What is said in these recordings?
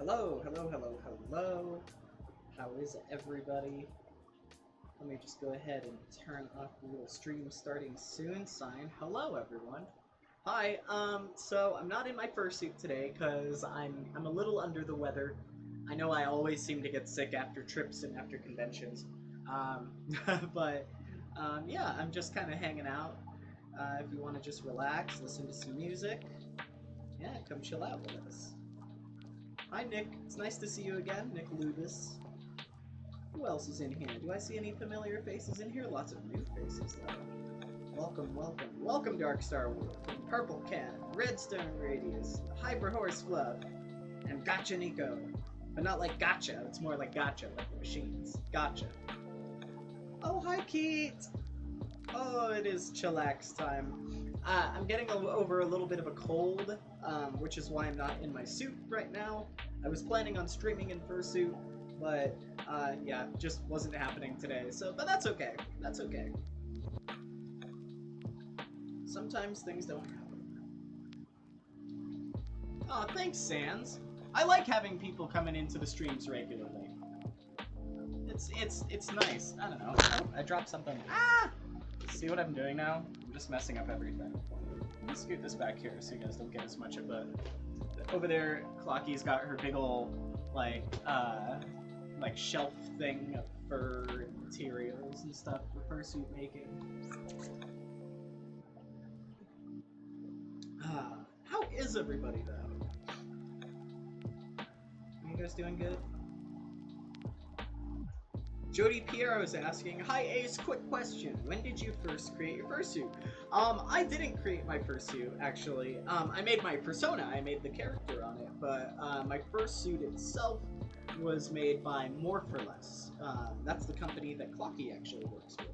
Hello, hello, hello, hello. How is everybody? Let me just go ahead and turn off the little stream starting soon sign. Hello, everyone. Hi. So I'm not in my fursuit today because I'm a little under the weather. I know I always seem to get sick after trips and after conventions. Um, but yeah, I'm just kind of hanging out. If you want to just relax, listen to some music, yeah, come chill out with us. Hi, Nick. It's nice to see you again, Nick Lubis. Who else is in here? Do I see any familiar faces in here? Lots of new faces, though. Welcome, welcome. Welcome, Dark Star Wolf, Purple Cat, Redstone Radius, Hyper Horse Fluff, and Gotcha Nico. But not like gotcha, it's more like gotcha, like the machines. Gotcha. Oh, hi, Keat! Oh, it is chillax time. I'm getting over a little bit of a cold, which is why I'm not in my suit right now. I was planning on streaming in fursuit, but yeah, just wasn't happening today. So, but that's okay. That's okay. Sometimes things don't happen. Oh, thanks, Sans. I like having people coming into the streams regularly. It's nice. I don't know. Oh, I dropped something. Ah! See what I'm doing now? I'm just messing up everything. Let me scoot this back here so you guys don't get as much of a... Over there, Clocky's got her big ol' like shelf thing of fur and materials and stuff for fursuit making. How is everybody, though? Are you guys doing good? Jody Piero is asking, hi Ace, quick question. When did you first create your fursuit? I didn't create my fursuit, actually. I made my persona, I made the character on it, but my fursuit itself was made by More for Less. That's the company that Clocky actually works for.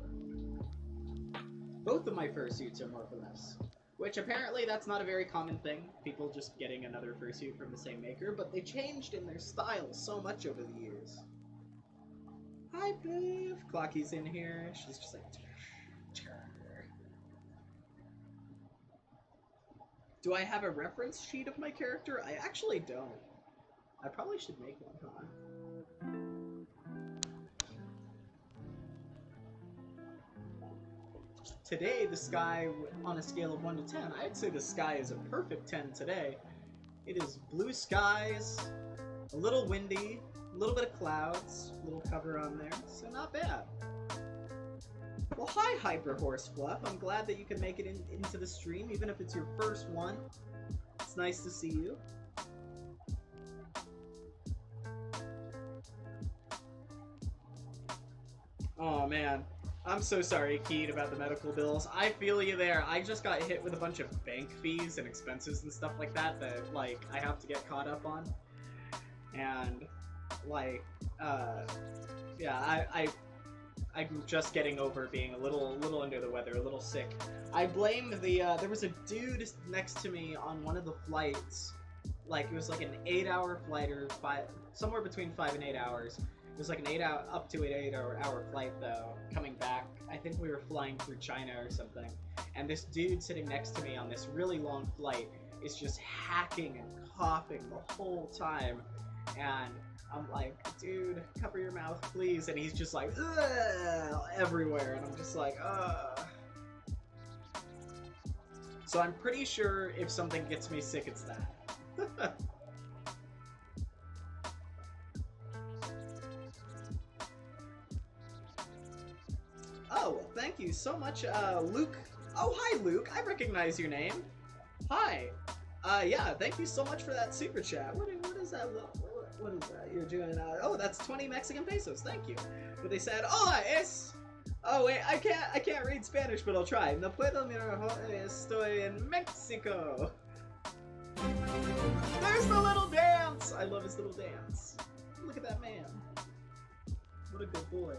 Both of my fursuits are More for Less, which apparently that's not a very common thing, people just getting another fursuit from the same maker, but they changed in their style so much over the years. Hi, Biff. Clocky's in here. She's just like... Do I have a reference sheet of my character? I actually don't. I probably should make one, huh? Today, the sky, on a scale of 1 to 10, I'd say the sky is a perfect 10 today. It is blue skies, a little windy, a little bit of clouds, a little cover on there, so not bad. Well, hi, Hyper Horse Fluff. I'm glad that you can make it into the stream, even if it's your first one. It's nice to see you. Oh, man. I'm so sorry, Keat, about the medical bills. I feel you there. I just got hit with a bunch of bank fees and expenses and stuff like that that, like, I have to get caught up on. And... like, yeah, I'm just getting over being a little under the weather, a little sick. I blame the, there was a dude next to me on one of the flights, like, it was like an 8-hour flight, or somewhere between 5 and 8 hours. It was like an up to an 8-hour flight, though, coming back. I think we were flying through China or something, and this dude sitting next to me on this really long flight is just hacking and coughing the whole time, and I'm like, dude, cover your mouth, please. And he's just like, ugh, everywhere. And I'm just like, ugh. So I'm pretty sure if something gets me sick, it's that. Oh, well, thank you so much, Luke. Oh, hi, Luke. I recognize your name. Hi. Yeah, thank you so much for that super chat. What is that? What is that? You're doing, oh, that's 20 Mexican pesos. Thank you. But they said, hola, es... Oh, wait, I can't read Spanish, but I'll try. No puedo mirar, estoy en Mexico. There's the little dance! I love his little dance. Look at that man. What a good boy.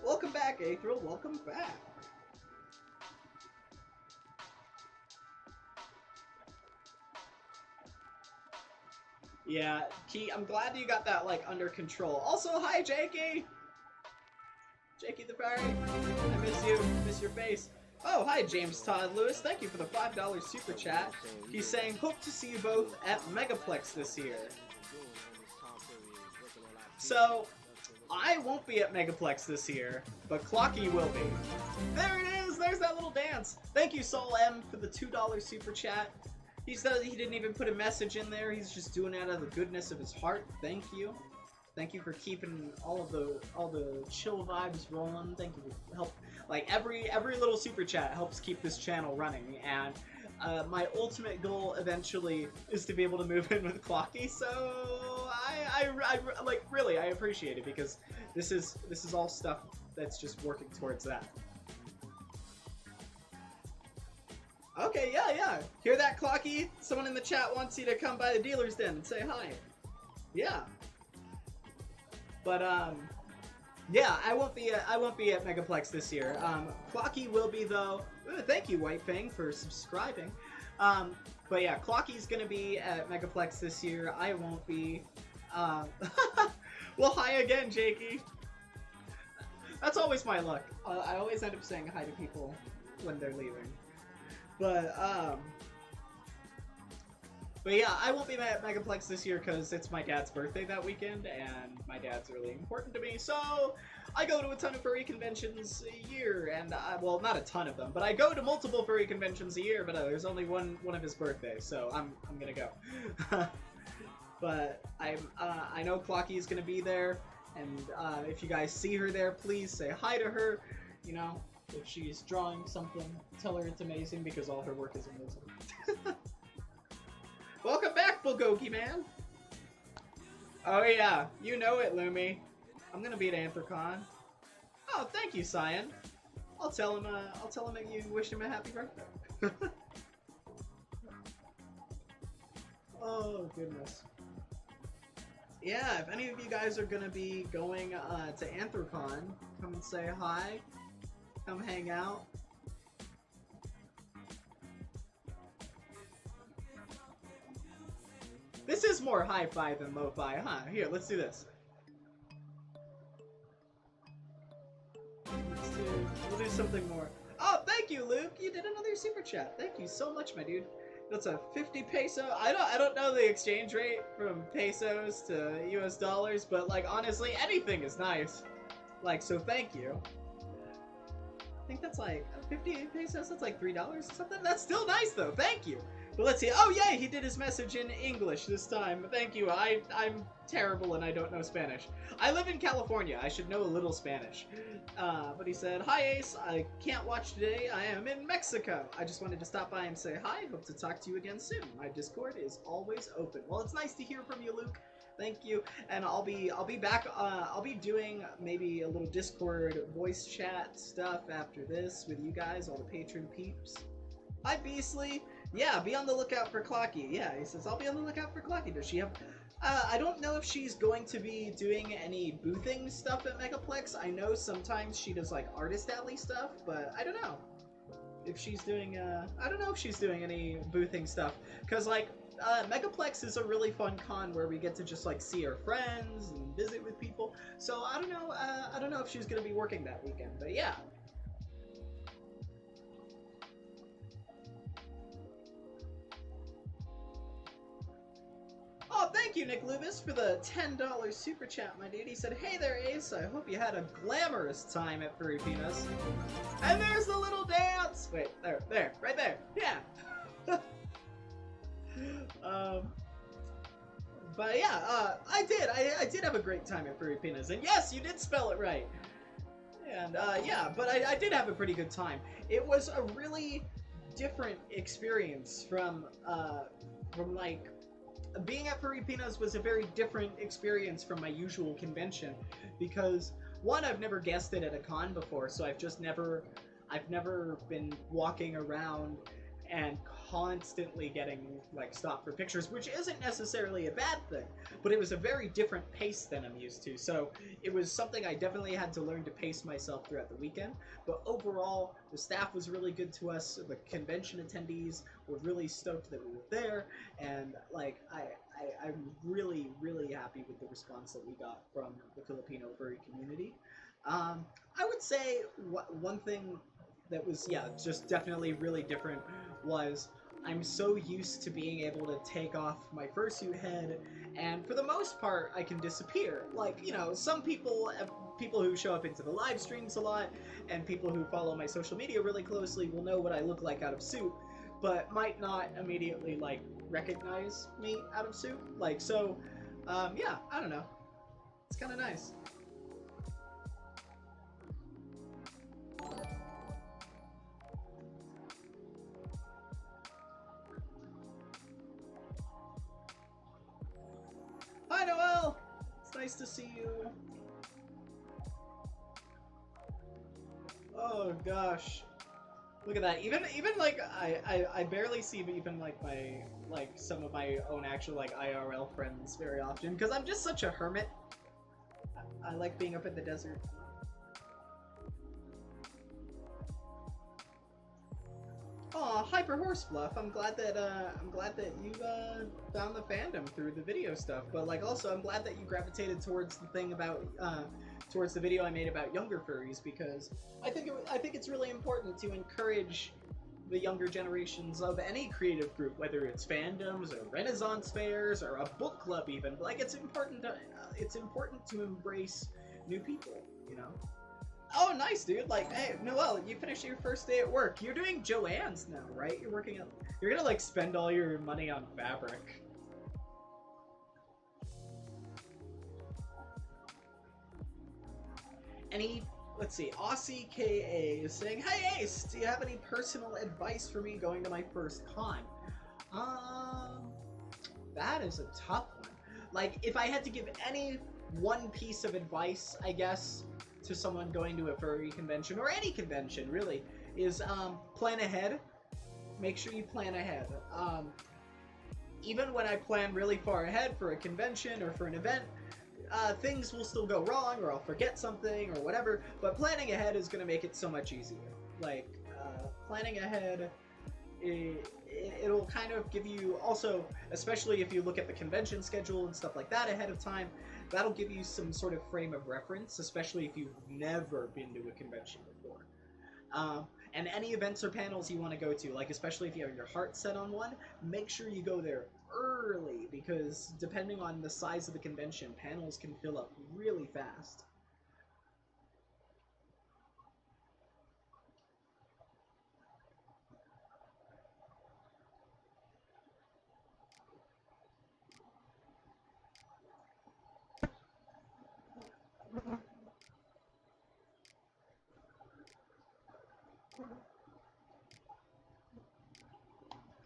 Welcome back, Athril. Welcome back. Yeah, Key, I'm glad you got that, like, under control. Also, hi, Jakey! Jakey the Fairy. I miss you. Miss your face. Oh, hi, James Todd Lewis. Thank you for the $5 super chat. He's saying, hope to see you both at Megaplex this year. So, I won't be at Megaplex this year, but Clocky will be. There it is! There's that little dance! Thank you, Saul M, for the $2 super chat. He said he didn't even put a message in there. He's just doing it out of the goodness of his heart. Thank you. Thank you for keeping all the chill vibes rolling. Thank you for help. Like every little super chat helps keep this channel running, and my ultimate goal eventually is to be able to move in with Clocky. So I like really I appreciate it, because this is all stuff that's just working towards that. Okay, yeah. Hear that, Clocky? Someone in the chat wants you to come by the dealer's den and say hi. Yeah. But yeah, I won't be at Megaplex this year. Clocky will be though. Ooh, thank you, White Fang, for subscribing. But yeah, Clocky's gonna be at Megaplex this year. I won't be. Well, hi again, Jakey. That's always my luck. I always end up saying hi to people when they're leaving. But yeah, I won't be at Megaplex this year because it's my dad's birthday that weekend, and my dad's really important to me, so I go to a ton of furry conventions a year, and well, not a ton of them, but I go to multiple furry conventions a year, but there's only one of his birthdays, so I'm gonna go. But I know Clocky is gonna be there, and if you guys see her there, please say hi to her. You know, if she's drawing something, tell her it's amazing, because all her work is amazing. Welcome back, Bulgogi Man! Oh yeah, you know it, Lumi. I'm gonna be at Anthrocon. Oh, thank you, Cyan. I'll tell him that you wish him a happy birthday. Oh, goodness. Yeah, if any of you guys are gonna be going to Anthrocon, come and say hi. Come hang out. This is more hi-fi than lo-fi, huh? Here, let's do this. We'll do something more. Oh, thank you, Luke! You did another super chat. Thank you so much, my dude. That's a 50 peso. I don't know the exchange rate from pesos to US dollars, but like honestly, anything is nice. Like, so thank you. I think that's like 50 pesos. That's like $3 or something. That's still nice though. Thank you. But let's see. Oh yeah, he did his message in English this time. Thank you. I'm terrible and I don't know Spanish. I live in California. I should know a little Spanish. But he said, "Hi Ace. I can't watch today. I am in Mexico. I just wanted to stop by and say hi. Hope to talk to you again soon. My Discord is always open." Well, it's nice to hear from you, Luke. Thank you. And I'll be back. I'll be doing maybe a little Discord voice chat stuff after this with you guys, all the patron peeps. Hi Beasley. Yeah, be on the lookout for Clocky. Yeah, he says, I'll be on the lookout for Clocky. Does she have... I don't know if she's going to be doing any boothing stuff at Megaplex. I know sometimes she does, like, Artist Alley stuff, but I don't know if she's doing, I don't know if she's doing any boothing stuff. Because, like, Megaplex is a really fun con where we get to just, like, see our friends and visit with people. So, I don't know if she's going to be working that weekend, but yeah. Oh, thank you, Nick Lubis, for the $10 super chat, my dude. He said, "Hey there, Ace. I hope you had a glamorous time at Furry Peanuts." And there's the little dance! Wait, there, right there. Yeah. But yeah, I did have a great time at Furry Peanuts. And yes, you did spell it right. And yeah, but I did have a pretty good time. It was a really different experience from like... Being at Furry Peanuts was a very different experience from my usual convention, because one, I've never guested at a con before, so I've never been walking around and constantly getting like stopped for pictures, which isn't necessarily a bad thing, but it was a very different pace than I'm used to. So it was something I definitely had to learn to pace myself throughout the weekend. But overall, the staff was really good to us. The convention attendees were really stoked that we were there, and like I'm really happy with the response that we got from the Filipino furry community. I would say one thing that was, yeah, just definitely really different was I'm so used to being able to take off my fursuit head, and for the most part, I can disappear. Like, you know, some people, people who show up into the live streams a lot, and people who follow my social media really closely will know what I look like out of suit, but might not immediately, like, recognize me out of suit. Like, so, yeah, I don't know. It's kind of nice. Hi, Noel! It's nice to see you. Oh gosh, look at that. Even like I barely see even like my some of my own actual like IRL friends very often because I'm just such a hermit. I like being up in the desert. Oh, Hyper Horse Fluff. I'm glad that you found the fandom through the video stuff. But like, also, I'm glad that you gravitated towards the thing about towards the video I made about younger furries because I think it's really important to encourage the younger generations of any creative group, whether it's fandoms or Renaissance fairs or a book club even. Like, it's important to embrace new people, you know. Oh, nice, dude. Like, hey, Noel, you finished your first day at work. You're doing Joanne's now, right? You're gonna, like, spend all your money on fabric. Let's see, Aussie KA is saying, hey, Ace, do you have any personal advice for me going to my first con? That is a tough one. Like, if I had to give any one piece of advice, I guess, to someone going to a furry convention, or any convention, really, is plan ahead. Make sure you plan ahead. Even when I plan really far ahead for a convention or for an event, things will still go wrong, or I'll forget something, or whatever, but planning ahead is going to make it so much easier. Like, planning ahead, it'll kind of give you, also, especially if you look at the convention schedule and stuff like that ahead of time, that'll give you some sort of frame of reference, especially if you've never been to a convention before. And any events or panels you want to go to, like especially if you have your heart set on one, make sure you go there early, because depending on the size of the convention, panels can fill up really fast.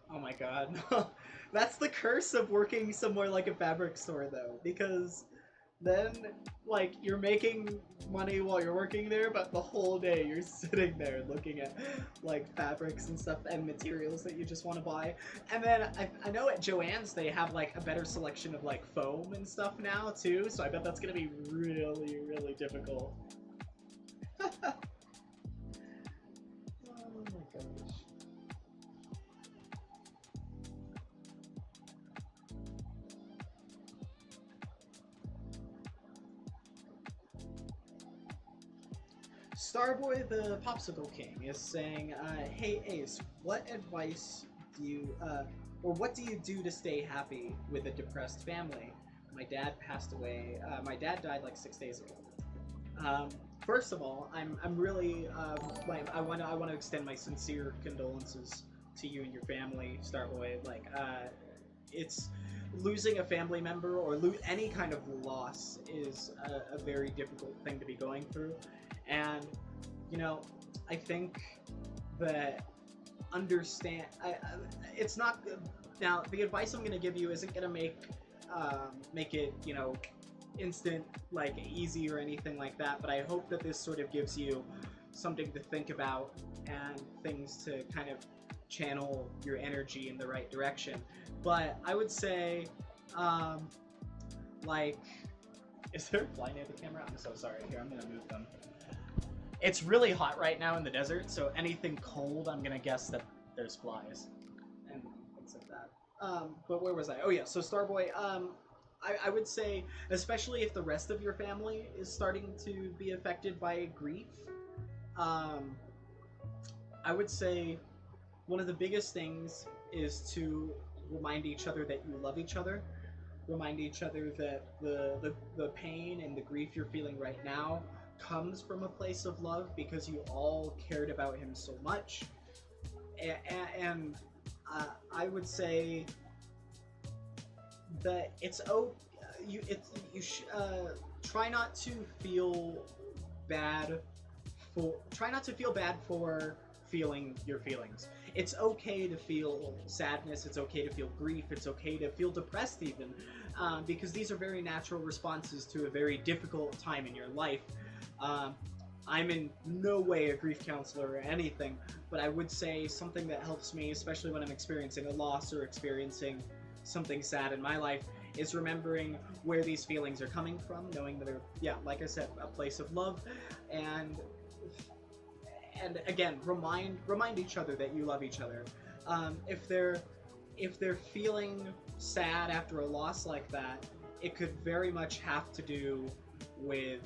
Oh my god, no. That's the curse of working somewhere like a fabric store, though, because then, like, you're making money while you're working there, but the whole day you're sitting there looking at, like, fabrics and stuff and materials that you just want to buy. And then I know at Joann's they have, like, a better selection of, like, foam and stuff now, too, so I bet that's gonna be really, really difficult. Oh my gosh. Starboy the Popsicle King is saying, hey Ace, what advice do you, or what do you do to stay happy with a depressed family? My dad passed away, my dad died like 6 days ago. First of all, I'm really, I want to extend my sincere condolences to you and your family, Starboy. Like, it's, losing a family member or any kind of loss is a very difficult thing to be going through. And, you know, I think that it's not, now, the advice I'm going to give you isn't going to make it, you know, instant, like, easy or anything like that, but I hope that this sort of gives you something to think about and things to kind of channel your energy in the right direction. But I would say, like, is there a fly near the camera? I'm so sorry. Here, I'm going to move them. It's really hot right now in the desert, so anything cold, I'm gonna guess that there's flies and things like that. But where was I? Oh yeah, so Starboy, I would say, especially if the rest of your family is starting to be affected by grief, I would say one of the biggest things is to remind each other that you love each other. Remind each other that the pain and the grief you're feeling right now comes from a place of love because you all cared about him so much. And I would say that it's try not to feel bad for feeling your feelings. It's okay to feel sadness, it's okay to feel grief, it's okay to feel depressed even, because these are very natural responses to a very difficult time in your life. I'm in no way a grief counselor or anything, but I would say something that helps me, especially when I'm experiencing a loss or experiencing something sad in my life, is remembering where these feelings are coming from, knowing that they're, yeah, like I said, a place of love, and again, remind each other that you love each other. If they're feeling sad after a loss like that, it could very much have to do with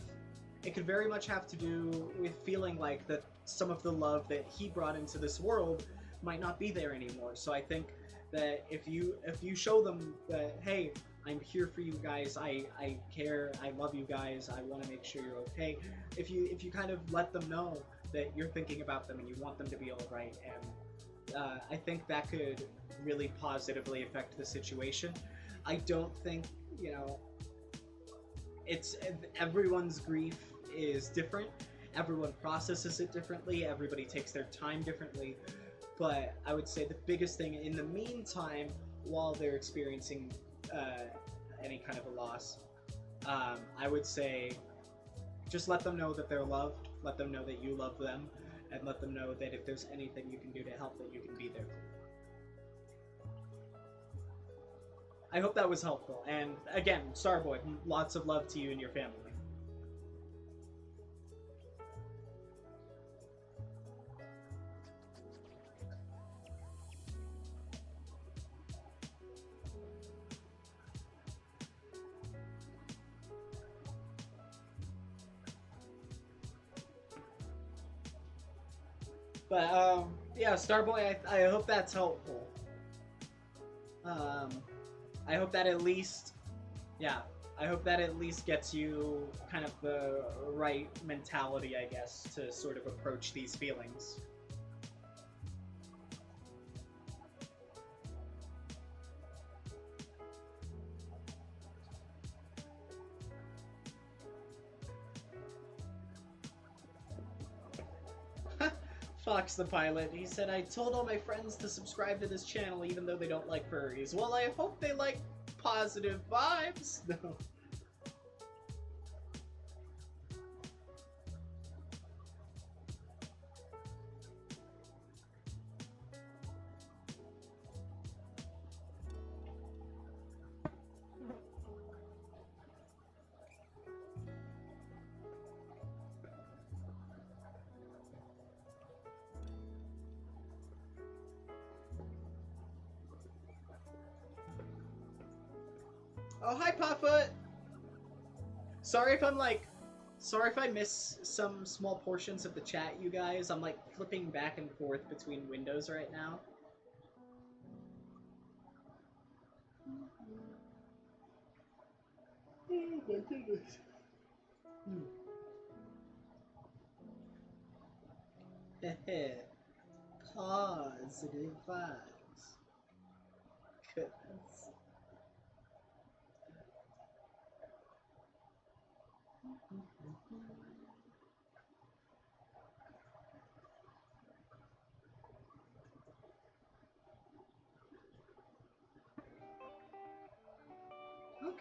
feeling like that some of the love that he brought into this world might not be there anymore. So I think that if you show them that, hey, I'm here for you guys, I care, I love you guys, I want to make sure you're okay. If you kind of let them know that you're thinking about them and you want them to be all right, and I think that could really positively affect the situation. I don't think, it's everyone's grief is different. Everyone processes it differently. Everybody takes their time differently. But I would say the biggest thing in the meantime, while they're experiencing any kind of a loss, I would say just let them know that they're loved, let them know that you love them, and let them know that if there's anything you can do to help, that you can be there for them. I hope that was helpful, and again, Starboy, lots of love to you and your family. But, yeah, Starboy, I hope that's helpful. I hope that at least, gets you kind of the right mentality, I guess, to sort of approach these feelings. Fox the Pilot, he said, I told all my friends to subscribe to this channel even though they don't like furries. Well, I hope they like positive vibes. No. Oh, hi, Pawfoot! Sorry if I miss some small portions of the chat, you guys. I'm, flipping back and forth between windows right now. Oh, my goodness. Positive vibes. Goodness.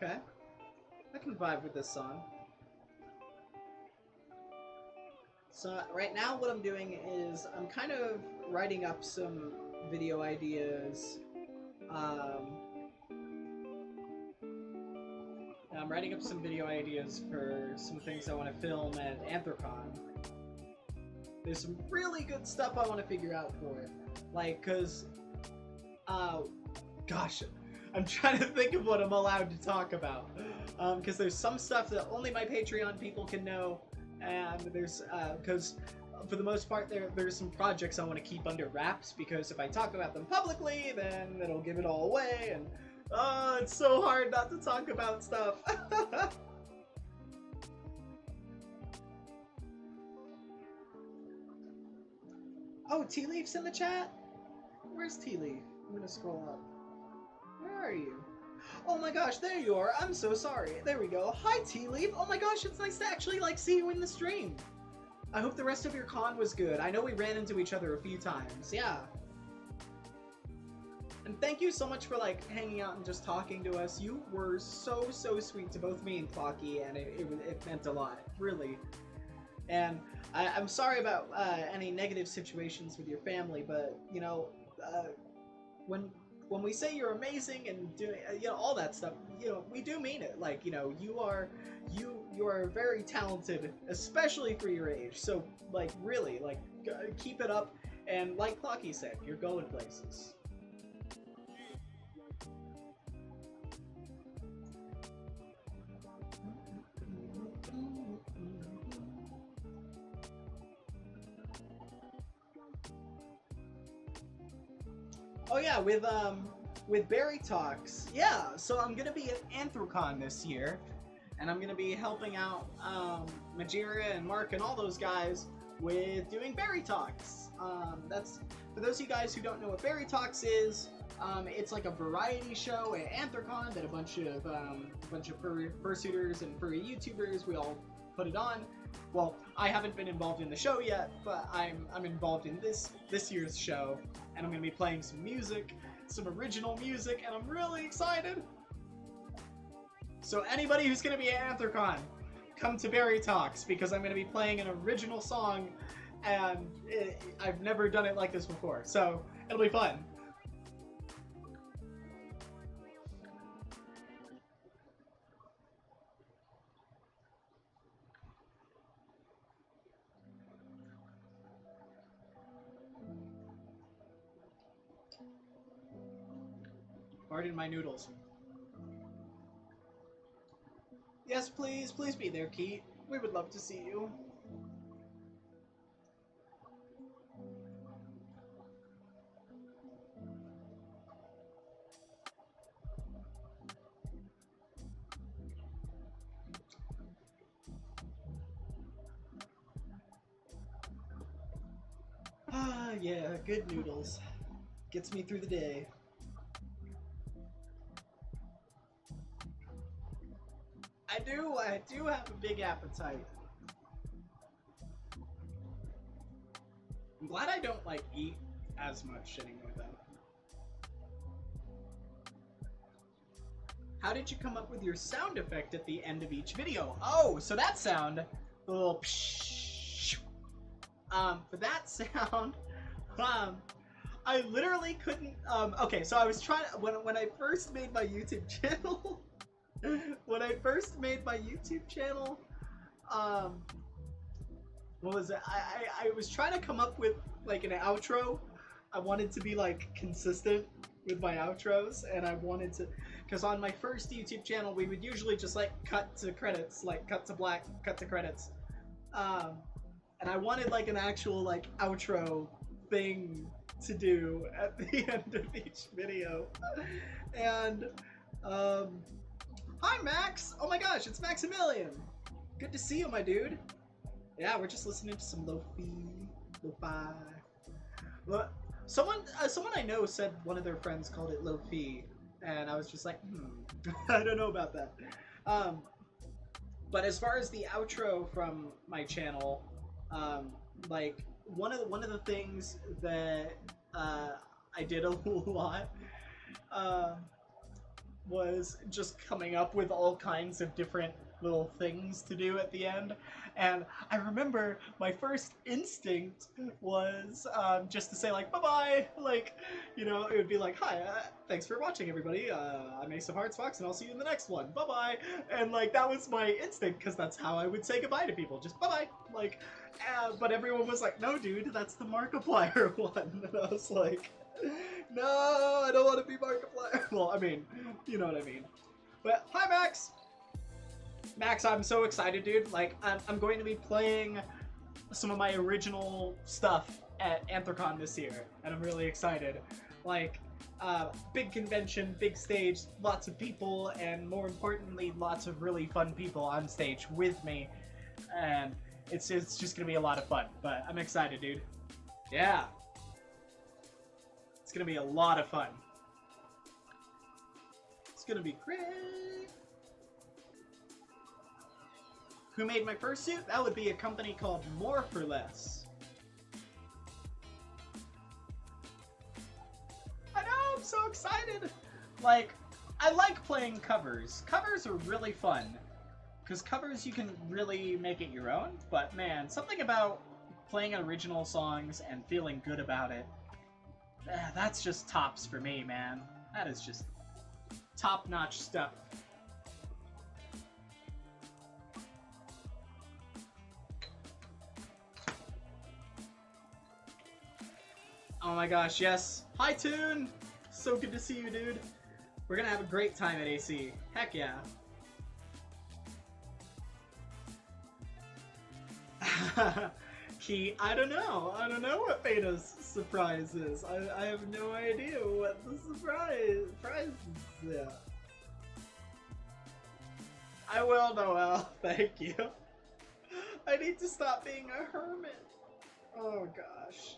Okay. I can vibe with this song. So right now what I'm doing is I'm kind of writing up some video ideas. I'm writing up some video ideas for some things I want to film at Anthrocon. There's some really good stuff I want to figure out for it. Cause, gosh, I'm trying to think of what I'm allowed to talk about. Because there's some stuff that only my Patreon people can know, and there's, because for the most part, there's some projects I want to keep under wraps, because if I talk about them publicly, then it'll give it all away, and it's so hard not to talk about stuff. Oh, Tea Leaf's in the chat? Where's Tea Leaf? I'm gonna scroll up. Where are you? Oh my gosh, there you are. I'm so sorry. There we go. Hi, Tea Leaf. Oh my gosh, it's nice to actually like see you in the stream. I hope the rest of your con was good. I know we ran into each other a few times. Yeah. And thank you so much for like hanging out and just talking to us. You were so sweet to both me and Clocky, and it meant a lot, really. And I'm sorry about any negative situations with your family, but you know, when we say you're amazing and doing all that stuff, we do mean it. Like, you are very talented, especially for your age. So like really, like keep it up, and like Clocky said, you're going places. Oh yeah, with Barry Talks. Yeah, so I'm gonna be at Anthrocon this year, and I'm gonna be helping out Majira and Mark and all those guys with doing Barry Talks. That's for those of you guys who don't know what Barry Talks is. It's like a variety show at Anthrocon that a bunch of fursuiters and furry YouTubers, we all put it on. Well, I haven't been involved in the show yet, but I'm involved in this year's show, and I'm gonna be playing some music, some original music, and I'm really excited. So anybody who's gonna be at Anthrocon, come to Barry Talks, because I'm gonna be playing an original song, and I've never done it like this before, so it'll be fun. Pardon my noodles. Yes, please be there, Keith. We would love to see you. Ah, yeah, good noodles. Gets me through the day. I do have a big appetite. I'm glad I don't like eat as much anymore though. How did you come up with your sound effect at the end of each video? Oh, so that sound, the little psh, for that sound, I literally couldn't, okay, so I was trying to, when I first made my YouTube channel, what was it? I was trying to come up with like an outro. I wanted to be like consistent with my outros, and I wanted to, because on my first YouTube channel we would usually just like cut to credits, like cut to black, cut to credits, and I wanted like an actual like outro thing to do at the end of each video. And hi Max! Oh my gosh, it's Maximilian! Good to see you, my dude. Yeah, we're just listening to some LoFi. Well, someone I know said one of their friends called it LoFi, and I was just like, I don't know about that. But as far as the outro from my channel, like one of the things that I did a lot was just coming up with all kinds of different little things to do at the end. And I remember my first instinct was just to say like, bye-bye, like, you know, it would be like, hi, thanks for watching everybody, I'm Ace of Hearts Fox and I'll see you in the next one, bye-bye. And like, that was my instinct, because that's how I would say goodbye to people, just bye-bye. Like, but everyone was like, no dude, that's the Markiplier one. And I was like, no, I don't want to be Markiplier. Well, I mean, you know what I mean. But hi Max! Max, I'm so excited, dude. Like, I'm going to be playing some of my original stuff at Anthrocon this year, and I'm really excited. Like, big convention, big stage, lots of people, and more importantly, lots of really fun people on stage with me, and it's just gonna be a lot of fun. But I'm excited, dude. Yeah, it's gonna be a lot of fun. It's gonna be great. Who made my fursuit? That would be a company called More for Less. I know, I'm so excited! Like, I like playing covers. Covers are really fun. Because covers, you can really make it your own. But man, something about playing original songs and feeling good about it, that's just tops for me, man. That is just top-notch stuff. Oh my gosh, yes. Hi, Toon! So good to see you, dude. We're gonna have a great time at AC. Heck yeah. Key, I don't know. I don't know what Beta's surprise is. I have no idea what the surprise is. Yeah. I will, Noel. Thank you. I need to stop being a hermit. Oh gosh.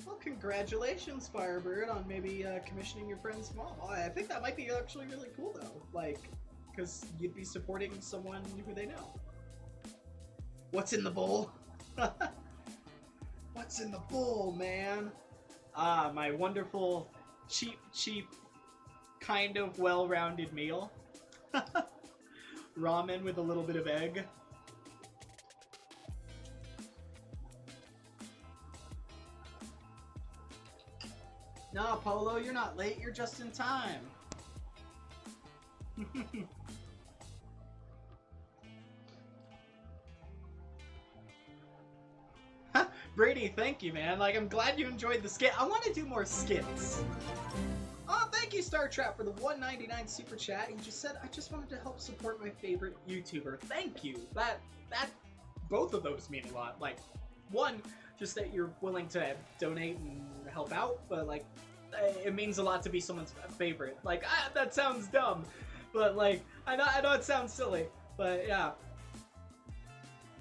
Well, congratulations, Firebird, on maybe commissioning your friend's mom. I think that might be actually really cool, though. Like, because you'd be supporting someone who they know. What's in the bowl? What's in the bowl, man? Ah, my wonderful, cheap, kind of well-rounded meal. Ramen with a little bit of egg. No, Polo, you're not late. You're just in time. Brady, thank you, man. Like, I'm glad you enjoyed the skit. I want to do more skits. Oh, thank you, Star Trap, for the $1.99 super chat. He just said, I just wanted to help support my favorite YouTuber. Thank you. Both of those mean a lot. Like, one, just that you're willing to donate and help out, but, like, it means a lot to be someone's favorite. Like, that sounds dumb, but, like, I know it sounds silly, but, yeah.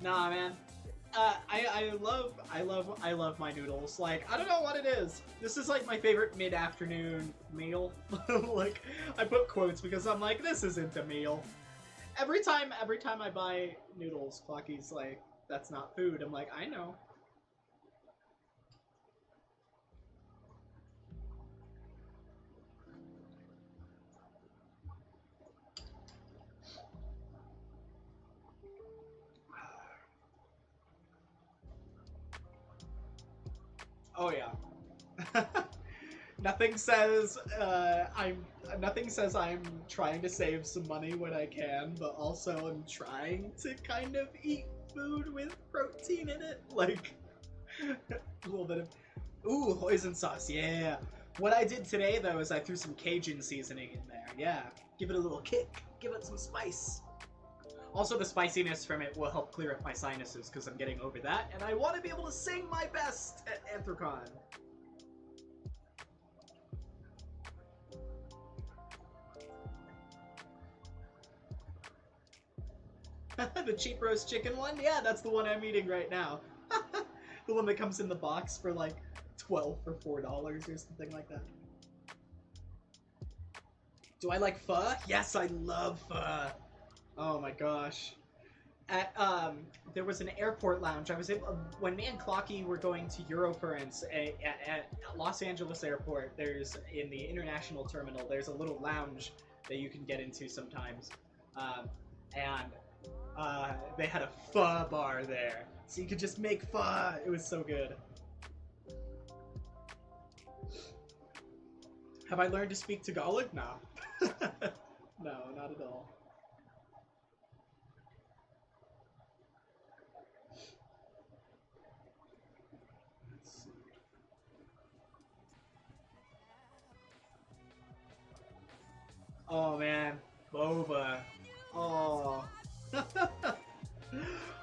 Nah, man. I love my noodles. Like, I don't know what it is. This is like my favorite mid-afternoon meal. Like, I put quotes because I'm like, this isn't a meal. Every time I buy noodles, Clocky's like, that's not food. I'm like, I know. Oh yeah. Nothing says I'm trying to save some money when I can, but also I'm trying to kind of eat food with protein in it, like a little bit of hoisin sauce, yeah. What I did today though is I threw some Cajun seasoning in there, yeah. Give it a little kick, give it some spice. Also, the spiciness from it will help clear up my sinuses because I'm getting over that, and I want to be able to sing my best at Anthrocon. The cheap roast chicken one? Yeah, that's the one I'm eating right now. The one that comes in the box for like $12 for $4 or something like that. Do I like pho? Yes, I love pho. Oh my gosh. At there was an airport lounge. I was able, when me and Clocky were going to Eurofurence at Los Angeles Airport. There's in the international terminal. There's a little lounge that you can get into sometimes, and they had a pho bar there, so you could just make pho. It was so good. Have I learned to speak Tagalog? No. No, not at all. Oh man, boba. Oh.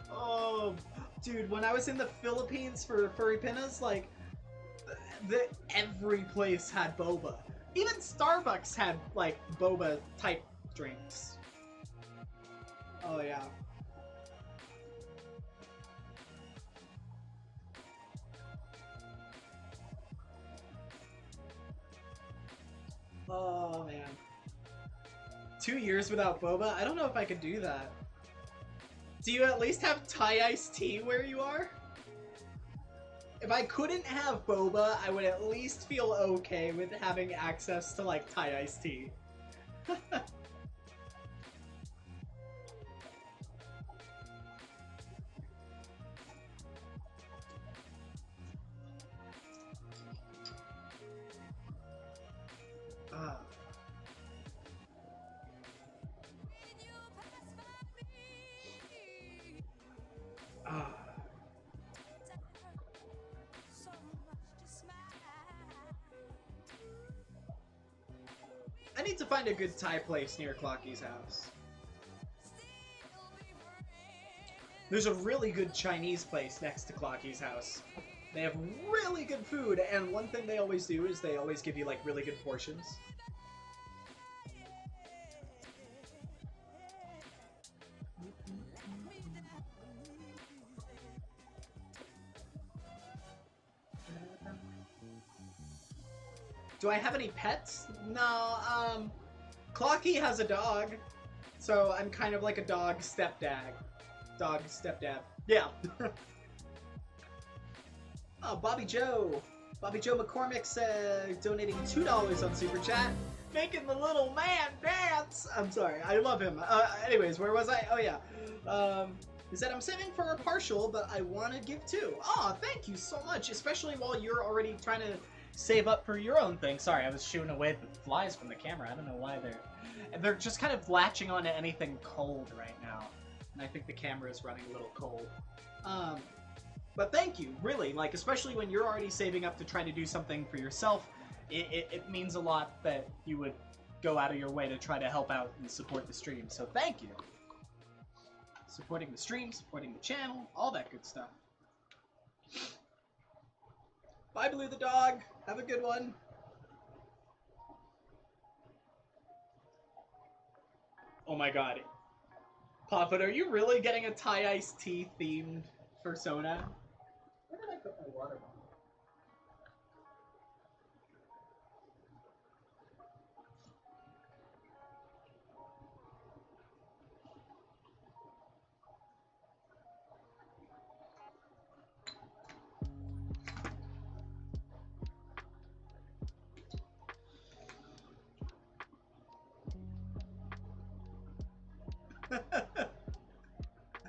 Oh, dude, when I was in the Philippines for Furry Pinnas, like, every place had boba. Even Starbucks had, like, boba type drinks. Oh, yeah. Oh, man. 2 years without boba? I don't know if I could do that. Do you at least have Thai iced tea where you are? If I couldn't have boba, I would at least feel okay with having access to, like, Thai iced tea. Ah. Ah. I need to find a good Thai place near Clocky's house. There's a really good Chinese place next to Clocky's house. They have really good food, and one thing they always do is they always give you, like, really good portions. Do I have any pets? No, Clocky has a dog, so I'm kind of like a dog stepdad. Dog stepdad. Yeah. Oh, Bobby Joe. Bobby Joe McCormick's donating $2 on Super Chat. Making the little man dance! I'm sorry, I love him. Anyways, where was I? Oh, yeah. He said, I'm saving for a partial, but I want to give too. Oh, thank you so much, especially while you're already trying to save up for your own thing. Sorry, I was shooing away the flies from the camera. I don't know why they're just kind of latching onto anything cold right now. And I think the camera is running a little cold. But thank you, really. Like, especially when you're already saving up to try to do something for yourself, it means a lot that you would go out of your way to try to help out and support the stream. So thank you. Supporting the stream, supporting the channel, all that good stuff. Bye, Blue the dog. Have a good one. Oh my god. Poppet, are you really getting a Thai iced tea themed persona? Where did I put my water bottle?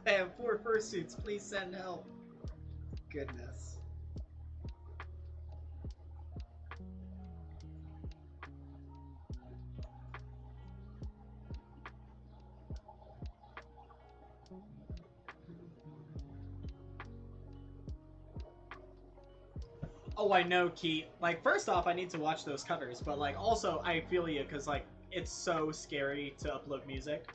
I have 4 fursuits. Please send help. Goodness. Oh, I know, Keith. Like, first off, I need to watch those covers, but, like, also, I feel you, because, like, it's so scary to upload music.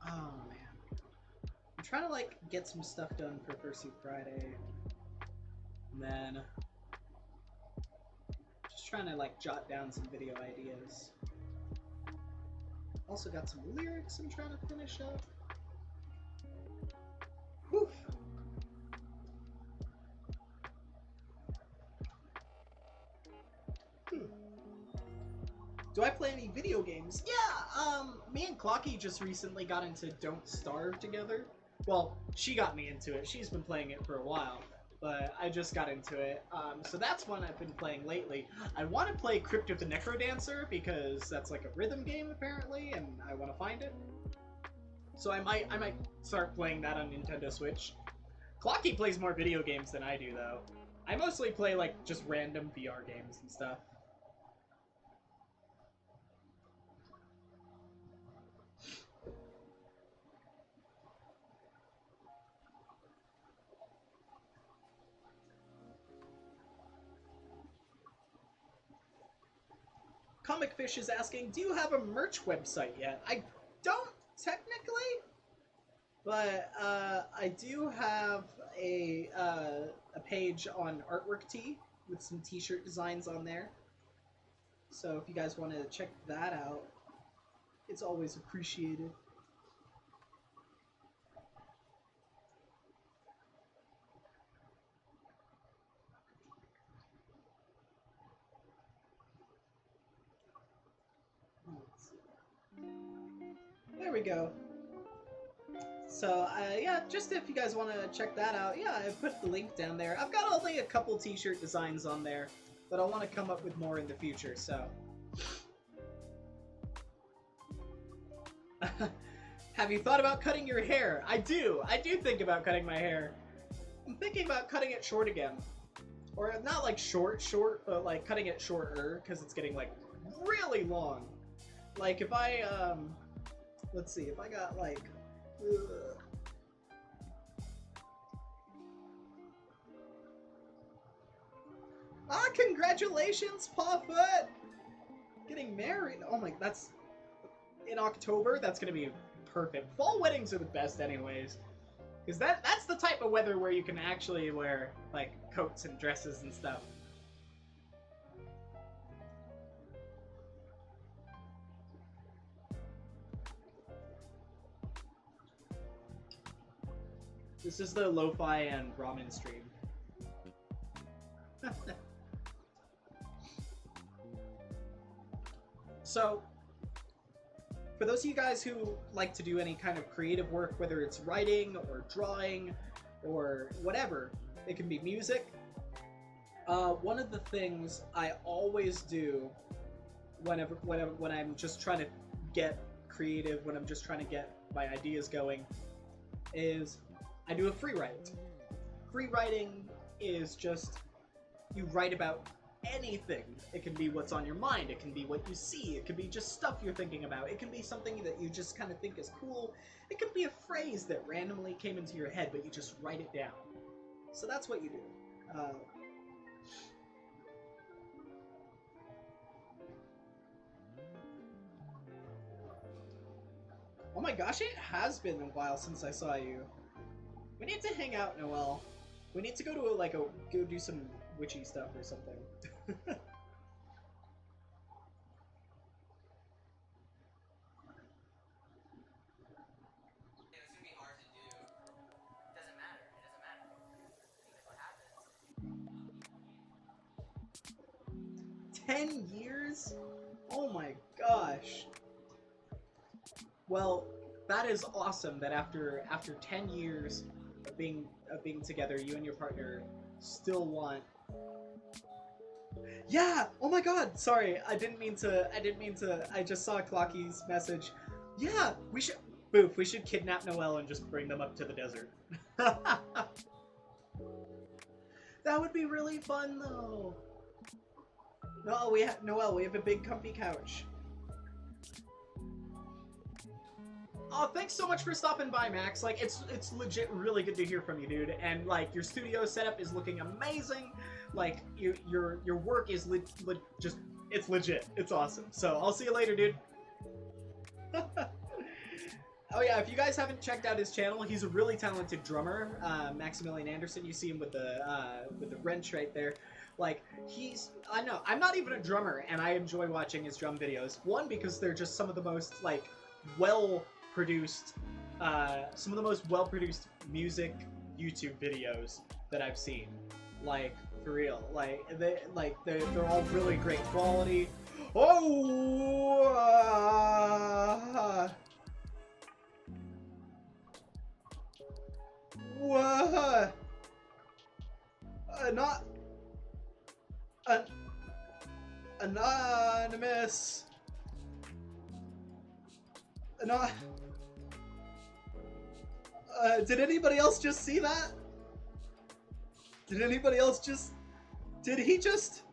Oh, man. I'm trying to, like, get some stuff done for Fursuit Friday. And then just trying to, like, jot down some video ideas. Also got some lyrics I'm trying to finish up. Whew. Do I play any video games? Yeah, me and Clocky just recently got into Don't Starve together. Well, she got me into it. She's been playing it for a while, but I just got into it. So that's one I've been playing lately. I want to play Crypt of the Necrodancer because that's like a rhythm game apparently, and I want to find it. So I might start playing that on Nintendo Switch. Clocky plays more video games than I do though. I mostly play like just random VR games and stuff. Comic Fish is asking, do you have a merch website yet? I don't technically, but I do have a page on Artwork Tee with some t-shirt designs on there. So if you guys want to check that out, it's always appreciated. There we go. So, yeah, just if you guys want to check that out, yeah, I put the link down there. I've got only a couple t-shirt designs on there, but I want to come up with more in the future, so. Have you thought about cutting your hair? I do think about cutting my hair. I'm thinking about cutting it short again. Or not like short, but like cutting it shorter, because it's getting like really long. Like if I, let's see, if I got like, congratulations, Pawfoot! Getting married. Oh my, that's in October. That's gonna be perfect. Fall weddings are the best, anyways, because that's the type of weather where you can actually wear like coats and dresses and stuff. This is the LoFi and ramen stream. So, for those of you guys who like to do any kind of creative work, whether it's writing or drawing or whatever, it can be music. One of the things I always do when I'm just trying to get creative, when I'm just trying to get my ideas going, is I do a free write. Free writing is just, you write about anything. It can be what's on your mind, it can be what you see, it can be just stuff you're thinking about, it can be something that you just kind of think is cool, it can be a phrase that randomly came into your head, but you just write it down. So that's what you do. Oh my gosh, it has been a while since I saw you. We need to hang out, Noelle. We need to go to go do some witchy stuff or something. Yeah, it's gonna be hard to do. It doesn't matter. It doesn't matter. I think that's what happens. 10 years? Oh my gosh. Well, that is awesome that after 10 years of being together, you and your partner still want. Yeah! Oh my god! Sorry, I didn't mean to. I just saw Clocky's message. Yeah, we should. Boof, we should kidnap Noelle and just bring them up to the desert. That would be really fun, though. Noelle, we have a big comfy couch. Oh, thanks so much for stopping by, Max. Like, it's legit really good to hear from you, dude. And like, your studio setup is looking amazing. Like, your work is just, it's legit. It's awesome. So I'll see you later, dude. Oh yeah, if you guys haven't checked out his channel, he's a really talented drummer. Maximilian Anderson. You see him with the wrench right there. Like, I know, I'm not even a drummer, and I enjoy watching his drum videos. One, because they're just some of the most like well-produced, some of the most well-produced music YouTube videos that I've seen. Like, for real. Like, they're all really great quality. Oh! Not anonymous. Not. Did anybody else just see that? Did anybody else just? Did he just?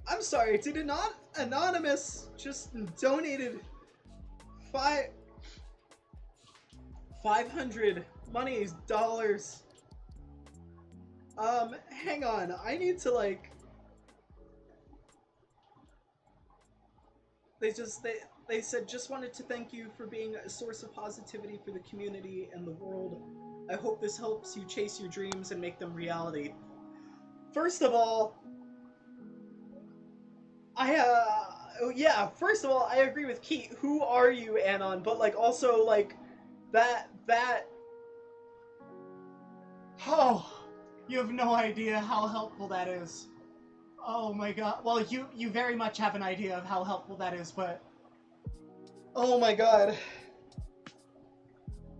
I'm sorry. Did it not? Anonymous just donated $500 dollars. Hang on. I need to like. they said, just wanted to thank you for being a source of positivity for the community and the world. I hope this helps you chase your dreams and make them reality. First of all, first of all, I agree with Keith. Who are you, Anon? But, like, also, like, that, oh, you have no idea how helpful that is. Oh my god. Well, you very much have an idea of how helpful that is, but... Oh my god.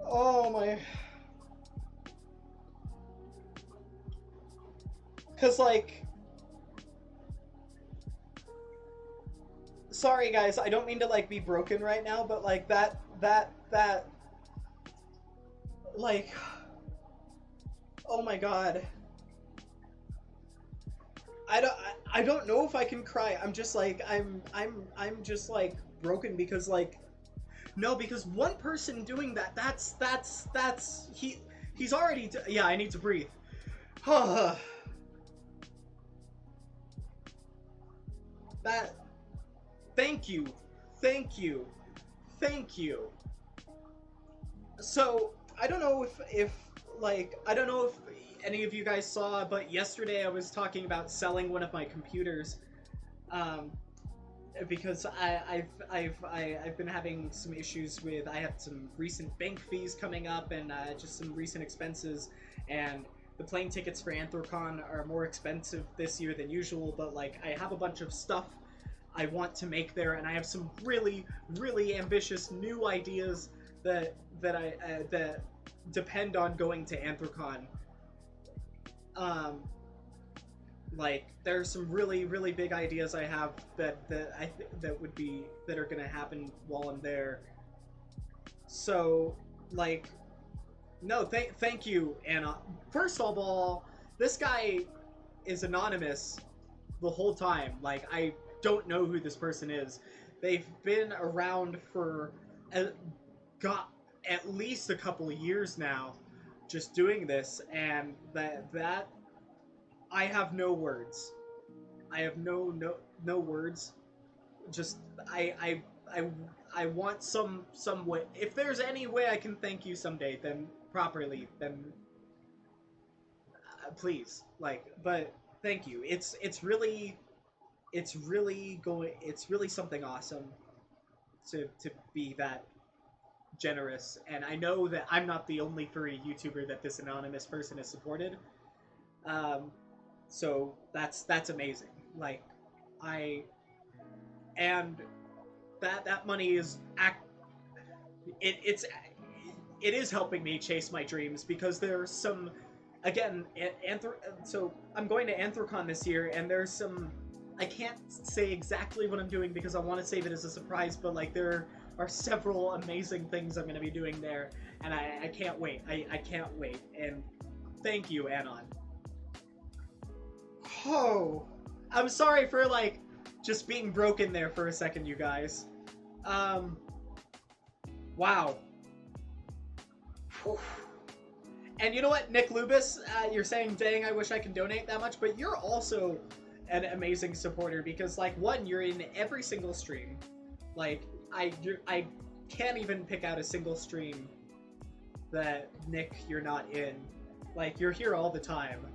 Oh my... Cause, like... Sorry, guys, I don't mean to, like, be broken right now, but, like, that... Like... Oh my god. I don't know if I can cry. I'm just like I'm just like broken because like no, because one person doing that, that's he's already yeah, I need to breathe. That thank you. So, I don't know if like I don't know if any of you guys saw, but yesterday I was talking about selling one of my computers, because I've been having some issues with, I have some recent bank fees coming up and just some recent expenses, and the plane tickets for Anthrocon are more expensive this year than usual, but like I have a bunch of stuff I want to make there, and I have some really ambitious new ideas that depend on going to Anthrocon. Like there's some really big ideas I have that are gonna happen while I'm there. So like, no, thank you, Anna. First of all, this guy is anonymous the whole time. Like I don't know who this person is. They've been around for at least a couple of years now, just doing this, and that I have no words. I have no words. Just I want some way. If there's any way I can thank you someday, then properly, then please, like. But thank you. It's really something awesome to be that generous, and I know that I'm not the only furry YouTuber that this anonymous person has supported. So that's amazing. Like and that money is it is helping me chase my dreams, because there's some, again, so I'm going to Anthrocon this year, and there's some, I can't say exactly what I'm doing because I want to save it as a surprise, but like there are several amazing things I'm going to be doing there, and I can't wait. I can't wait. And thank you, Anon. Oh, I'm sorry for like just being broken there for a second, you guys. Wow. And you know what, Nick Lubis, you're saying, dang, I wish I could donate that much, but you're also an amazing supporter, because like, one, you're in every single stream. Like I can't even pick out a single stream that, Nick, you're not in. Like, you're here all the time,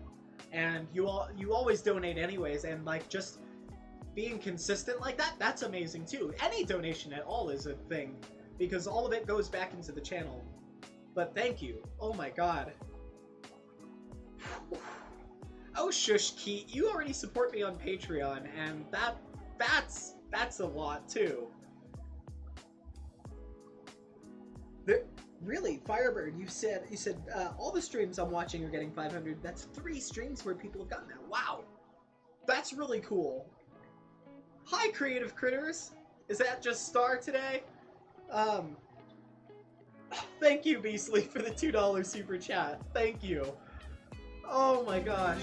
and you always donate anyways, and like just being consistent like that, that's amazing too. Any donation at all is a thing, because all of it goes back into the channel. But thank you. Oh my god. Oh shush, Keat, you already support me on Patreon, and that's a lot too. Really, Firebird, you said all the streams I'm watching are getting 500. That's 3 streams where people have gotten that. Wow, that's really cool. Hi, Creative Critters. Is that just Star today? Thank you, Beastly, for the $2 super chat. Thank you. Oh my gosh,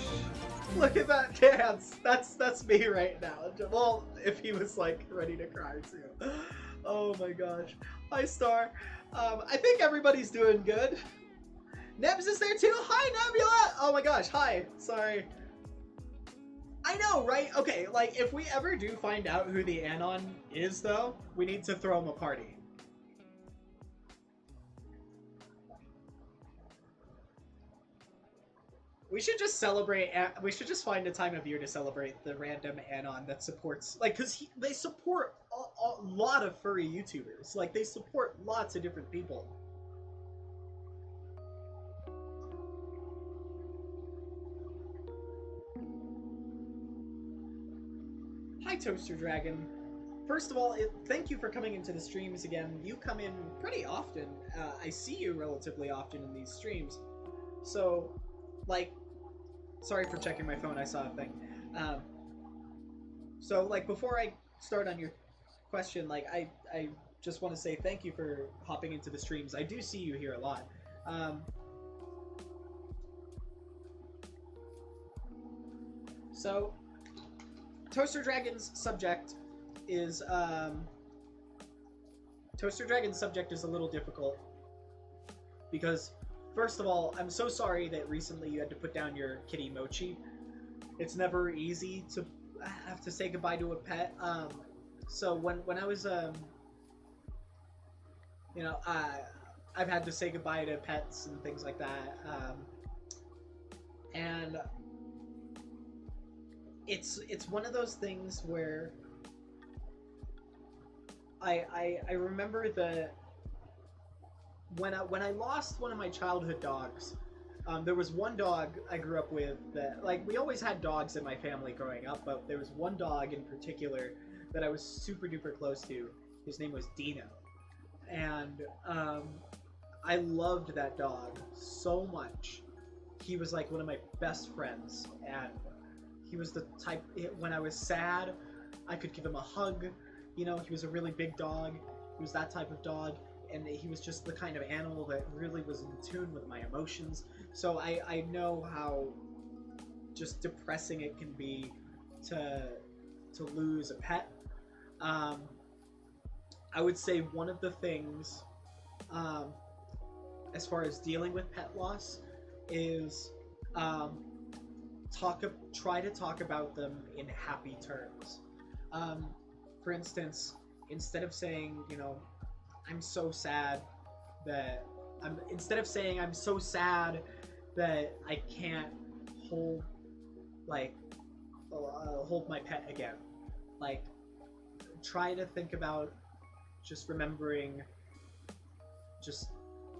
look at that dance. That's me right now. Well, if he was like ready to cry too. Oh my gosh. Hi, Star. I think everybody's doing good. Nebs is there too. Hi, Nebula. Oh my gosh. Hi. Sorry. I know, right? Okay, like, if we ever do find out who the Anon is, though, we need to throw him a party. We should just celebrate. We should just find a time of year to celebrate the random anon that supports, like, because they support a lot of furry YouTubers. Like, they support lots of different people. Hi, Toaster Dragon. First of all, thank you for coming into the streams again. You come in pretty often. I see you relatively often in these streams. So, like, sorry for checking my phone. I saw a thing. So, like, before I start on your question, like, I just want to say thank you for hopping into the streams. I do see you here a lot. So, Toaster Dragon's subject is Toaster Dragon's subject is a little difficult because, first of all, I'm so sorry that recently you had to put down your kitty Mochi. It's never easy to have to say goodbye to a pet. So when I was you know, I've had to say goodbye to pets and things like that. And it's one of those things where I remember that when I lost one of my childhood dogs, there was one dog I grew up with that, like, we always had dogs in my family growing up, but there was one dog in particular that I was super duper close to. His name was Dino, and I loved that dog so much. He was like one of my best friends, and he was the type, when I was sad, I could give him a hug. You know, he was a really big dog. He was that type of dog, and he was just the kind of animal that really was in tune with my emotions. So I know how just depressing it can be to lose a pet. I would say one of the things, as far as dealing with pet loss, is try to talk about them in happy terms. For instance, instead of saying, you know, I'm so sad that instead of saying I'm so sad that I can't hold hold my pet again, like, try to think about just remembering just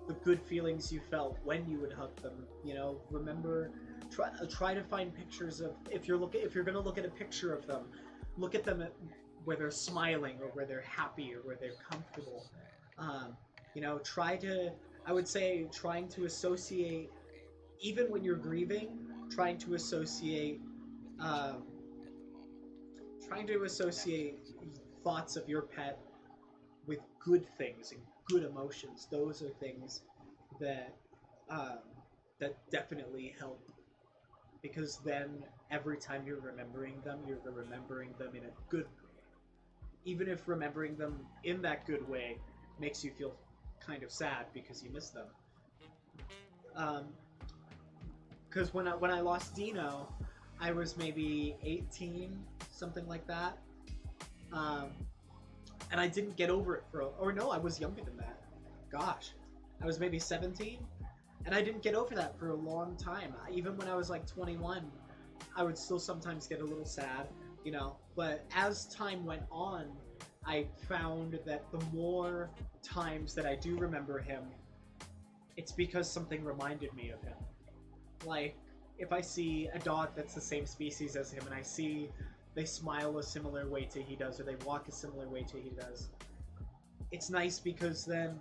the good feelings you felt when you would hug them. You know, remember, try to find pictures of, if you're gonna look at a picture of them, look at them where they're smiling or where they're happy or where they're comfortable. You know, I would say trying to associate, even when you're grieving, trying to associate thoughts of your pet with good things and good emotions. Those are things that that definitely help, because then every time you're remembering them in a good way. Even if remembering them in that good way makes you feel kind of sad because you miss them. Because when I lost Dino, I was maybe 18, something like that. And I didn't get over it or no, I was younger than that. Gosh, I was maybe 17, and I didn't get over that for a long time. Even when I was like 21, I would still sometimes get a little sad, you know. But as time went on, I found that the more times that I do remember him, it's because something reminded me of him. Like, if I see a dog that's the same species as him and I see they smile a similar way to he does, or they walk a similar way to he does, it's nice because then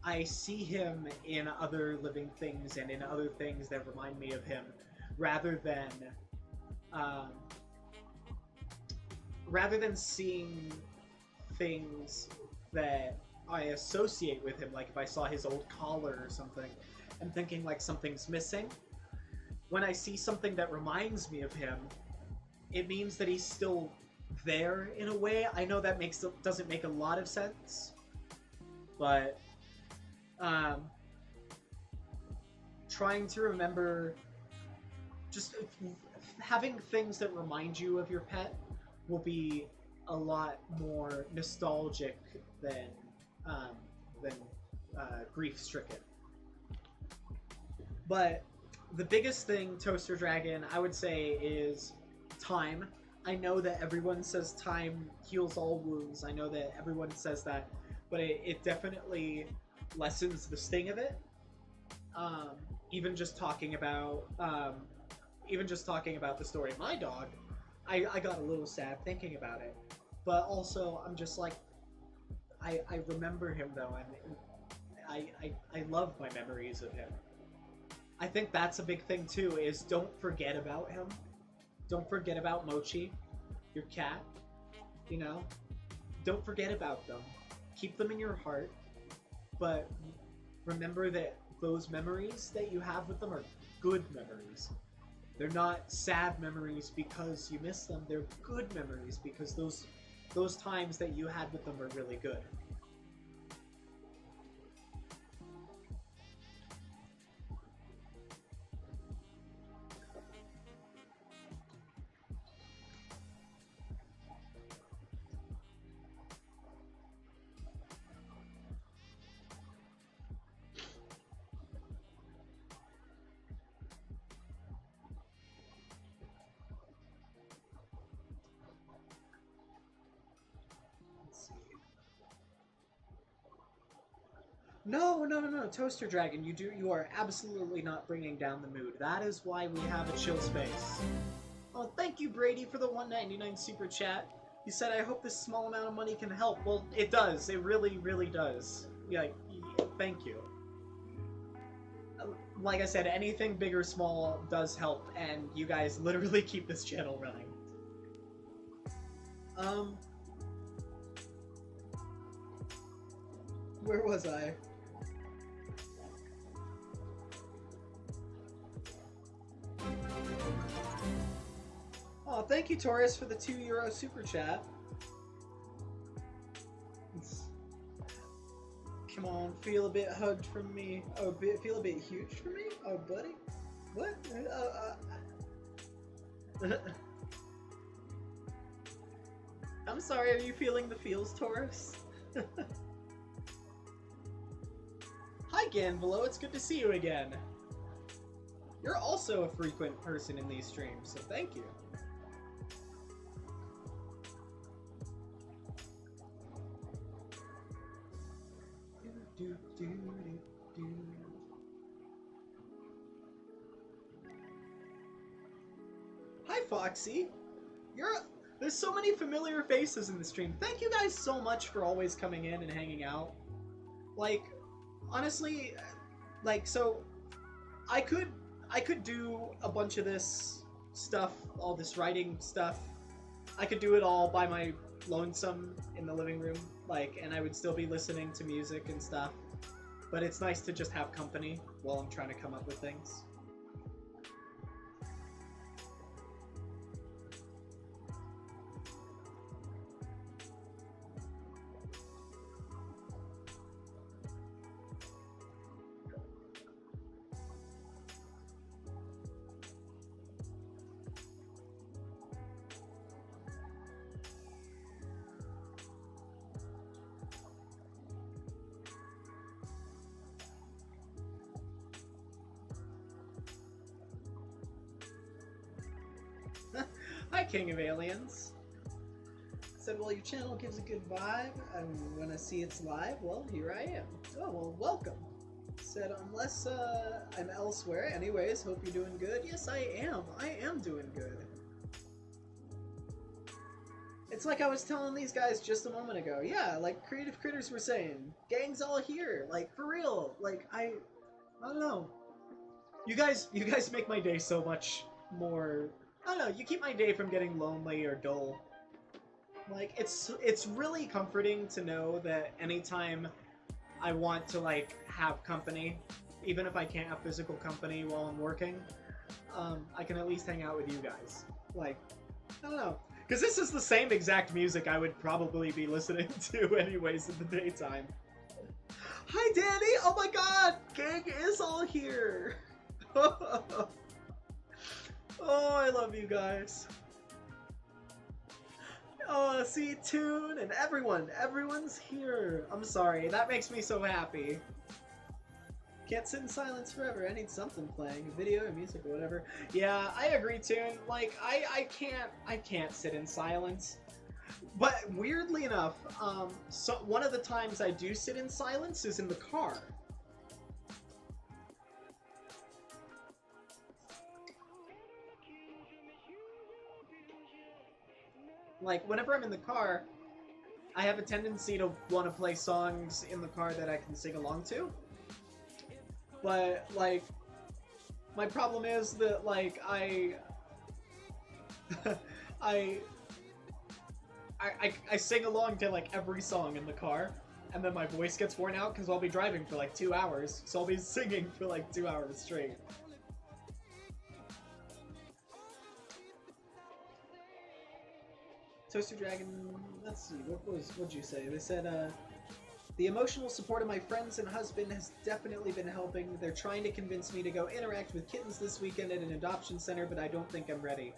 I see him in other living things and in other things that remind me of him, rather than seeing things that I associate with him, like if I saw his old collar or something, and thinking like something's missing. When I see something that reminds me of him, it means that he's still there in a way. I know that doesn't make a lot of sense, but trying to remember, just having things that remind you of your pet will be a lot more nostalgic than um, than grief-stricken. But the biggest thing, Toaster Dragon, I would say is time. I know that everyone says time heals all wounds. I know that everyone says that, but it definitely lessens the sting of it. Um, even just talking about the story of my dog, I got a little sad thinking about it. But also, I'm just like, I remember him though, and I love my memories of him. I think that's a big thing too, is don't forget about him. Don't forget about Mochi, your cat, you know? Don't forget about them. Keep them in your heart, but remember that those memories that you have with them are good memories. They're not sad memories because you miss them. They're good memories because those times that you had with them were really good. No, no, no, no, Toaster Dragon, you are absolutely not bringing down the mood. That is why we have a chill space. Oh, thank you, Brady, for the 199 super chat. He said, "I hope this small amount of money can help." Well, it does. It really, really does. Yeah, thank you. Like I said, anything big or small does help, and you guys literally keep this channel running. Where was I? Oh, thank you, Taurus, for the €2 super chat. Come on, feel a bit hugged from me. Oh, feel a bit huge from me? Oh, buddy? What? I'm sorry, are you feeling the feels, Taurus? Hi, Ganvelo, it's good to see you again. You're also a frequent person in these streams, so thank you. Hi, Foxy. There's so many familiar faces in the stream. Thank you guys so much for always coming in and hanging out. Like, honestly, like, so I could do a bunch of this stuff, all this writing stuff. I could do it all by my lonesome in the living room, like, and I would still be listening to music and stuff. But it's nice to just have company while I'm trying to come up with things. Hi, King of Aliens. Said, well, your channel gives a good vibe, and when I see it's live, well, here I am. Oh, well, welcome. Said, unless I'm elsewhere. Anyways, hope you're doing good. Yes, I am. I am doing good. It's like I was telling these guys just a moment ago. Yeah, like Creative Critters were saying. Gang's all here. Like, for real. Like, I don't know. You guys make my day so much more... I don't know, you keep my day from getting lonely or dull. Like, it's really comforting to know that anytime I want to, like, have company, even if I can't have physical company while I'm working, I can at least hang out with you guys. Like, I don't know. Because this is the same exact music I would probably be listening to anyways in the daytime. Hi, Danny! Oh my god! Gang is all here! Oh, I love you guys. Oh, see, Toon and everyone's here. I'm sorry, that makes me so happy. Can't sit in silence forever. I need something playing, video, music, or whatever. Yeah, I agree, Toon. Like, I can't sit in silence. But weirdly enough, so one of the times I do sit in silence is in the car. Like, whenever I'm in the car, I have a tendency to want to play songs in the car that I can sing along to. But, like, my problem is that, like, I sing along to, like, every song in the car, and then my voice gets worn out because I'll be driving for, like, 2 hours, so I'll be singing for, like, 2 hours straight. Toaster Dragon, let's see, what'd you say? They said, the emotional support of my friends and husband has definitely been helping. They're trying to convince me to go interact with kittens this weekend at an adoption center, but I don't think I'm ready.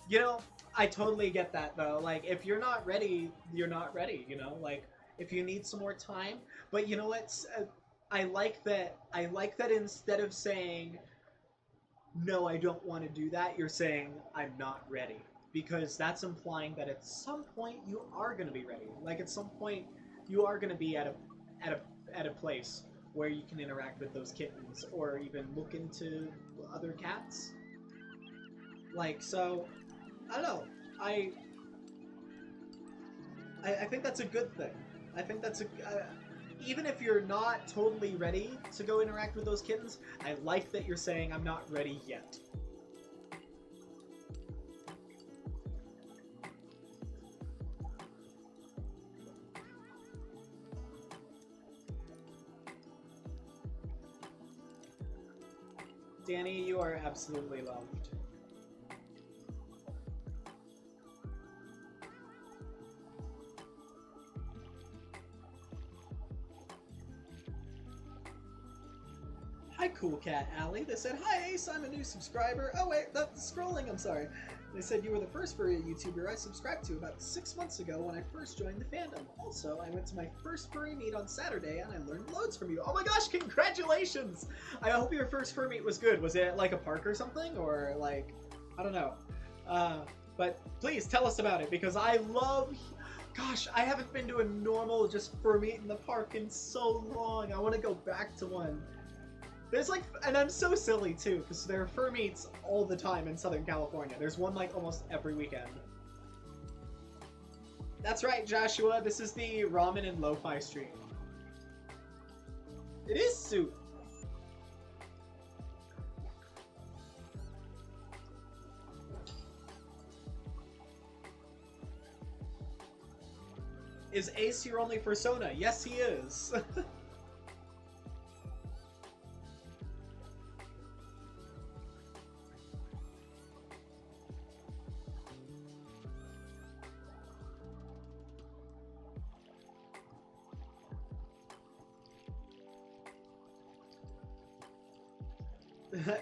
You know, I totally get that, though. Like, if you're not ready, you're not ready, you know? Like, if you need some more time. But you know what? I like that instead of saying, no, I don't want to do that, you're saying, I'm not ready. Because that's implying that at some point you are going to be ready. Like, at some point you are going to be at a place where you can interact with those kittens or even look into other cats. Like, so, I don't know. I think that's a good thing. I think that's even if you're not totally ready to go interact with those kittens, I like that you're saying I'm not ready yet. Danny, you are absolutely loved. Hi, Cool Cat Alley. They said, hi, Ace, I'm a new subscriber. Oh, wait, that's scrolling, I'm sorry. They said you were the first furry YouTuber I subscribed to about 6 months ago when I first joined the fandom. Also, I went to my first furry meet on Saturday and I learned loads from you. Oh my gosh, congratulations! I hope your first furry meet was good. Was it like a park or something? Or like, I don't know. But please tell us about it because I love... Gosh, I haven't been to a normal just fur meet in the park in so long. I want to go back to one. There's like, and I'm so silly too, because there are fur meets all the time in Southern California. There's one like almost every weekend. That's right, Joshua. This is the ramen and LoFi stream. It is soup. Is Ace your only persona? Yes, he is.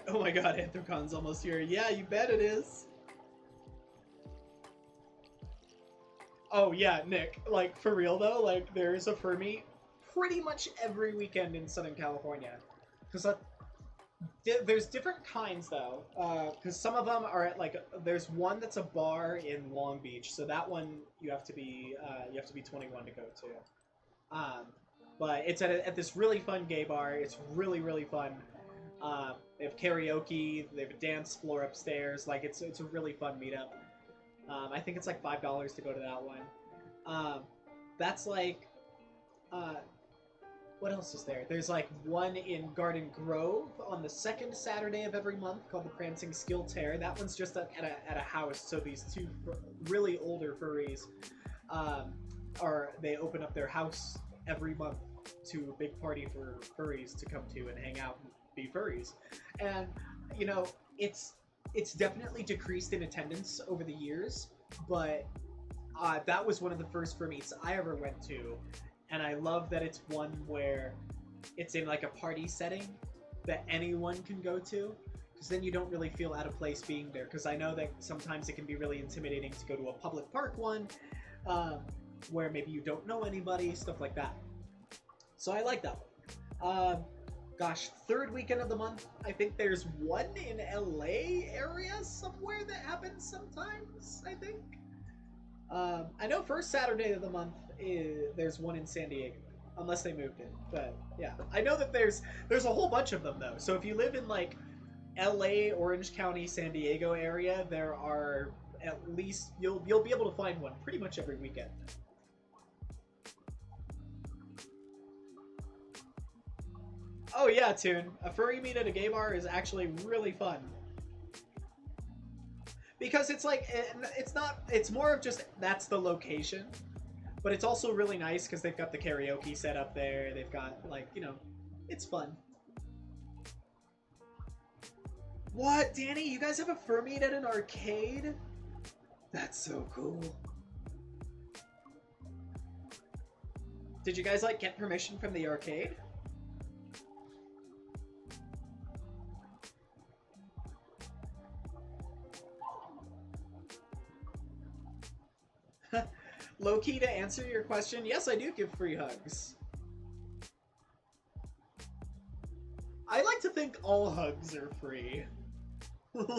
Oh my god, Anthrocon's almost here. Yeah, you bet it is. Oh yeah, Nick, like, for real though, like, there's a fur meet pretty much every weekend in Southern California. Because there's different kinds though, because some of them are at, like, there's one that's a bar in Long Beach, so that one you have to be 21 to go to. But it's at this really fun gay bar. It's really, really fun. They have karaoke, they have a dance floor upstairs, like, it's a really fun meetup. I think it's like $5 to go to that one. That's like, what else is there? There's like one in Garden Grove on the second Saturday of every month called the Prancing Skill Tear. That one's just at a house, so these two really older furries, they open up their house every month to a big party for furries to come to and hang out and be furries. And, you know, it's definitely decreased in attendance over the years, but that was one of the first fur meets I ever went to, and I love that it's one where it's in like a party setting that anyone can go to, because then you don't really feel out of place being there. Because I know that sometimes it can be really intimidating to go to a public park one, where maybe you don't know anybody, stuff like that. So I like that one. Gosh, third weekend of the month. I think there's one in LA area somewhere that happens sometimes, I think. I know first Saturday of the month there's one in San Diego, unless they moved it. But yeah, I know that there's a whole bunch of them though. So if you live in like LA, Orange County, San Diego area, there are at least you'll be able to find one pretty much every weekend. Oh yeah, Toon. A furry meet at a gay bar is actually really fun. Because it's like, it's not, it's more of just, that's the location. But it's also really nice because they've got the karaoke set up there. They've got, like, you know, it's fun. What, Danny? You guys have a fur meet at an arcade? That's so cool. Did you guys, like, get permission from the arcade? Low-key, to answer your question, yes, I do give free hugs. I like to think all hugs are free.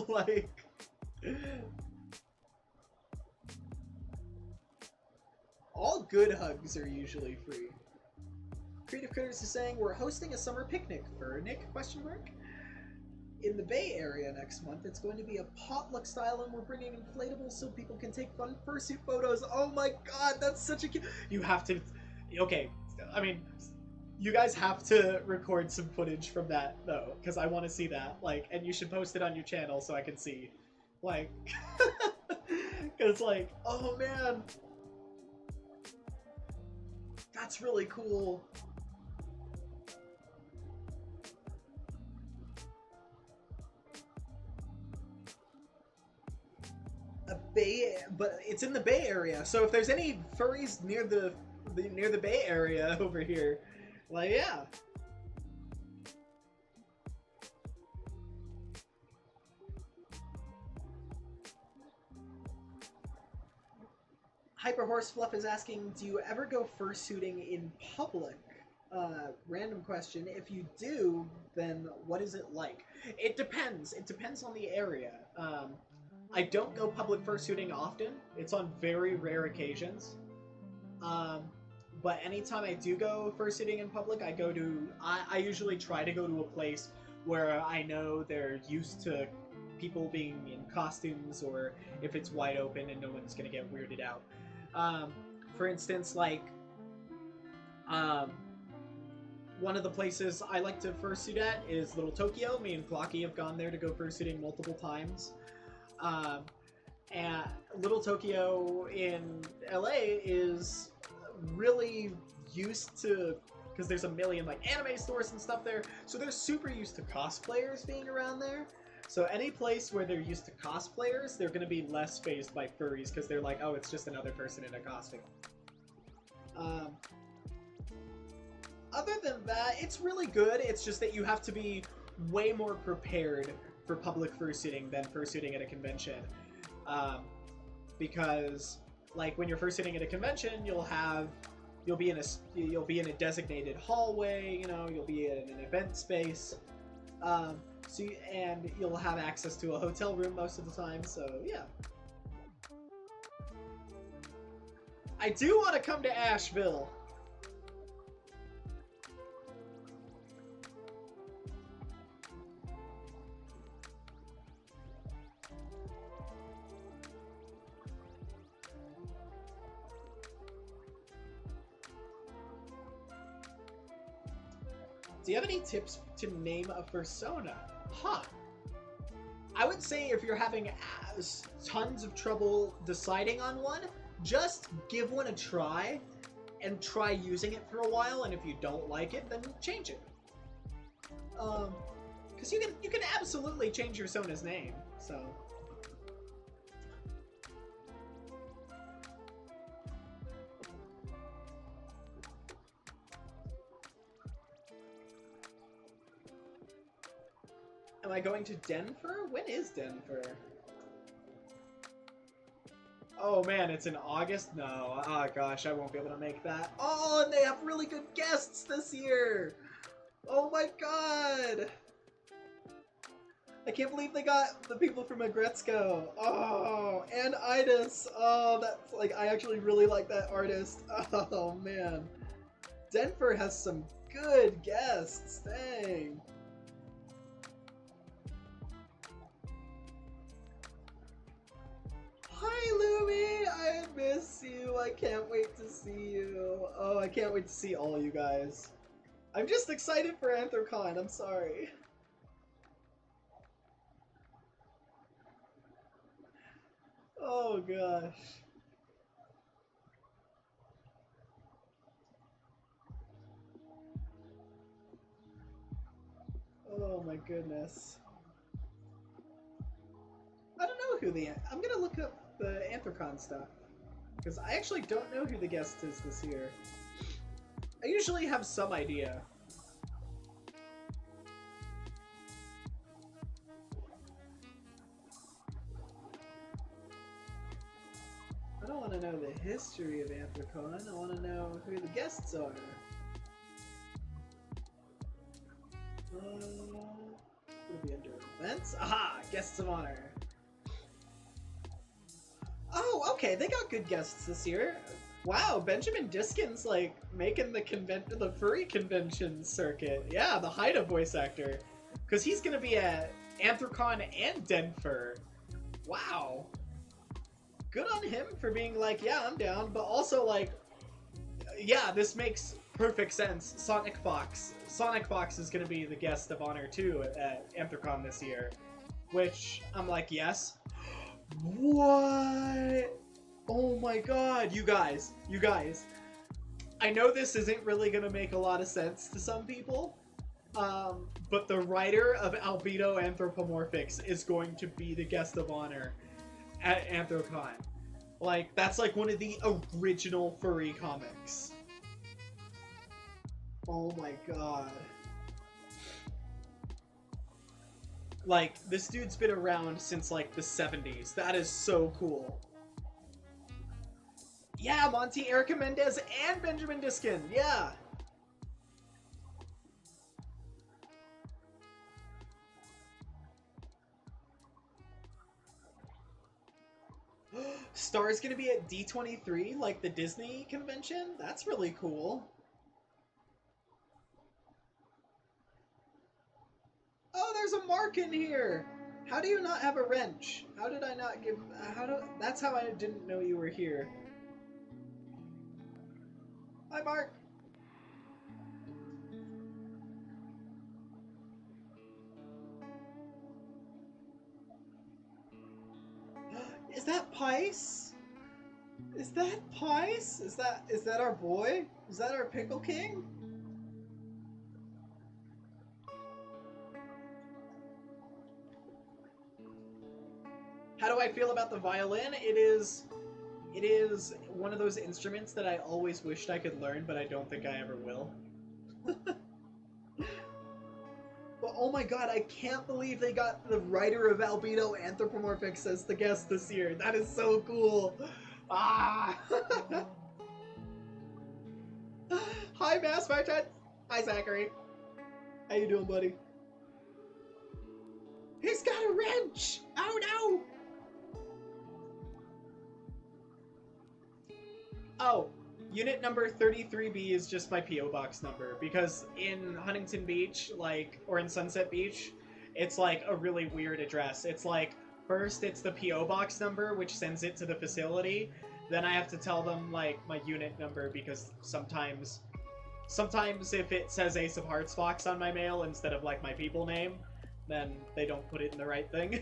Like... all good hugs are usually free. Creative Critters is saying, we're hosting a summer picnic for Nick, question mark? In the Bay Area next month. It's going to be a potluck style, and we're bringing inflatables so people can take fun fursuit photos. Oh my god, that's such a cute... You have to... Okay, I mean, you guys have to record some footage from that, though, because I want to see that. Like, and you should post it on your channel so I can see. Like... Because, like, oh man... That's really cool. But it's in the Bay Area, so if there's any furries near the Bay Area over here, like, yeah. Hyper Horse Fluff is asking, do you ever go fursuiting in public? Random question. If you do, then what is it like? It depends. It depends on the area. I don't go public fursuiting often. It's on very rare occasions. But anytime I do go fursuiting in public, I usually try to go to a place where I know they're used to people being in costumes, or if it's wide open and no one's gonna get weirded out. For instance, like, one of the places I like to fursuit at is Little Tokyo. Me and Flocky have gone there to go fursuiting multiple times. And Little Tokyo in LA is really used to, because there's a million like anime stores and stuff there, so they're super used to cosplayers being around there. So any place where they're used to cosplayers, they're going to be less fazed by furries because they're like, oh, it's just another person in a costume. Other than that, it's really good. It's just that you have to be way more prepared for public fursuiting than fursuiting at a convention. Because, like, when you're fursuiting at a convention, you'll be in a designated hallway. You know, you'll be in an event space. And you'll have access to a hotel room most of the time. So yeah. I do want to come to Asheville. Do you have any tips to name a fursona? Huh. I would say if you're having tons of trouble deciding on one, just give one a try and try using it for a while, and if you don't like it, then change it. Because you can absolutely change your Sona's name, so... Am I going to Denver? When is Denver? Oh man, it's in August? No. Oh gosh, I won't be able to make that. Oh, and they have really good guests this year! Oh my god! I can't believe they got the people from Agretzko. Oh, and Idis. Oh, that's like, I actually really like that artist. Oh man. Denver has some good guests. Dang. Hi, Lumi! I miss you. I can't wait to see you. Oh, I can't wait to see all you guys. I'm just excited for Anthrocon. I'm sorry. Oh, gosh. Oh, my goodness. I don't know who the... I'm gonna look up the Anthrocon stuff. Because I actually don't know who the guest is this year. I usually have some idea. I don't want to know the history of Anthrocon. I want to know who the guests are. It'll be under events. Aha! Guests of honor. Oh, okay. They got good guests this year. Wow, Benjamin Diskin's like making the furry convention circuit. Yeah, the Haida voice actor, because he's gonna be at Anthrocon and Denver. Wow. Good on him for being like, yeah, I'm down, but also like, yeah, this makes perfect sense. Sonic Fox is gonna be the guest of honor too at Anthrocon this year, which I'm like, yes. What? Oh my god, you guys. I know this isn't really gonna make a lot of sense to some people, but the writer of Albedo Anthropomorphics is going to be the guest of honor at Anthrocon. Like, that's like one of the original furry comics. Oh my god. Like, this dude's been around since like the 70s. That is so cool. Yeah, Monty, Erica Mendez, and Benjamin Diskin. Yeah. Star's gonna be at D23, like the Disney convention? That's really cool. Oh, there's a mark in here! How do you not have a wrench? How did I not give... That's how I didn't know you were here. Hi, Mark! Is that Pice? Is that Pice? Is that our boy? Is that our Pickle King? How do I feel about the violin? It is one of those instruments that I always wished I could learn, but I don't think I ever will. But oh my god, I can't believe they got the writer of Albedo Anthropomorphics as the guest this year. That is so cool. Ah! Hi, Mass Martin. Hi, Zachary. How you doing, buddy? He's got a wrench! Oh no! Oh, unit number 33B is just my P.O. Box number, because in Huntington Beach, like, or in Sunset Beach, it's like a really weird address. It's like, first it's the P.O. Box number, which sends it to the facility, then I have to tell them, like, my unit number, because sometimes if it says Ace of Hearts Box on my mail instead of, like, my people name, then they don't put it in the right thing.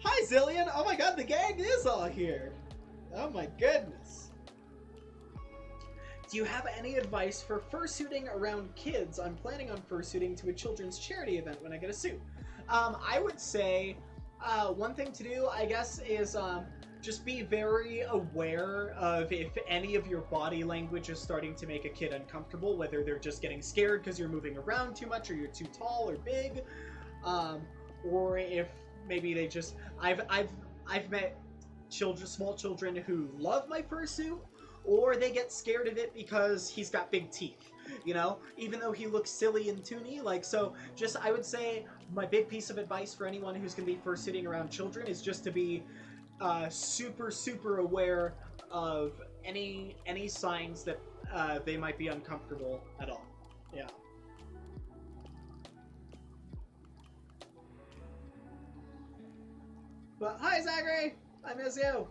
Hi, Zillion! Oh my god, the gang is all here! Oh my goodness. Do you have any advice for fursuiting around kids? I'm planning on fursuiting to a children's charity event when I get a suit. I would say one thing to do, I guess, is just be very aware of if any of your body language is starting to make a kid uncomfortable, whether they're just getting scared because you're moving around too much or you're too tall or big, or if maybe they just I've met small children who love my fursuit, or they get scared of it because he's got big teeth, you know, even though he looks silly and toony. Like, so just I would say my big piece of advice for anyone who's going to be fursuiting around children is just to be super aware of any signs that they might be uncomfortable at all. Yeah. But hi, Zachary! I miss you!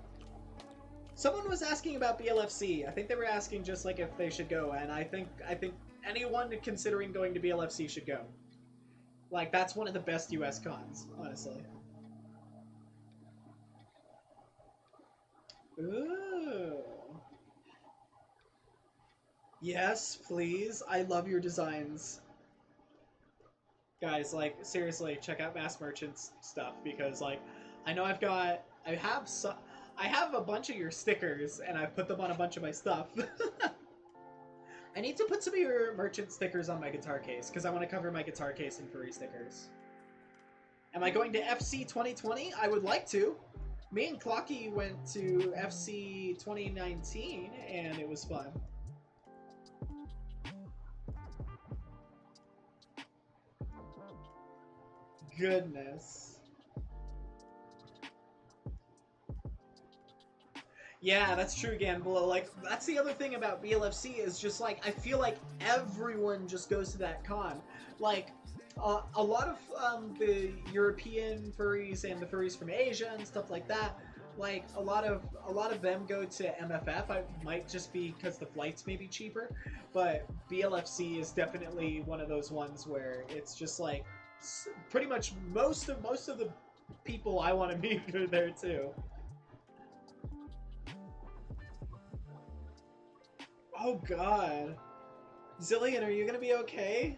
Someone was asking about BLFC. I think they were asking just like if they should go, and I think anyone considering going to BLFC should go. Like, that's one of the best US cons, honestly. Ooh. Yes, please. I love your designs. Guys, like, seriously, check out Mass Merchant's stuff, because, like, I know I have a bunch of your stickers, and I've put them on a bunch of my stuff. I need to put some of your merchant stickers on my guitar case, because I want to cover my guitar case in furry stickers. Am I going to FC 2020? I would like to. Me and Clocky went to FC 2019, and it was fun. Goodness. Yeah, that's true, Gamble. Like, that's the other thing about BLFC is just, like, I feel like everyone just goes to that con. Like, a lot of the European furries and the furries from Asia and stuff like that, like, a lot of them go to MFF. I might just be because the flights may be cheaper, but BLFC is definitely one of those ones where it's just like pretty much most of the people I want to meet are there too. Oh god. Zillion, are you gonna be okay?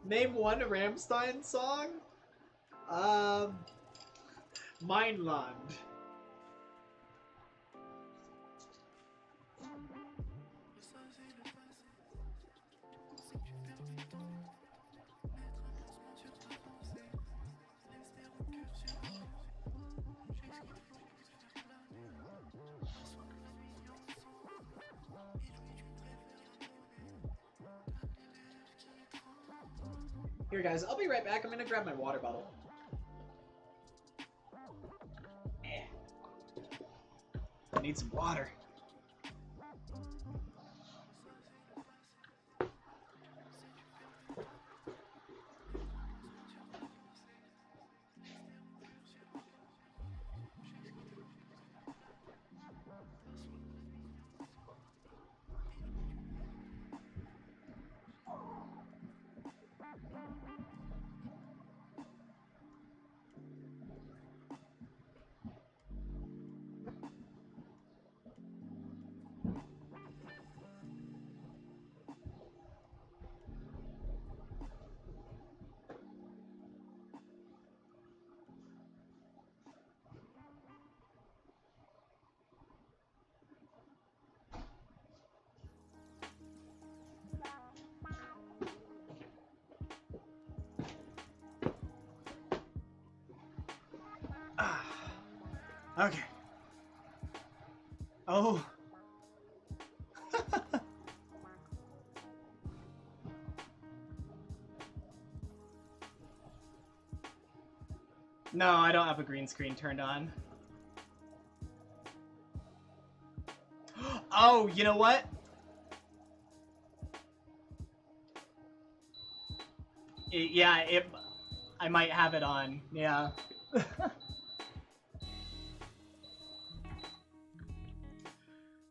Name one Rammstein song? Mindland. Here, guys, I'll be right back. I'm gonna grab my water bottle. I need some water. Okay. Oh. No, I don't have a green screen turned on. Oh, you know what? I might have it on. Yeah.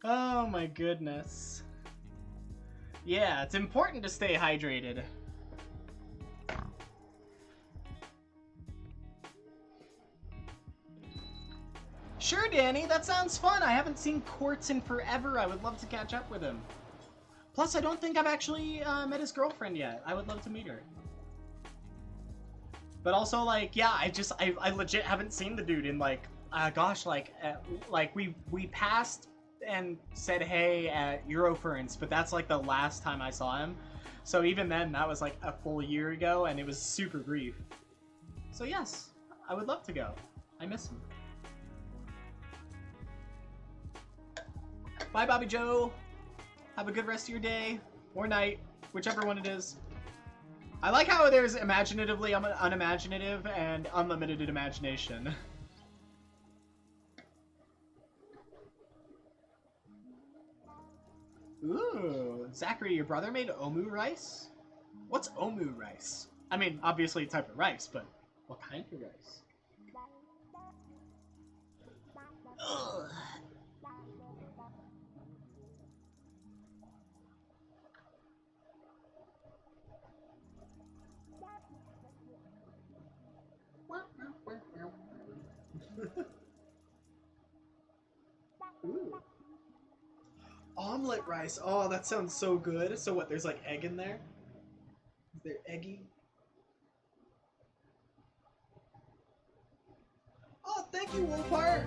Oh my goodness. Yeah, it's important to stay hydrated. sure, Danny. That sounds fun. I haven't seen Quartz in forever. I would love to catch up with him. Plus, I don't think I've actually met his girlfriend yet. I would love to meet her. But also, like, yeah, I legit haven't seen the dude in, like, gosh, like we passed and said hey at Eurofurence, but that's, like, the last time I saw him. So even then, that was, like, a full year ago, and it was super brief. So yes, I would love to go. I miss him. Bye, Bobby Joe. Have a good rest of your day, or night, whichever one it is. I like how there's imaginatively unimaginative and unlimited imagination. Ooh, Zachary, your brother made omu rice? What's omu rice? I mean, obviously a type of rice, but what kind of rice? Ugh. Ooh. Omelet rice. Oh, that sounds so good. So what, there's like egg in there? Is there eggy? Oh, thank you, Wolfheart!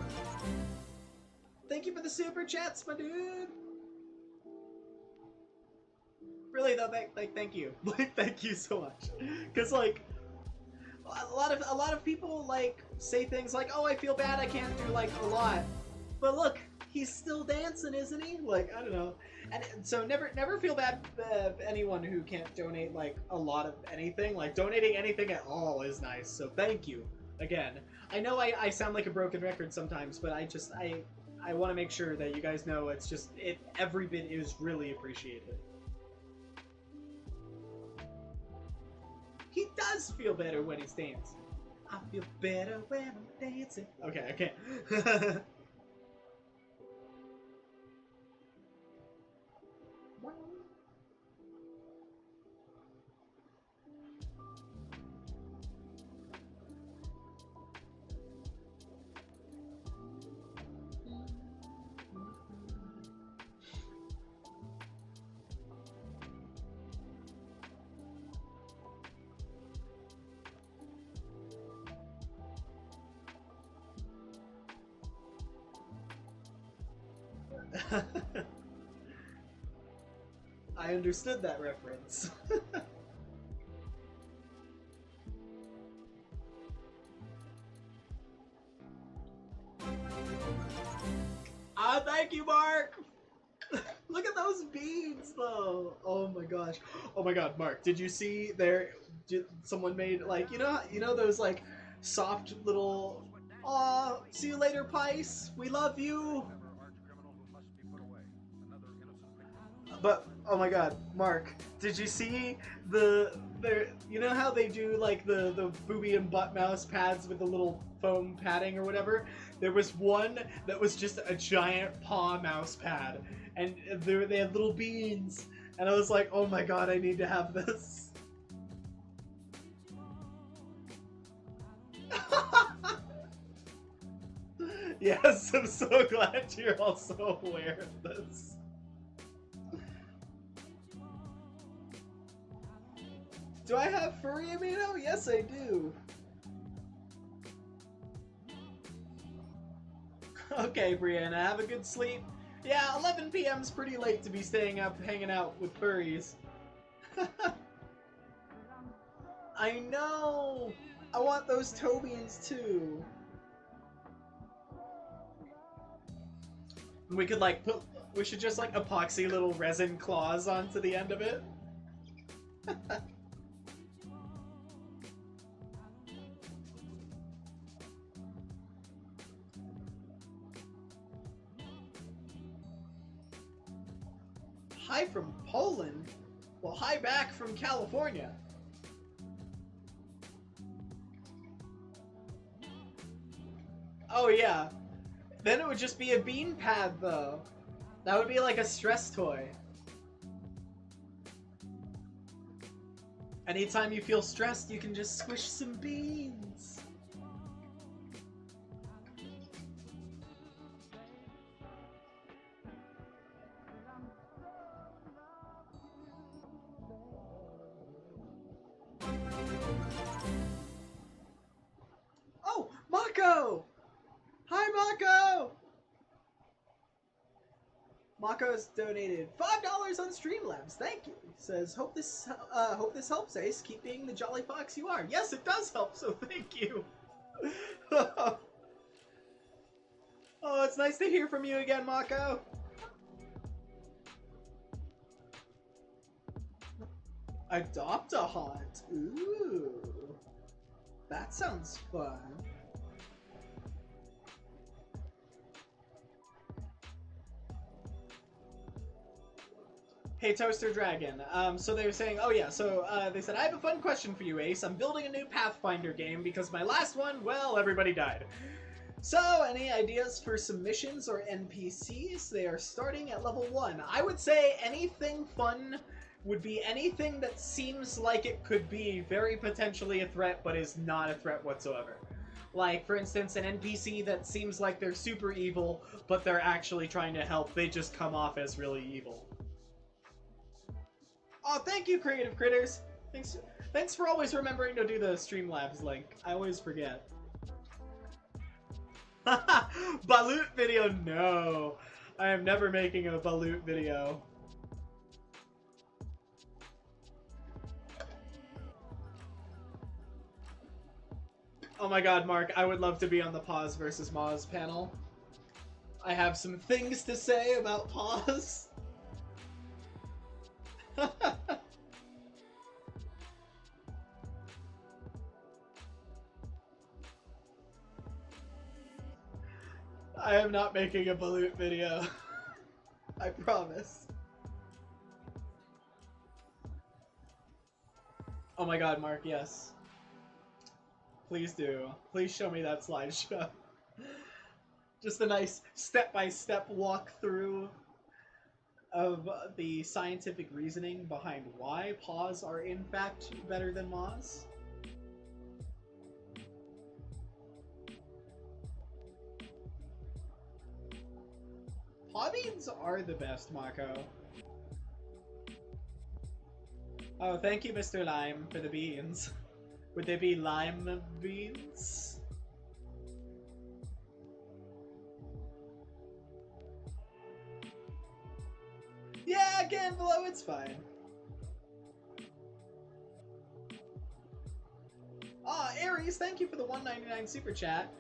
Thank you for the super chats, my dude! Really though, thank you. Like, thank you so much. Cause like, a lot of people like say things like, oh, I feel bad I can't do like a lot. But look, he's still dancing, isn't he? Like, I don't know. And so never feel bad anyone who can't donate like a lot of anything. Like, donating anything at all is nice. So thank you again. I know I sound like a broken record sometimes, but I want to make sure that you guys know it's just every bit is really appreciated. He does feel better when he's dancing. I feel better when I'm dancing. Okay, I can't. I understood that reference. Ah, thank you, Mark! Look at those beads, though! Oh my gosh. Oh my god, Mark, did you see someone made, like, you know those, like, soft little, aw, see you later, Pice, we love you! But oh my god, Mark, did you see you know how they do like the booby and butt mouse pads with the little foam padding or whatever? There was one that was just a giant paw mouse pad, and they had little beans, and I was like, oh my god, I need to have this. Yes, I'm so glad you're also aware of this. Do I have furry amino? Yes, I do. Okay, Brianna, have a good sleep. Yeah, 11 p.m.'s pretty late to be staying up hanging out with furries. I know! I want those Tobians too. We could like we should just like epoxy little resin claws onto the end of it. Hi from Poland? Well, hi back from California. Oh yeah. Then it would just be a bean pad though. That would be like a stress toy. Anytime you feel stressed, you can just squish some beans. Oh, Mako! Hi, Mako! Mako's donated $5 on Streamlabs. Thank you. He says, hope this helps, Ace. Keep being the jolly fox you are. Yes, it does help. So thank you. Oh, it's nice to hear from you again, Mako. Adopt a haunt. Ooh, that sounds fun. Hey, Toaster Dragon. So they were saying, oh yeah, so they said, I have a fun question for you, Ace. I'm building a new Pathfinder game because my last one, well, everybody died. So, any ideas for submissions or NPCs? They are starting at level 1. I would say anything fun would be anything that seems like it could be very potentially a threat, but is not a threat whatsoever. Like, for instance, an NPC that seems like they're super evil, but they're actually trying to help. They just come off as really evil. Oh, thank you, Creative Critters! Thanks for always remembering to do the Streamlabs link. I always forget. Balut video? No. I am never making a Balut video. Oh my god, Mark, I would love to be on the Pause versus Moz panel. I have some things to say about Pause. I am not making a Balut video. I promise. Oh my god, Mark, yes. Please do. Please show me that slideshow. Just a nice step-by-step walkthrough of the scientific reasoning behind why Paws are in fact better than Moz. Paw beans are the best, Mako. Oh, thank you, Mr. Lime, for the beans. Would they be lime beans? Yeah, again, below, it's fine. Ah, Aries, thank you for the $1.99 super chat.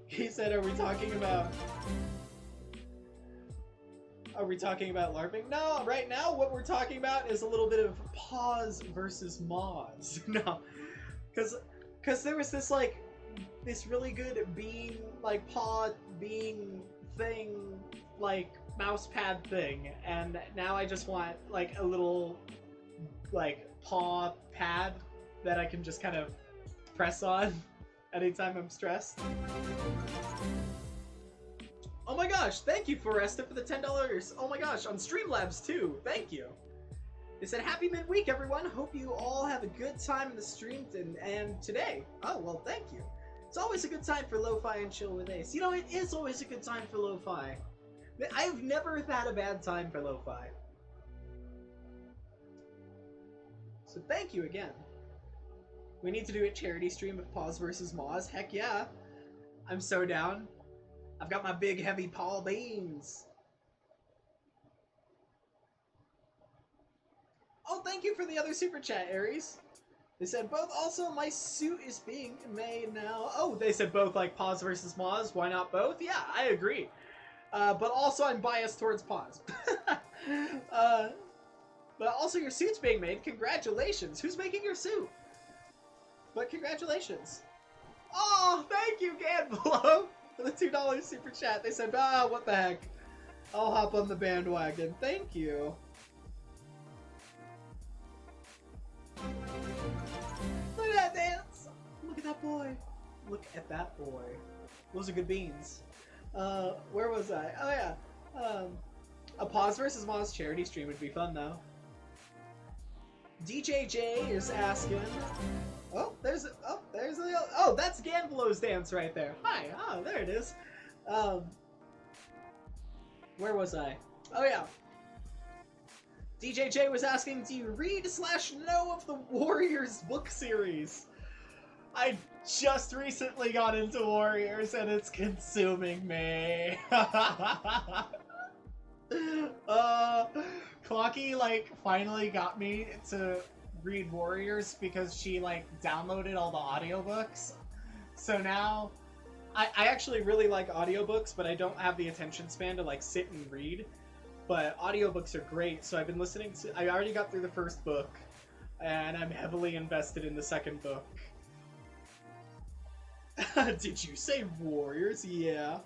He said, are we talking about LARPing? No, right now what we're talking about is a little bit of Paws versus Moz. No, because there was this, like, this really good bean, like, paw bean thing, like, mouse pad thing, and now I just want, like, a little, like, paw pad that I can just kind of press on anytime I'm stressed. Oh my gosh, thank you, Foresta, for the $10. Oh my gosh, on Streamlabs too, thank you. They said, happy midweek, everyone. Hope you all have a good time in the stream and today. Oh, well, thank you. It's always a good time for Lo-Fi and Chill with Ace. You know, it is always a good time for Lo-Fi. I've never had a bad time for Lo-Fi. So thank you again. We need to do a charity stream of Paws versus Moz. Heck yeah. I'm so down. I've got my big heavy paw beans. Oh, thank you for the other super chat, Aries. They said both. Also, my suit is being made now. Oh, they said both, like Paws versus Moz. Why not both? Yeah, I agree. But also, I'm biased towards Paws. But also, your suit's being made. Congratulations. Who's making your suit? But congratulations. Oh, thank you, Ganbelow, for the $2 super chat. They said, ah, what the heck. I'll hop on the bandwagon. Thank you. Look at that dance! Look at that boy! Look at that boy. Those are good beans. Where was I? Oh yeah. A Paws versus Moz charity stream would be fun though. DJJ is asking. Oh, that's Ganvelow's dance right there. Hi. Oh, there it is. Where was I? Oh yeah. DJJ was asking, do you read / know of the Warriors book series? I just recently got into Warriors and it's consuming me. Clocky, like, finally got me to read Warriors because she, like, downloaded all the audiobooks. So now, I actually really like audiobooks, but I don't have the attention span to, like, sit and read. But audiobooks are great, so I've been listening to... I already got through the first book, and I'm heavily invested in the second book. Did you say Warriors? Yeah.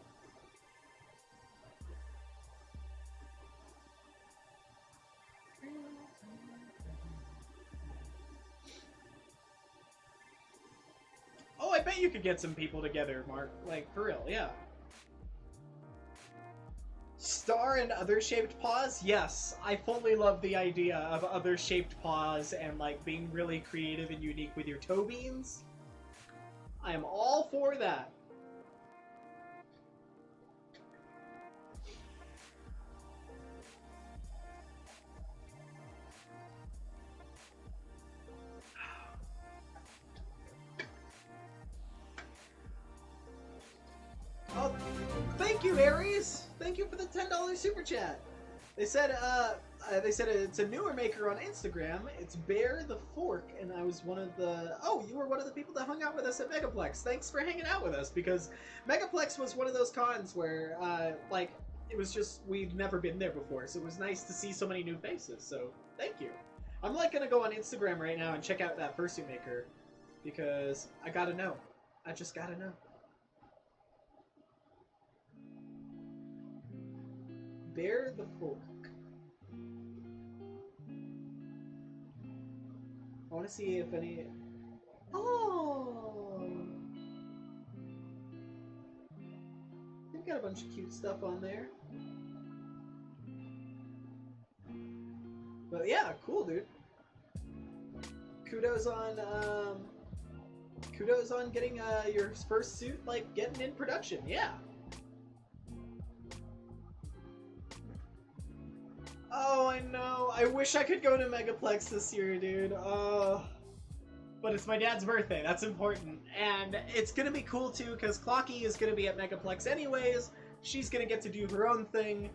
Oh, I bet you could get some people together, Mark. Like, for real, yeah. Star and other shaped paws? Yes, I fully love the idea of other shaped paws and, like, being really creative and unique with your toe beans. I am all for that. Oh, thank you, Aries. Thank you for the $10 super chat. They said it's a newer maker on Instagram. It's Bear the Fork, and I was one of the... Oh, you were one of the people that hung out with us at Megaplex. Thanks for hanging out with us, because Megaplex was one of those cons where, like, it was just, we've never been there before, so it was nice to see so many new faces, so thank you. I'm, like, gonna go on Instagram right now and check out that Fursuit maker, because I gotta know. I just gotta know. Bear the Fork. I want to see if any... Oh! They've got a bunch of cute stuff on there. But yeah, cool, dude. Kudos on getting your first suit, like, getting in production. Yeah. Oh, I know. I wish I could go to Megaplex this year, dude. But it's my dad's birthday. That's important. And it's going to be cool, too, because Clocky is going to be at Megaplex anyways. She's going to get to do her own thing.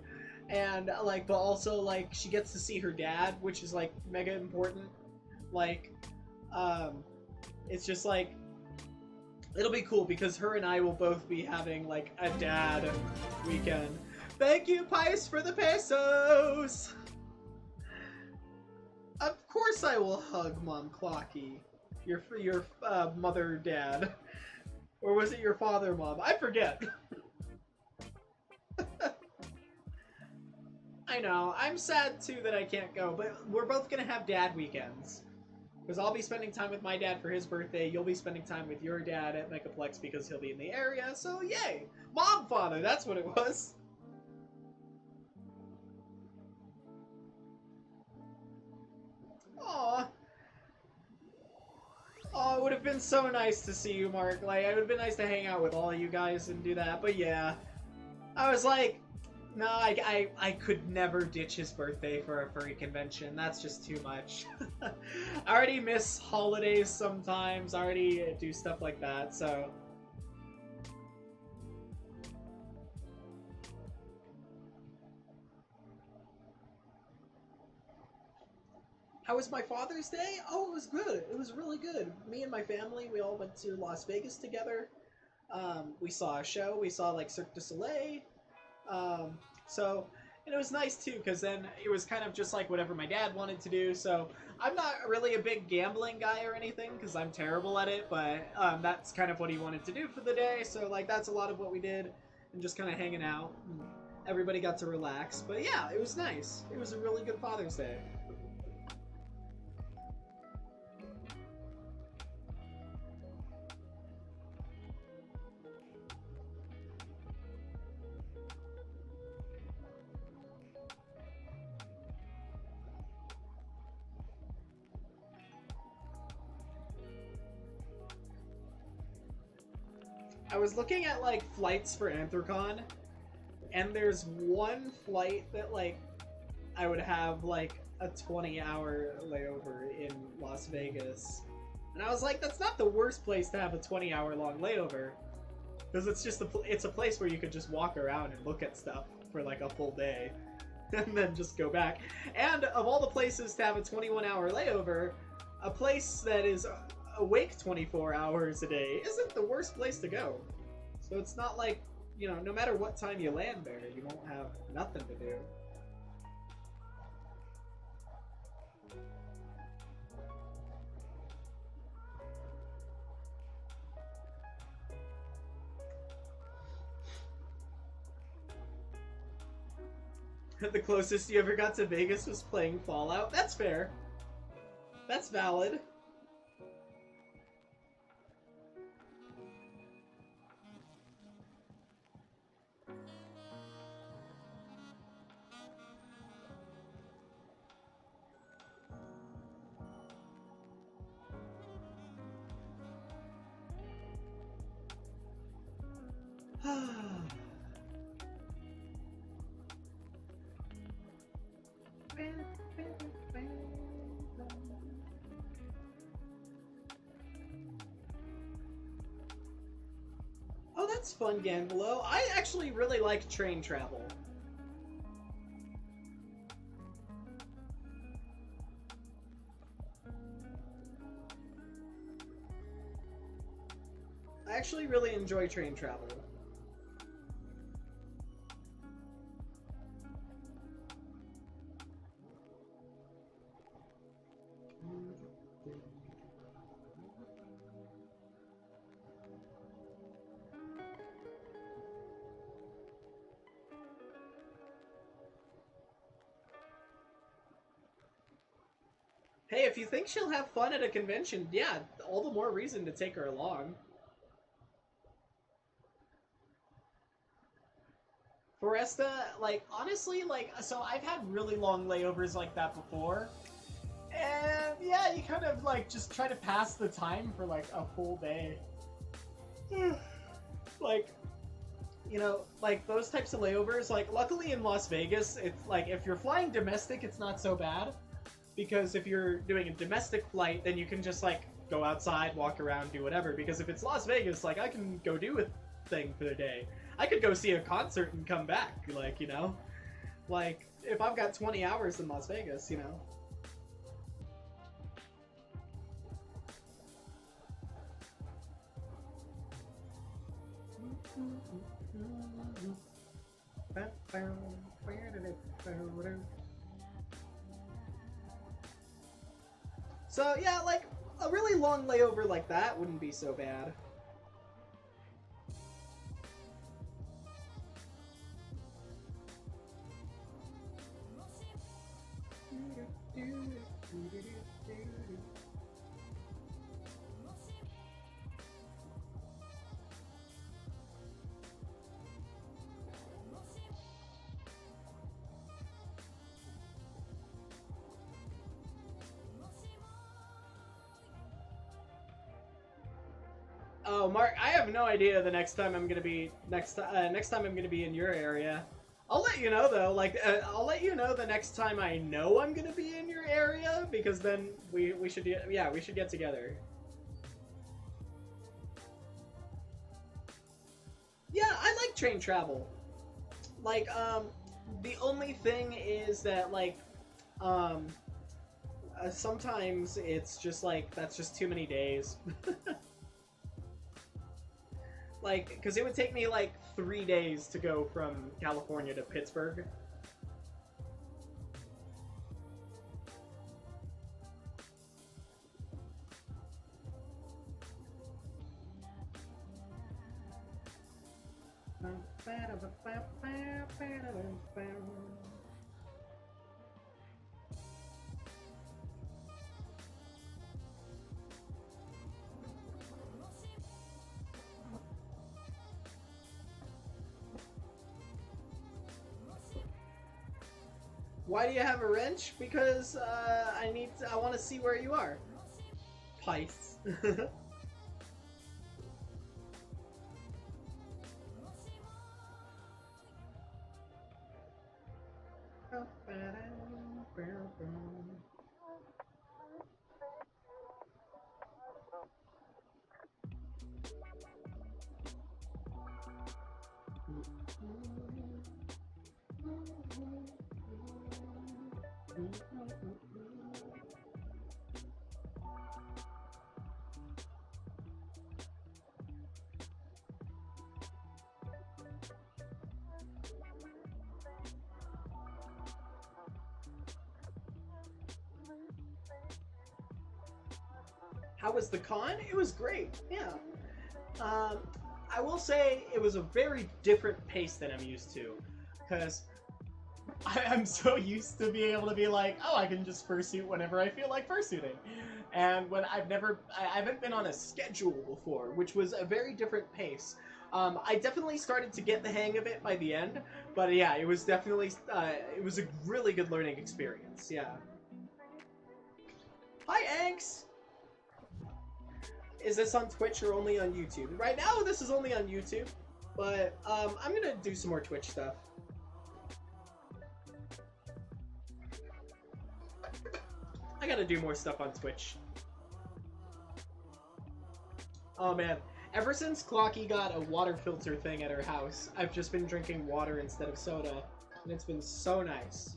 And, like, but also, like, she gets to see her dad, which is, like, mega important. Like, it's just, like, it'll be cool because her and I will both be having, like, a dad weekend. Thank you, Pice, for the pesos! Of course I will hug Mom Clocky. Your mother, dad. Or was it your father, Mom? I forget. I know. I'm sad, too, that I can't go, but we're both gonna have dad weekends. Because I'll be spending time with my dad for his birthday, you'll be spending time with your dad at Megaplex because he'll be in the area, so yay! Mom, father, that's what it was. Aw. Oh, it would have been so nice to see you, Mark. Like, it would have been nice to hang out with all of you guys and do that, but yeah. I was like, no, I could never ditch his birthday for a furry convention. That's just too much. I already miss holidays sometimes. I already do stuff like that, so... How was my Father's Day? Oh, it was good. It was really good. Me and my family, we all went to Las Vegas together. We saw a show. We saw, like, Cirque du Soleil. So, and it was nice, too, because then it was kind of just, like, whatever my dad wanted to do. So, I'm not really a big gambling guy or anything, because I'm terrible at it. But that's kind of what he wanted to do for the day. So, like, that's a lot of what we did. And just kind of hanging out. And everybody got to relax. But, yeah, it was nice. It was a really good Father's Day. I was looking at, like, flights for Anthrocon, and there's one flight that, like, I would have, like, a 20-hour layover in Las Vegas. And I was like, that's not the worst place to have a 20-hour long layover. Because it's just it's a place where you could just walk around and look at stuff for like a full day. And then just go back. And of all the places to have a 21-hour layover, a place that is awake 24 hours a day isn't the worst place to go. So it's not like, you know, no matter what time you land there, you won't have nothing to do. The closest you ever got to Vegas was playing Fallout. That's fair. That's valid. Oh, that's fun, Gambolo. I actually really like train travel. I actually really enjoy train travel. Hey, if you think she'll have fun at a convention, yeah, all the more reason to take her along. Foresta, like, honestly, like, so I've had really long layovers like that before. And, yeah, you kind of, like, just try to pass the time for, like, a full day. Like, you know, like, those types of layovers, like, luckily in Las Vegas, it's, like, if you're flying domestic, it's not so bad. Because if you're doing a domestic flight, then you can just, like, go outside, walk around, do whatever. Because if it's Las Vegas, like, I can go do a thing for the day. I could go see a concert and come back, like, you know? Like, if I've got 20 hours in Las Vegas, you know? So, yeah, like, a really long layover like that wouldn't be so bad. Oh, Mark, I have no idea the next time I'm gonna be next time I'm gonna be in your area. I'll let you know though. Like, I'll let you know the next time I know I'm gonna be in your area, because then we should we should get together. Yeah, I like train travel. Like, the only thing is that like, sometimes it's just like that's just too many days. Like, because it would take me like 3 days to go from California to Pittsburgh. Why do you have a wrench? Because I want to see where you are. Pice. How was the con? It was great. Yeah. Um, I will say it was a very different pace than I'm used to, because I'm so used to being able to be like, oh, I can just fursuit whenever I feel like fursuiting. And when I haven't been on a schedule before, which was a very different pace. I definitely started to get the hang of it by the end, but yeah, it was definitely, it was a really good learning experience, yeah. Hi, Anks! Is this on Twitch or only on YouTube? Right now, this is only on YouTube, but I'm gonna do some more Twitch stuff. I gotta do more stuff on Twitch. Oh man, ever since Clocky got a water filter thing at her house, I've just been drinking water instead of soda, and it's been so nice.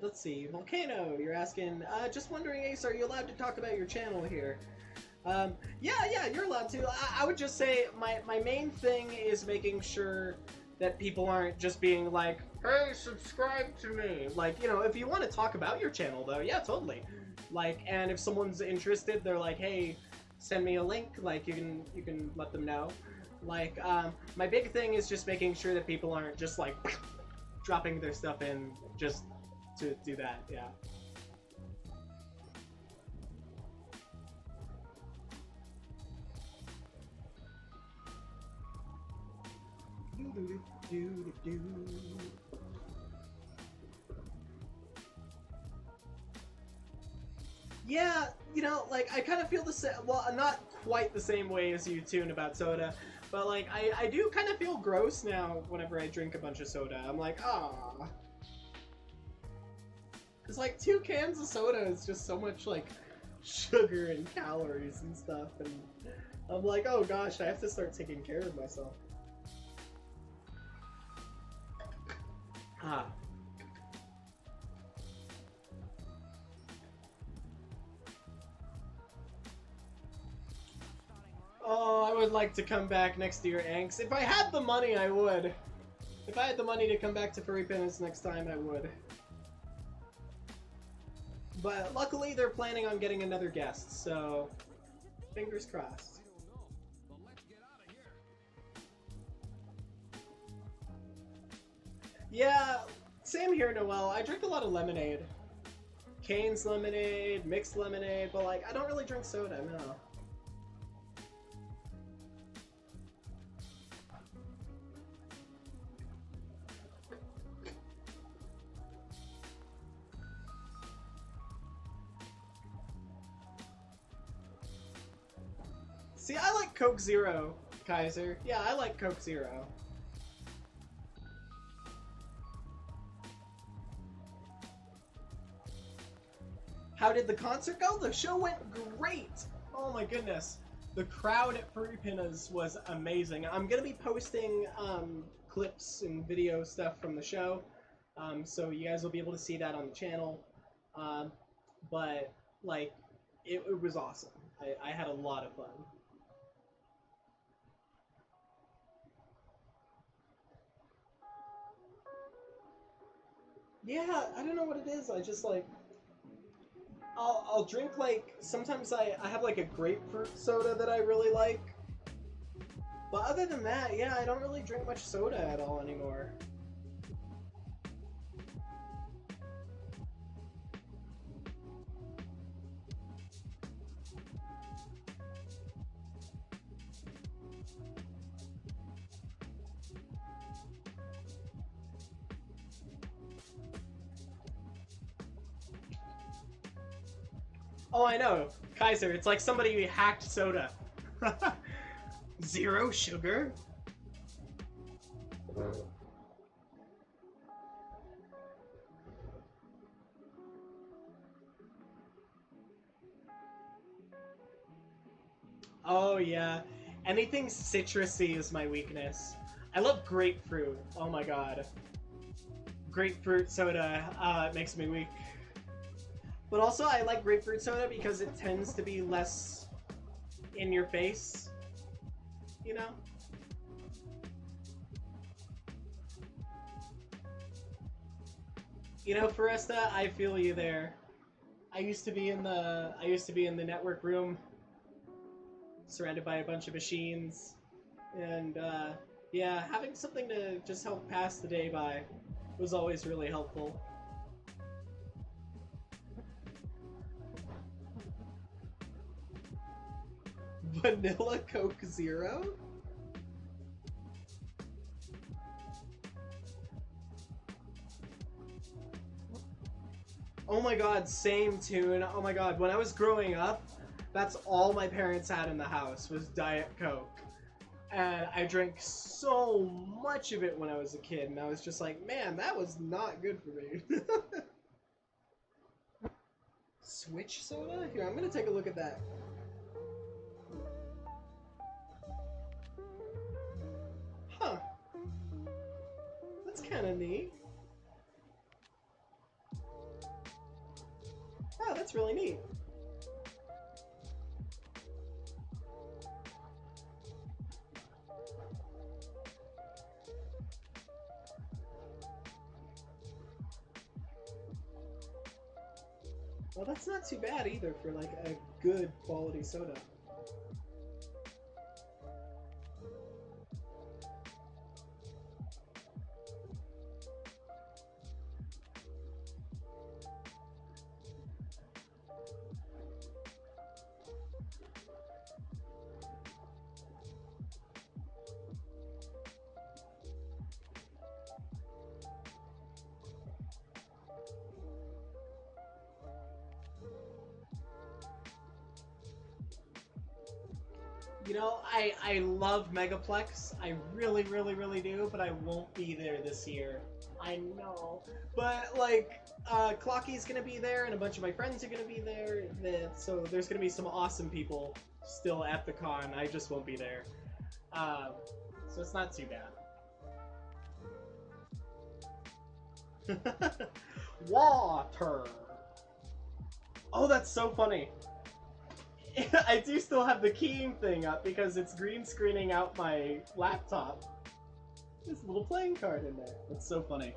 Let's see. Volcano, you're asking, just wondering, Ace, are you allowed to talk about your channel here? Yeah, you're allowed to. I would just say my main thing is making sure that people aren't just being like, hey, subscribe to me. Like, you know, if you want to talk about your channel, though, yeah, totally. Like, and if someone's interested, they're like, hey, send me a link. Like, you can let them know. Like, my big thing is just making sure that people aren't just like dropping their stuff in just to do that, yeah. Yeah, you know, like, I kind of feel the same, well, not quite the same way as you, Tune, about soda, but, like, I do kind of feel gross now whenever I drink a bunch of soda. I'm like, ah. Because, like, 2 cans of soda is just so much, like, sugar and calories and stuff, and I'm like, oh gosh, I have to start taking care of myself. Ah. Oh, I would like to come back next year, Anks. If I had the money, I would. If I had the money to come back to Furry Penance next time, I would. But luckily, they're planning on getting another guest, so fingers crossed. Yeah, same here, Noel. I drink a lot of lemonade. Cane's lemonade, mixed lemonade, but like, I don't really drink soda, no. See, I like Coke Zero, Kaiser. Yeah, I like Coke Zero. How did the concert go? The show went great! Oh my goodness. The crowd at Furry Pinnas was amazing. I'm gonna be posting clips and video stuff from the show, so you guys will be able to see that on the channel. But, like, it was awesome. I had a lot of fun. Yeah, I don't know what it is. I just, like, I'll drink, like, sometimes I have, like, a grapefruit soda that I really like. But other than that, yeah, I don't really drink much soda at all anymore. Oh, I know. Kaiser, it's like somebody hacked soda. Zero sugar? Oh, yeah. Anything citrusy is my weakness. I love grapefruit. Oh my god. Grapefruit soda it makes me weak. But also, I like grapefruit soda because it tends to be less in your face. You know? You know, Foresta, I feel you there. I used to be in the network room, surrounded by a bunch of machines, and yeah, having something to just help pass the day by was always really helpful. Vanilla Coke Zero? Oh my god, same tune. Oh my god, when I was growing up, that's all my parents had in the house was Diet Coke. And I drank so much of it when I was a kid, and I was just like, man, that was not good for me. Switch soda? Here, I'm gonna take a look at that. Huh. That's kind of neat. Oh, that's really neat. Well, that's not too bad either for like a good quality soda. You know, I love Megaplex. I really, really, really do, but I won't be there this year. I know. But, like, Clocky's gonna be there, and a bunch of my friends are gonna be there, so there's gonna be some awesome people still at the con. I just won't be there. So it's not too bad. Water! Oh, that's so funny. I do still have the keying thing up because it's green screening out my laptop. There's a little playing card in there. That's so funny.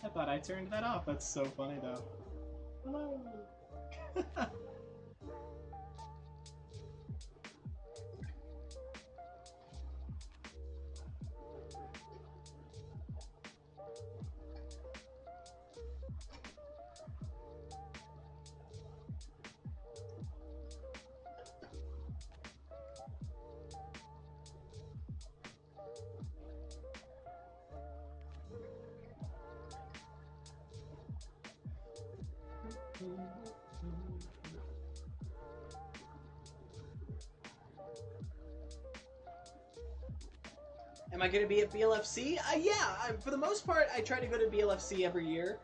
I thought I turned that off. That's so funny though. Hello. Am I going to be at BLFC? Yeah, for the most part, I try to go to BLFC every year.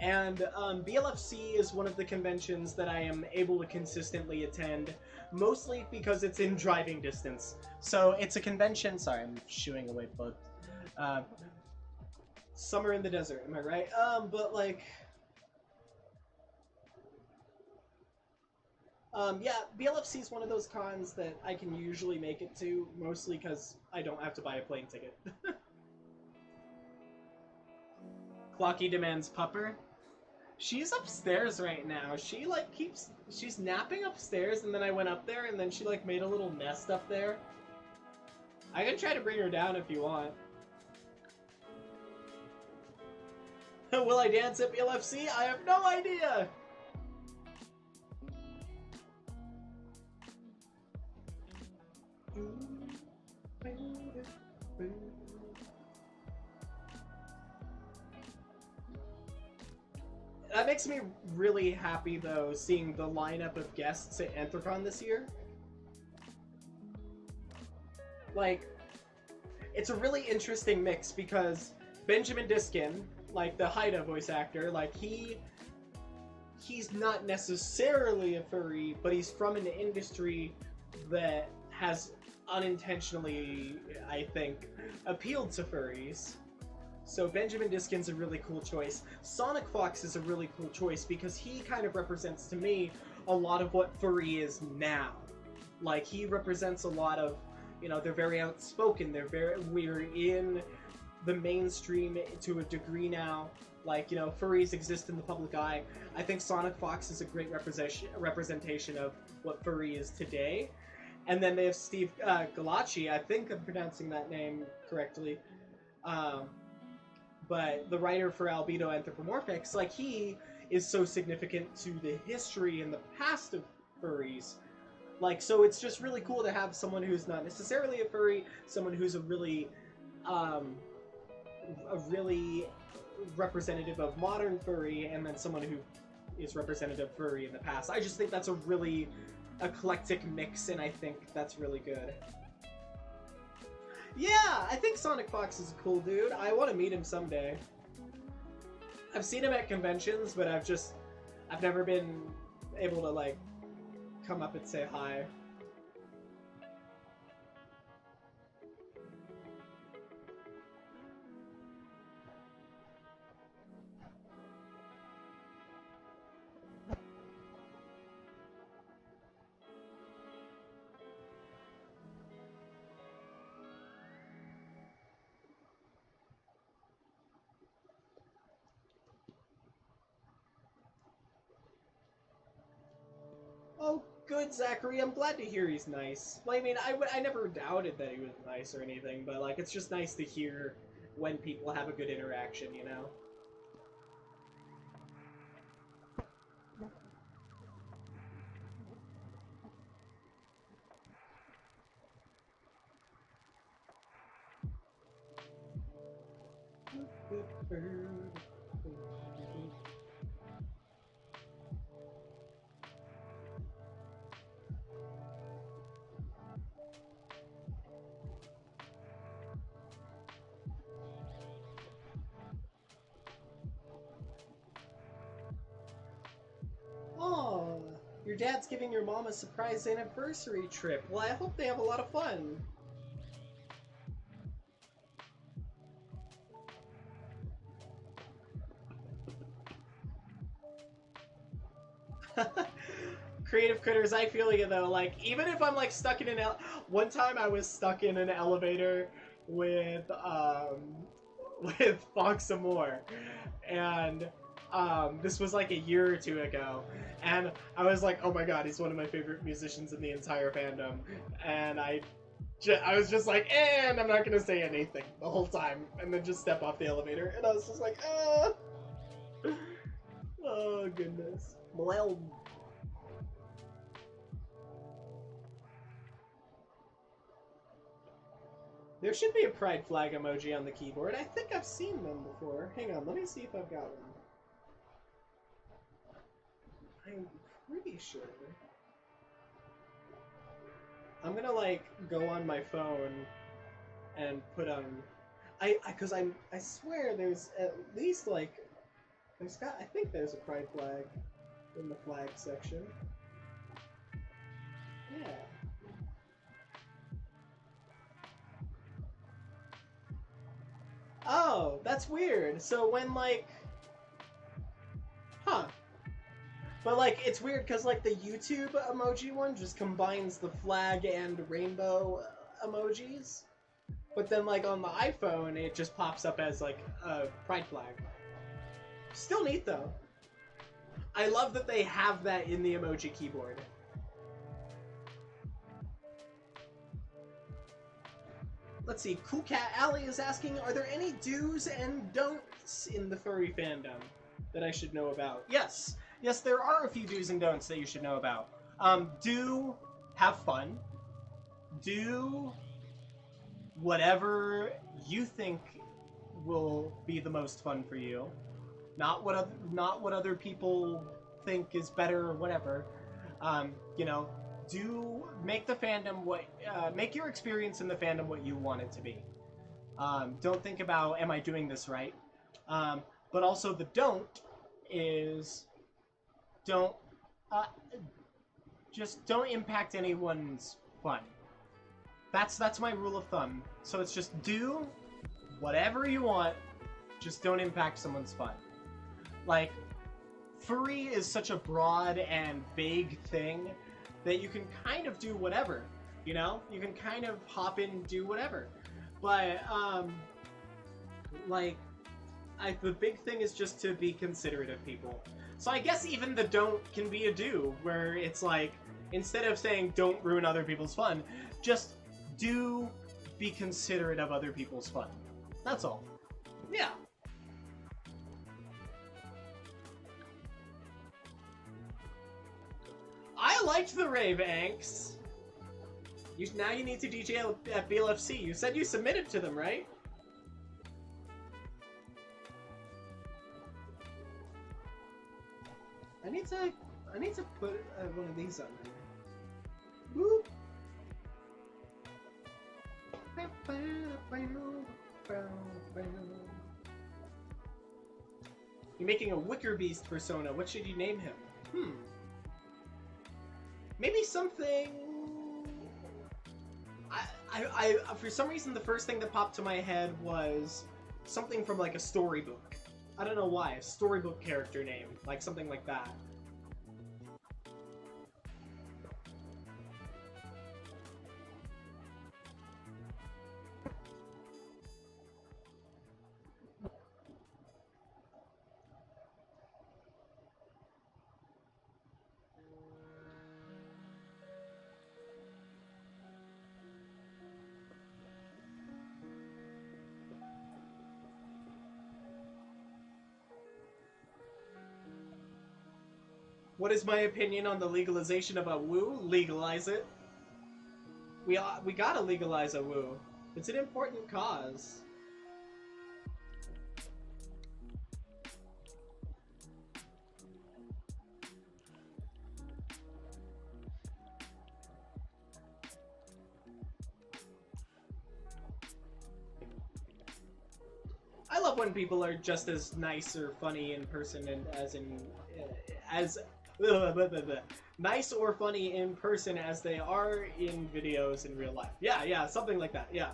And BLFC is one of the conventions that I am able to consistently attend, mostly because it's in driving distance. So it's a convention. Sorry, I'm shooing away bugs. Summer in the desert, am I right? But like... yeah, BLFC is one of those cons that I can usually make it to, mostly because I don't have to buy a plane ticket. Clocky demands pupper. She's upstairs right now. She like she's napping upstairs, and then I went up there, and then she like made a little nest up there. I can try to bring her down if you want. Will I dance at BLFC? I have no idea! That makes me really happy, though, seeing the lineup of guests at Anthrocon this year. Like, it's a really interesting mix because Benjamin Diskin, like the Haida voice actor, like he's not necessarily a furry, but he's from an industry that has unintentionally, I think, appealed to furries. So Benjamin Diskin's a really cool choice. Sonic Fox is a really cool choice because he kind of represents to me a lot of what furry is now. Like, he represents a lot of, you know, they're very outspoken, we're in the mainstream to a degree now. Like, you know, furries exist in the public eye. I think Sonic Fox is a great representation of what furry is today. And then they have Steve Galacci, I think I'm pronouncing that name correctly. But the writer for Albedo Anthropomorphics, like, he is so significant to the history and the past of furries. Like, so it's just really cool to have someone who's not necessarily a furry, someone who's a really representative of modern furry, and then someone who is representative furry in the past. I just think that's a really eclectic mix, and I think that's really good. Yeah, I think Sonic Fox is a cool dude. I want to meet him someday. I've seen him at conventions, but I've never been able to, like, come up and say hi. Oh, good, Zachary. I'm glad to hear he's nice. Well, I mean, I never doubted that he was nice or anything, but, like, it's just nice to hear when people have a good interaction, you know? Oh, your dad's giving your mom a surprise anniversary trip. Well, I hope they have a lot of fun. Creative Critters, I feel you though. Like, even if I'm like stuck in one time I was stuck in an elevator with Fox Amore, and this was like a year or two ago, and I was like, oh my god, he's one of my favorite musicians in the entire fandom, and I was just like, and I'm not gonna say anything the whole time, and then just step off the elevator, and I was just like, oh goodness. Well, there should be a pride flag emoji on the keyboard. I think I've seen them before. Hang on, let me see if I've got one. I'm pretty sure. I'm gonna, like, go on my phone and put on... I swear there's at least, like... I think there's a pride flag in the flag section. Yeah. Oh, that's weird. So when, like... Huh. But, like, it's weird because, like, the YouTube emoji one just combines the flag and rainbow emojis. But then, like, on the iPhone, it just pops up as, like, a pride flag. Still neat, though. I love that they have that in the emoji keyboard. Let's see, Cool Cat Alley is asking, are there any do's and don'ts in the furry fandom that I should know about? Yes. Yes, there are a few do's and don'ts that you should know about. Do have fun. Do whatever you think will be the most fun for you. not what other people think is better or whatever. You know, make the fandom make your experience in the fandom what you want it to be. Don't think about, am I doing this right? But also the don't is don't just don't impact anyone's fun. That's my rule of thumb. So it's just do whatever you want, just don't impact someone's fun. Like, furry is such a broad and vague thing that you can kind of do whatever, you know? You can kind of hop in and do whatever. But, the big thing is just to be considerate of people. So I guess even the don't can be a do, where it's like, instead of saying don't ruin other people's fun, just do be considerate of other people's fun. That's all. Yeah. I liked the rave, Anks. Now you need to DJ at BLFC. You said you submitted to them, right? I need to put one of these on there. Boop. You're making a Wicker Beast persona. What should you name him? Maybe something... I for some reason, the first thing that popped to my head was something from, like, a storybook. I don't know why. A storybook character name. Like, something like that. What is my opinion on the legalization of a woo? Legalize it. We gotta legalize a woo. It's an important cause. I love when people are just as nice or funny in person and nice or funny in person as they are in videos in real life. Yeah, something like that, yeah.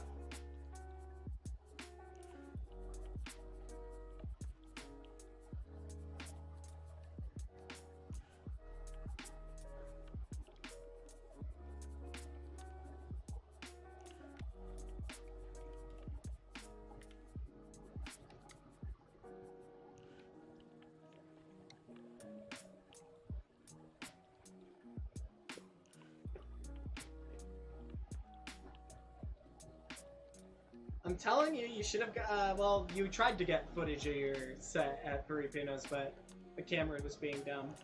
I'm telling you, you should have well, you tried to get footage of your set at Filipinos, but the camera was being dumb.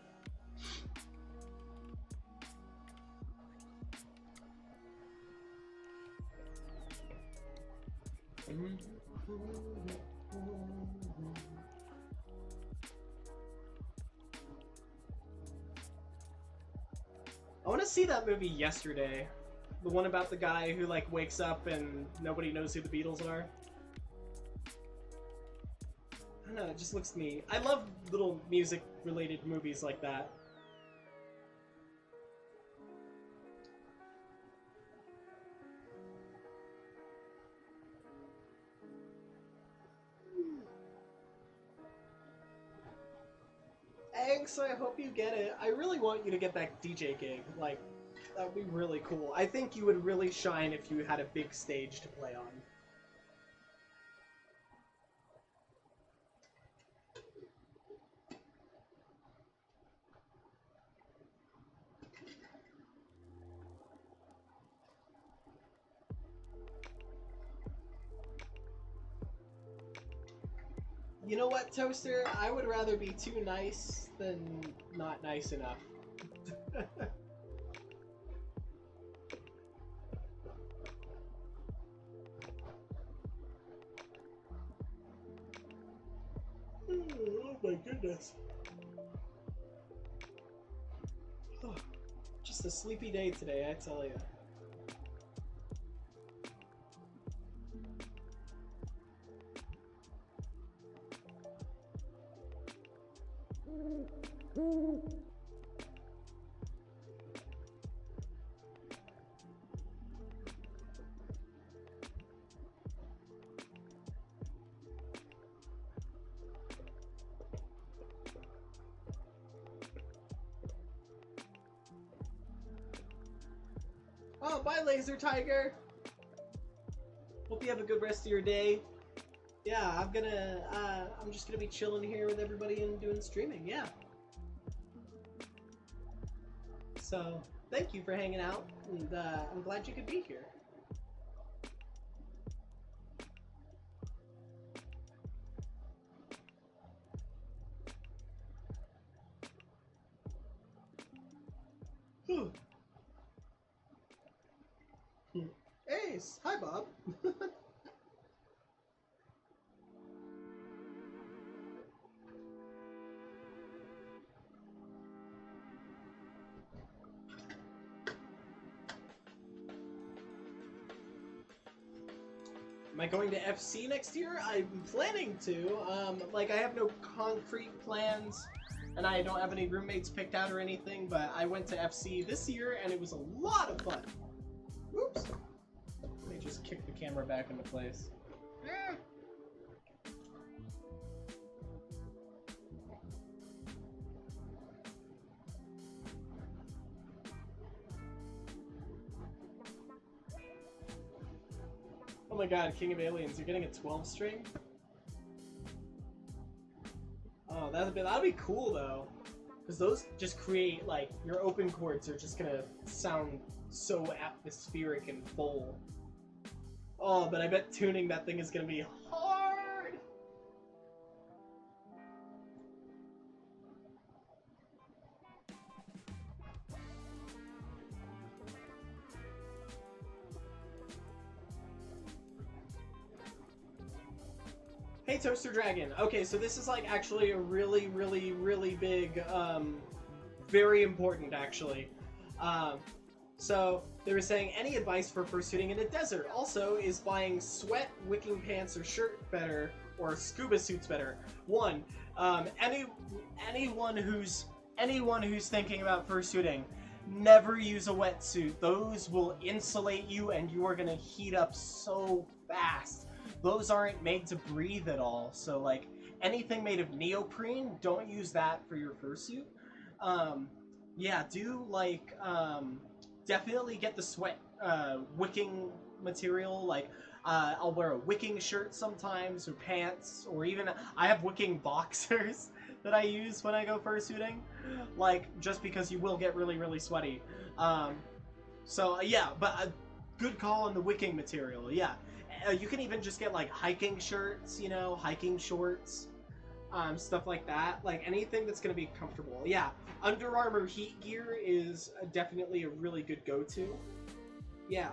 I want to see that movie Yesterday. The one about the guy who, like, wakes up and nobody knows who the Beatles are. I don't know, it just looks neat. I love little music-related movies like that. Thanks, I hope you get it. I really want you to get that DJ gig. Like, that would be really cool. I think you would really shine if you had a big stage to play on. You know what, Toaster? I would rather be too nice than not nice enough. my goodness. Just a sleepy day today, I tell you. Oh, bye, Laser Tiger. Hope you have a good rest of your day. Yeah, I'm just gonna be chilling here with everybody and doing streaming. Yeah. So, thank you for hanging out, and I'm glad you could be here. Whew. Ace, hi Bob. Am I going to FC next year? I'm planning to. Like, I have no concrete plans, and I don't have any roommates picked out or anything, but I went to FC this year, and it was a lot of fun. Whoops. Let me just kick the camera back into place. Oh my god, King of Aliens, you're getting a 12 string? Oh, that'd be cool though. Because those just create, like, your open chords are just gonna sound so atmospheric and full. Oh, but I bet tuning that thing is gonna be hard! Hey, Toaster Dragon. Okay, so this is, like, actually a really, really, really big, very important, actually. So, they were saying, any advice for fursuiting in a desert? Also, is buying sweat, wicking pants, or shirt better, or scuba suits better? One, anyone who's thinking about fursuiting, never use a wetsuit. Those will insulate you, and you are gonna heat up so fast. Those aren't made to breathe at all, so like anything made of neoprene, don't use that for your fursuit. Yeah, do like definitely get the sweat wicking material. Like I'll wear a wicking shirt sometimes, or pants, or even I have wicking boxers that I use when I go fursuiting. Like just because you will get really, really sweaty. So yeah, but a good call on the wicking material. Yeah. You can even just get like hiking shirts, you know, hiking shorts, stuff like that. Like anything that's going to be comfortable. Yeah, Under Armour heat gear is definitely a really good go-to. Yeah.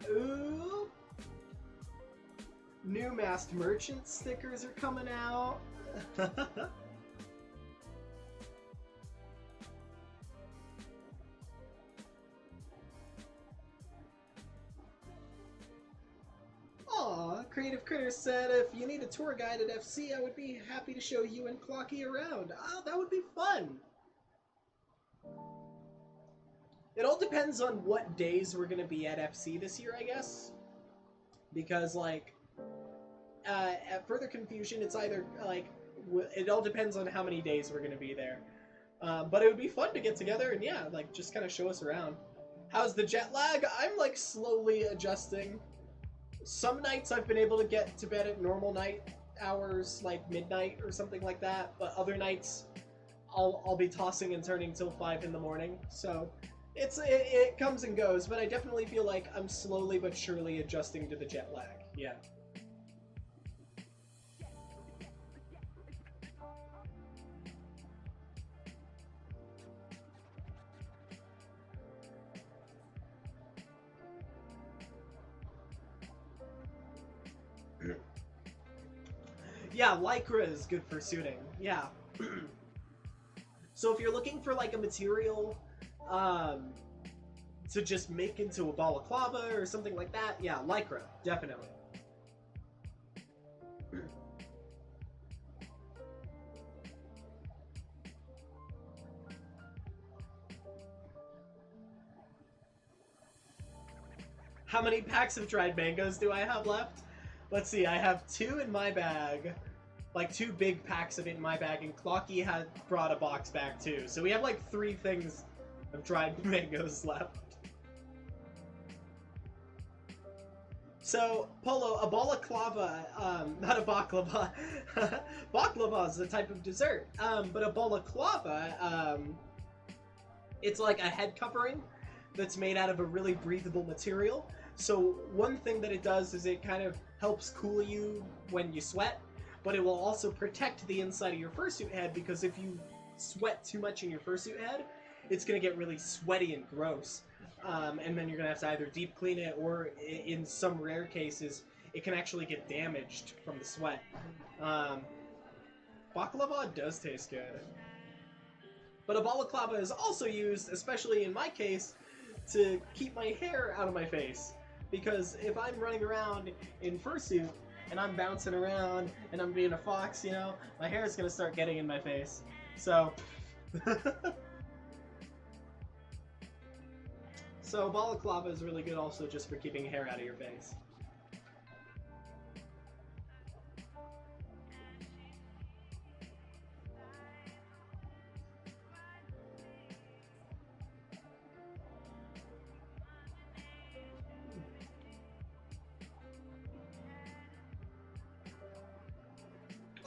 Ooh. New Masked Merchant stickers are coming out. Aw, Creative Critter said if you need a tour guide at FC, I would be happy to show you and Clocky around. Oh, that would be fun. It all depends on what days we're going to be at FC this year, I guess. Because, like, at further confusion, it's either, like, it all depends on how many days we're going to be there. But it would be fun to get together and, yeah, like, just kind of show us around. How's the jet lag? I'm, like, slowly adjusting. Some nights I've been able to get to bed at normal night hours, like midnight or something like that. But other nights, I'll be tossing and turning till 5 in the morning. So it comes and goes, but I definitely feel like I'm slowly but surely adjusting to the jet lag. Yeah. Yeah, Lycra is good for suiting. Yeah. So if you're looking for like a material to just make into a balaclava or something like that, yeah, Lycra, definitely. How many packs of dried mangoes do I have left? Let's see, I have 2 in my bag. Like 2 big packs of it in my bag, and Clocky had brought a box back too. So we have like 3 things of dried mangoes left. So, Polo, a balaclava, not a baklava. Baklava is a type of dessert. But a balaclava, it's like a head covering that's made out of a really breathable material. So one thing that it does is it kind of helps cool you when you sweat, but it will also protect the inside of your fursuit head, because if you sweat too much in your fursuit head, it's going to get really sweaty and gross. And then you're going to have to either deep clean it, or in some rare cases, it can actually get damaged from the sweat. Baklava does taste good. But a balaclava is also used, especially in my case, to keep my hair out of my face. Because if I'm running around in fursuit, and I'm bouncing around, and I'm being a fox, you know, my hair is going to start getting in my face. So... So balaclava is really good also just for keeping hair out of your face.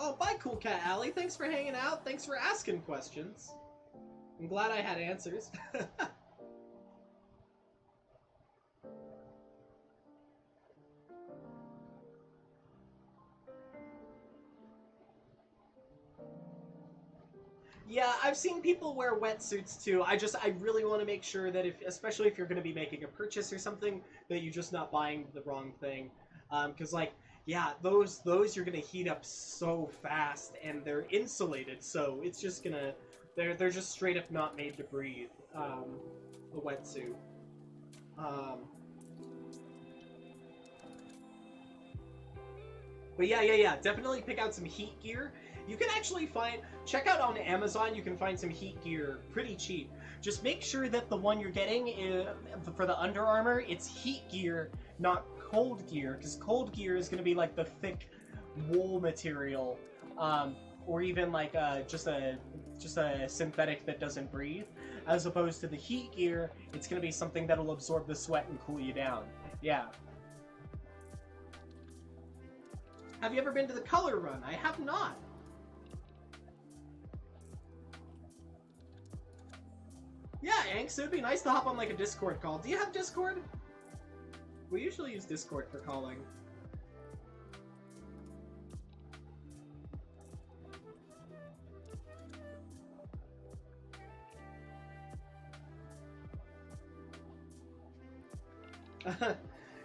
Oh, bye, Cool Cat Alley. Thanks for hanging out. Thanks for asking questions. I'm glad I had answers. Yeah, I've seen people wear wetsuits too. I really want to make sure that especially if you're going to be making a purchase or something, that you're just not buying the wrong thing. Because like, yeah, those you're going to heat up so fast, and they're insulated, so it's just gonna, they're just straight up not made to breathe. The wetsuit. But yeah, definitely pick out some heat gear. You can actually check out on Amazon, you can find some heat gear pretty cheap. Just make sure that the one you're getting for the Under Armour, it's heat gear, not cold gear, because cold gear is going to be like the thick wool material, or even like just a synthetic that doesn't breathe, as opposed to the heat gear, it's going to be something that'll absorb the sweat and cool you down. Yeah. Have you ever been to the Color Run? I have not. Yeah, Anks, it would be nice to hop on like a Discord call. Do you have Discord? We usually use Discord for calling.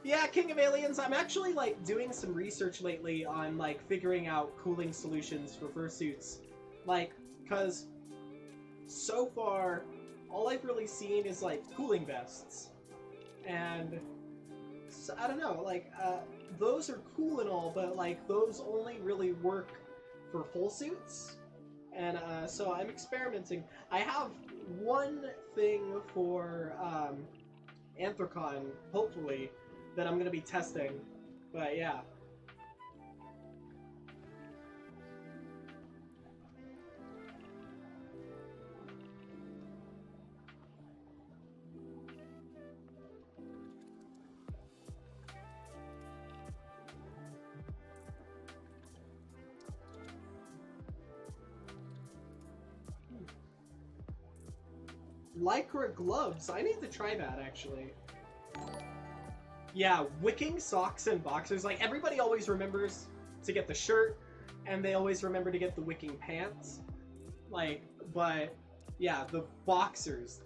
Yeah, King of Aliens, I'm actually like doing some research lately on like figuring out cooling solutions for fursuits. Like, cause so far all I've really seen is like cooling vests. And so, I don't know, like those are cool and all, but like those only really work for full suits. And so I'm experimenting. I have one thing for Anthrocon, hopefully, that I'm going to be testing, but yeah. Lycra gloves, I need to try that actually. Yeah, wicking socks and boxers. Like, everybody always remembers to get the shirt, and they always remember to get the wicking pants. Like, but yeah, the boxers,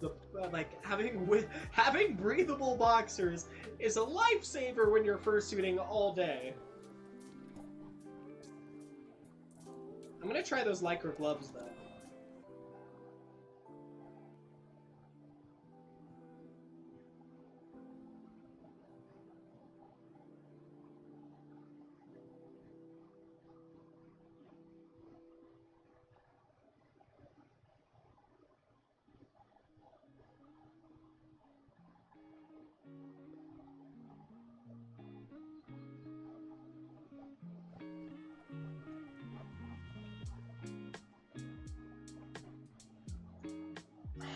like having breathable boxers is a lifesaver when you're fursuiting all day. I'm gonna try those lycra gloves though.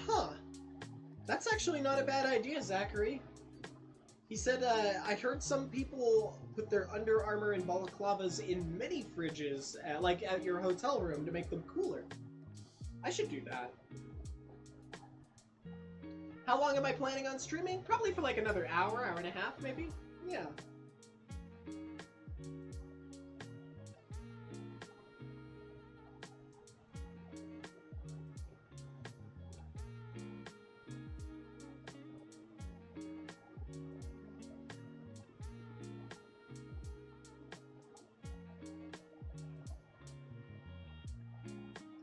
Huh. That's actually not a bad idea, Zachary. He said, I heard some people put their Under Armour and balaclavas in mini fridges, like at your hotel room, to make them cooler. I should do that. How long am I planning on streaming? Probably for like another hour, hour and a half, maybe? Yeah.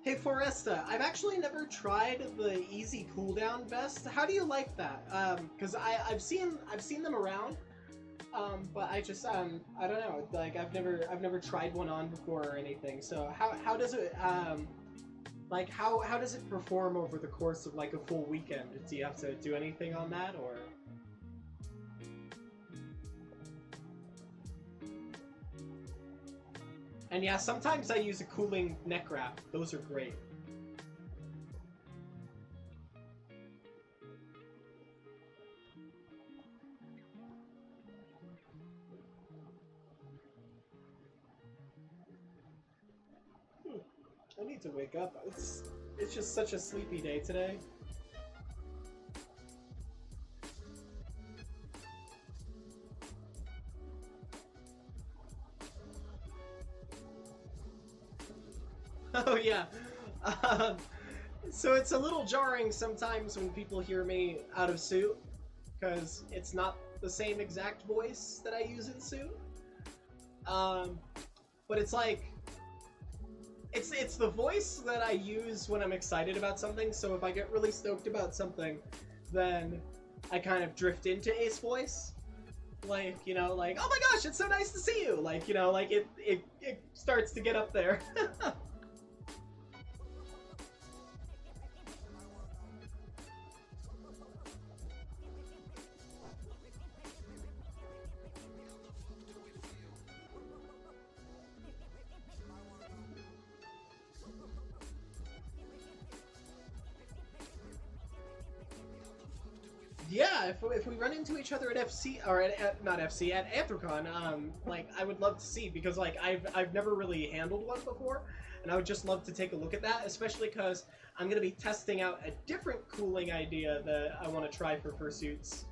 Hey Foresta, I've actually never tried the easy cooldown vest. How do you like that? Because I've seen them around, but I just I don't know. Like I've never tried one on before or anything. So how does it like how does it perform over the course of like a full weekend? Do you have to do anything on that or? And yeah, sometimes I use a cooling neck wrap. Those are great. I need to wake up. It's just such a sleepy day today. Oh yeah. So it's a little jarring sometimes when people hear me out of suit, because it's not the same exact voice that I use in suit. But it's like, it's the voice that I use when I'm excited about something. So if I get really stoked about something, then I kind of drift into Ace voice. Like, you know, like, oh my gosh, it's so nice to see you. Like, you know, like it starts to get up there. Yeah, if we run into each other at FC or at not FC at Anthrocon, like I would love to see, because like I've never really handled one before, and I would just love to take a look at that, especially because I'm gonna be testing out a different cooling idea that I want to try for fursuits.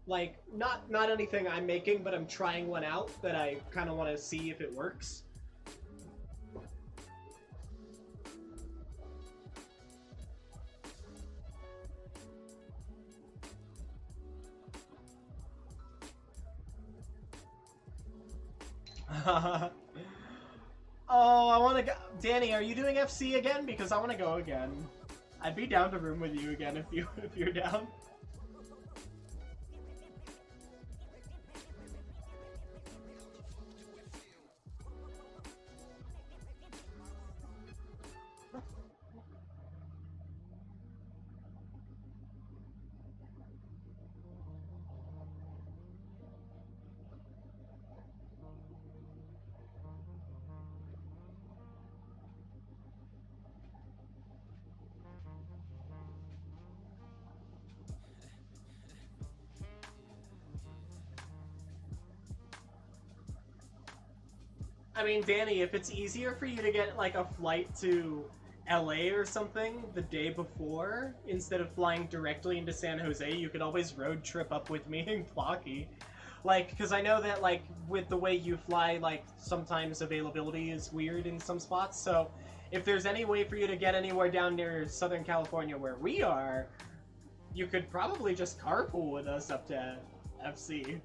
Like not anything I'm making, but I'm trying one out that I kind of want to see if it works. Oh, I want to go. Danny, are you doing FC again? Because I want to go again. I'd be down to room with you again if you're down. I mean, Danny, if it's easier for you to get like a flight to LA or something the day before instead of flying directly into San Jose, you could always road trip up with me and Clocky. Like, because I know that like with the way you fly, like sometimes availability is weird in some spots. So if there's any way for you to get anywhere down near Southern California where we are, you could probably just carpool with us up to FC.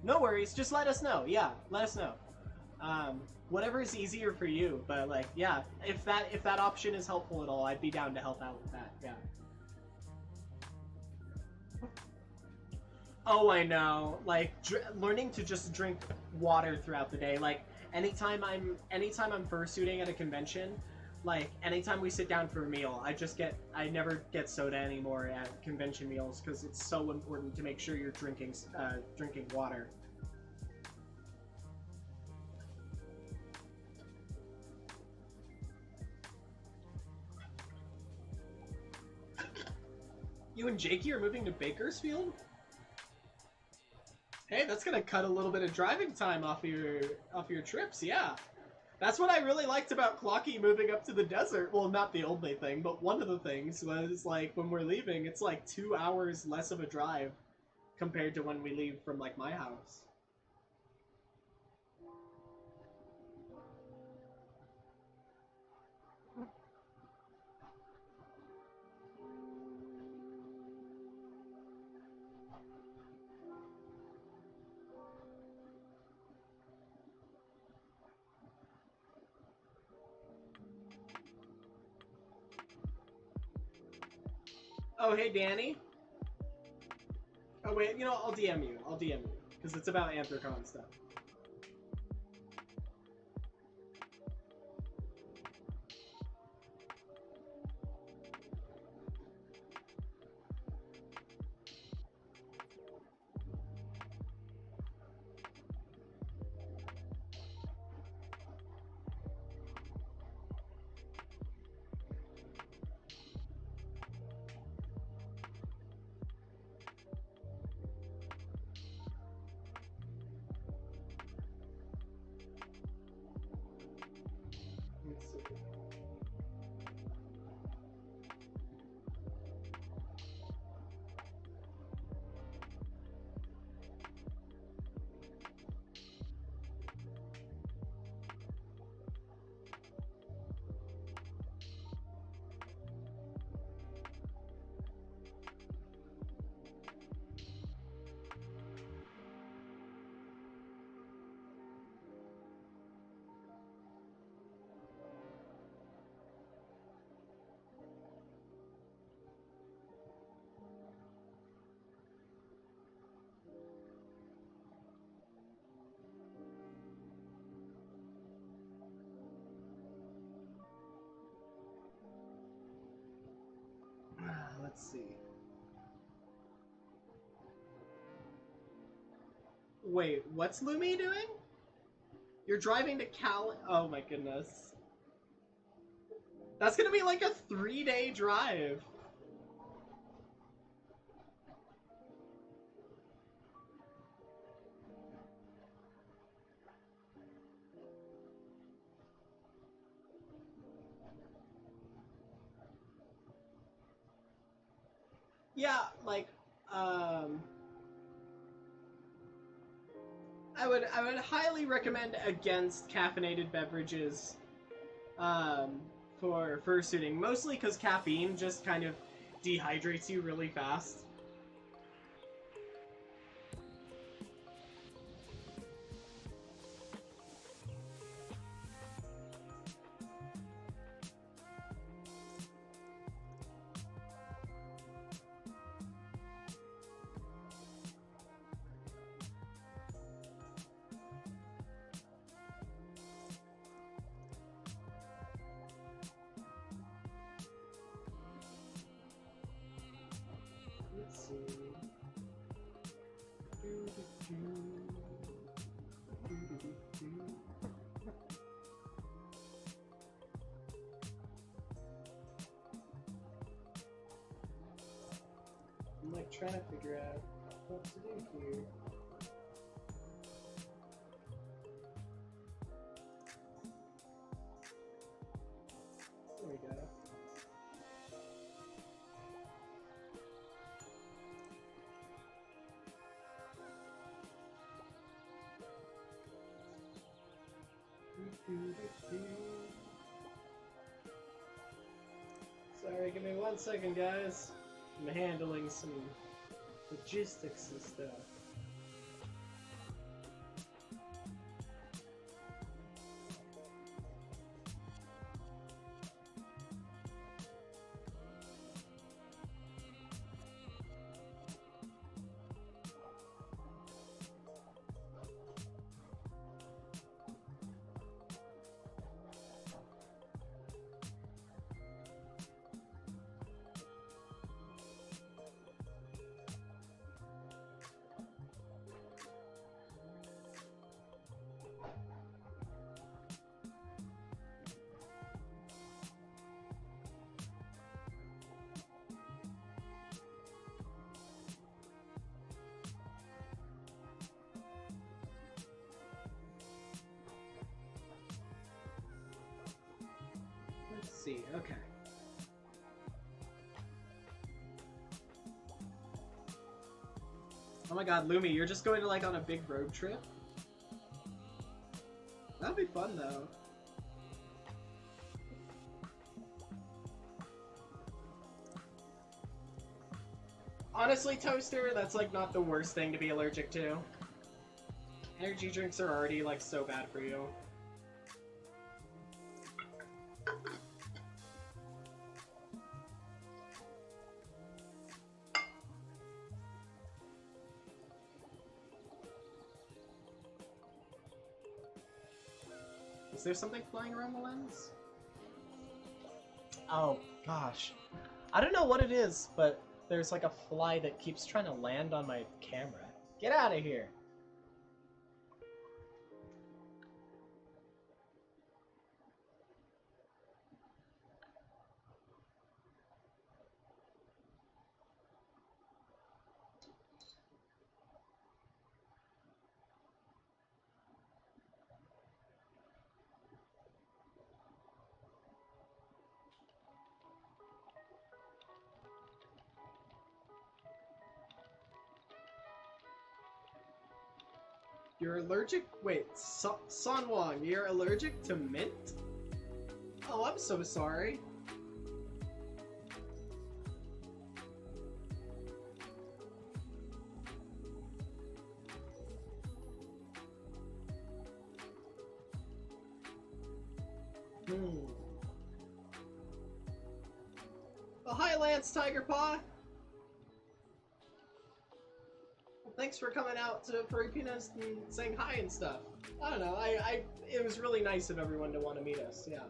No worries, just let us know. Yeah, let us know. Whatever is easier for you, but like, yeah, if that option is helpful at all, I'd be down to help out with that. Yeah. Oh, I know. Like learning to just drink water throughout the day. Like anytime I'm fursuiting at a convention, like anytime we sit down for a meal, I never get soda anymore at convention meals because it's so important to make sure you're drinking water. You and Jakey are moving to Bakersfield? Hey, that's gonna cut a little bit of driving time off your trips, yeah. That's what I really liked about Clocky moving up to the desert. Well, not the only thing, but one of the things was like when we're leaving, it's like 2 hours less of a drive compared to when we leave from like my house. Oh, hey, Danny. Oh, wait, you know, I'll DM you. I'll DM you. Because it's about Anthrocon stuff. Let's see. Let's see. Wait, what's Lumi doing? You're driving to Cal. Oh my goodness. That's gonna be like a 3-day drive. Yeah, like, um, I would highly recommend against caffeinated beverages, for fursuiting, mostly because caffeine just kind of dehydrates you really fast. Let's see. I'm like trying to figure out what to do here. There we go. Sorry, give me 1 second, guys. I'm handling some logistics and stuff. okay. Oh my god, Lumi, you're just going to like on a big road trip? That'd be fun though. Honestly, Toaster, that's like not the worst thing to be allergic to. Energy drinks are already like so bad for you. Is there something flying around the lens? Oh, gosh. I don't know what it is, but there's like a fly that keeps trying to land on my camera. Get out of here! You're allergic? Wait, Sanwang, you're allergic to mint? Oh, I'm so sorry. Oh, hi, Lance Tiger Paw. Thanks for coming out to Furry Peanuts and saying hi and stuff. I don't know, it was really nice of everyone to want to meet us, yeah.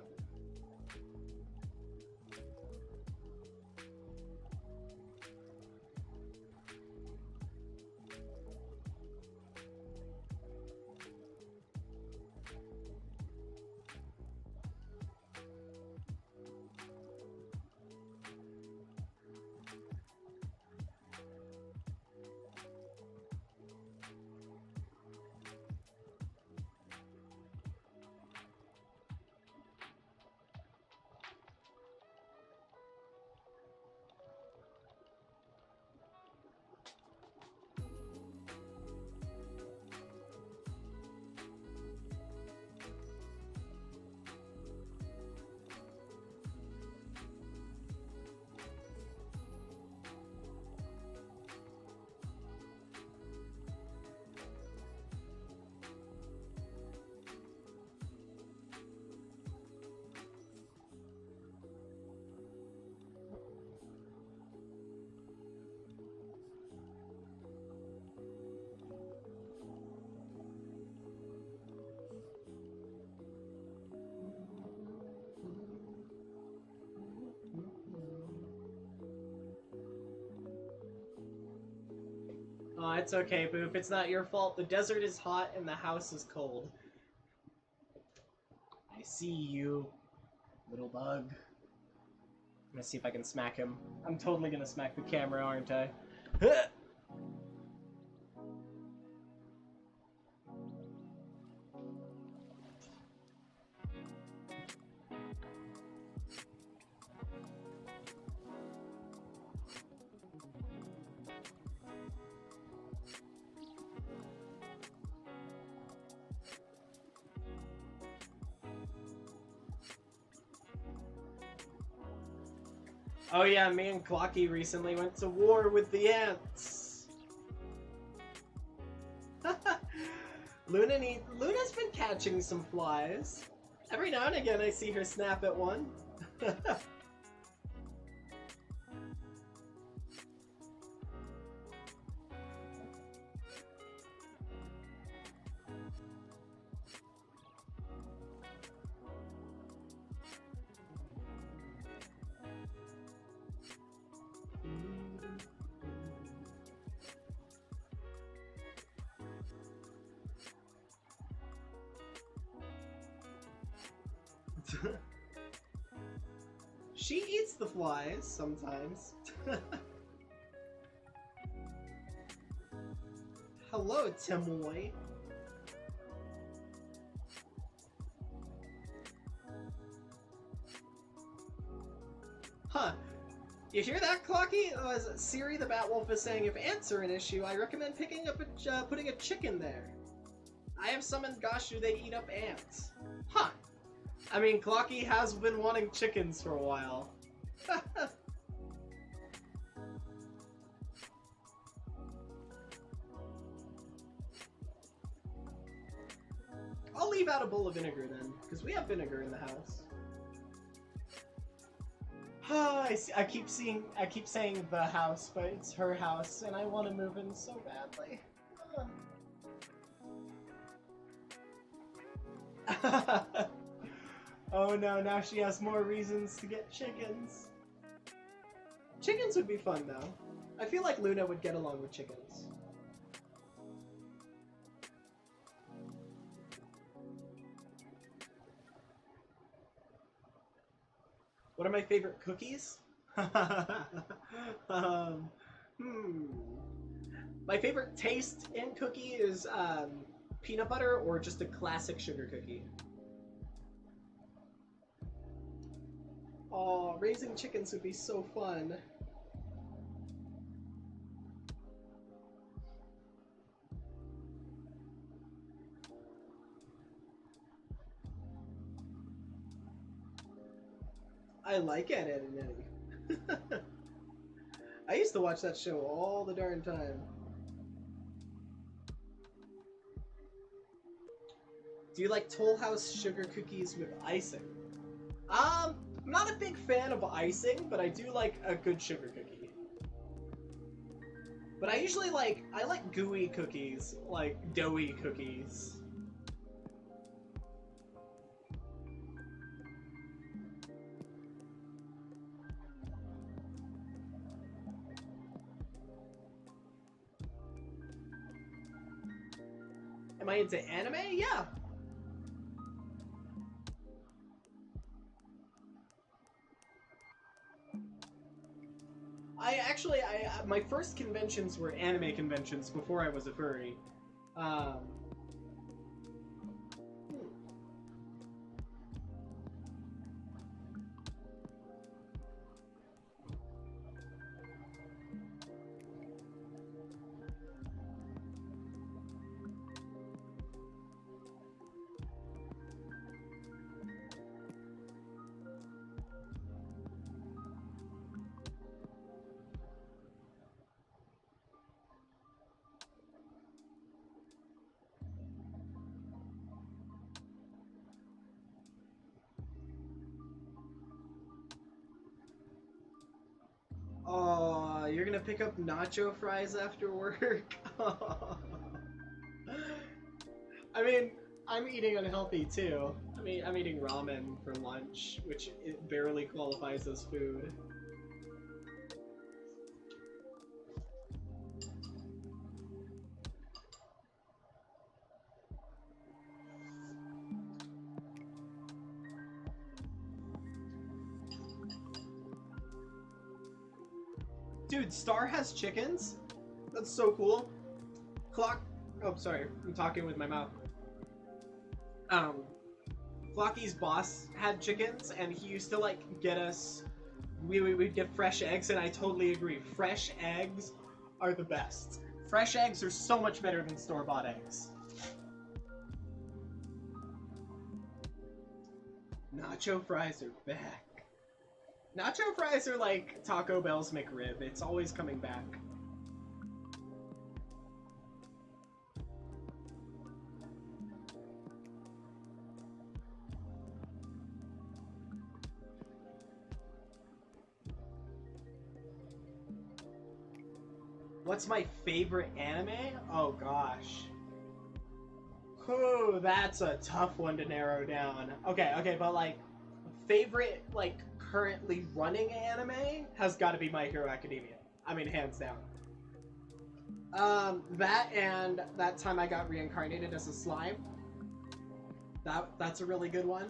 Oh, it's okay, Boop. It's not your fault. The desert is hot and the house is cold. I see you, little bug. I'm gonna see if I can smack him. I'm totally gonna smack the camera, aren't I? Oh yeah, me and Clocky recently went to war with the ants. Luna's been catching some flies. Every now and again I see her snap at one. She eats the flies sometimes. Hello, Timoy. You hear that, Clocky? As Siri the Batwolf is saying, if ants are an issue, I recommend picking up putting a chicken there. I have summoned Gashu, they eat up ants. Huh. I mean, Clocky has been wanting chickens for a while. I'll leave out a bowl of vinegar then, because we have vinegar in the house. I keep saying the house, but it's her house, and I want to move in so badly. Oh no, now she has more reasons to get chickens. Chickens would be fun though. I feel like Luna would get along with chickens. What are my favorite cookies? My favorite taste in cookie is peanut butter or just a classic sugar cookie. Aw, raising chickens would be so fun. I like Ed, Ed and Eddie. I used to watch that show all the darn time. Do you like Toll House sugar cookies with icing? I'm not a big fan of icing, but I do like a good sugar cookie. But I like gooey cookies, like doughy cookies. Am I into anime? Yeah. My first conventions were anime conventions before I was a furry. Oh, you're gonna pick up nacho fries after work? I mean, I'm eating unhealthy too. I mean, I'm eating ramen for lunch, which it barely qualifies as food. Dude, Star has chickens? That's so cool. Oh, sorry. I'm talking with my mouth. Clocky's boss had chickens, and he used to, like, get us... We'd get fresh eggs, and I totally agree. Fresh eggs are the best. Fresh eggs are so much better than store-bought eggs. Nacho fries are back. Nacho fries are like Taco Bell's McRib. It's always coming back. What's my favorite anime? Oh gosh. Whew, that's a tough one to narrow down. Okay, but like, favorite, like, currently running anime has got to be My Hero Academia. I mean, hands down. That and that time I got reincarnated as a slime. That's a really good one.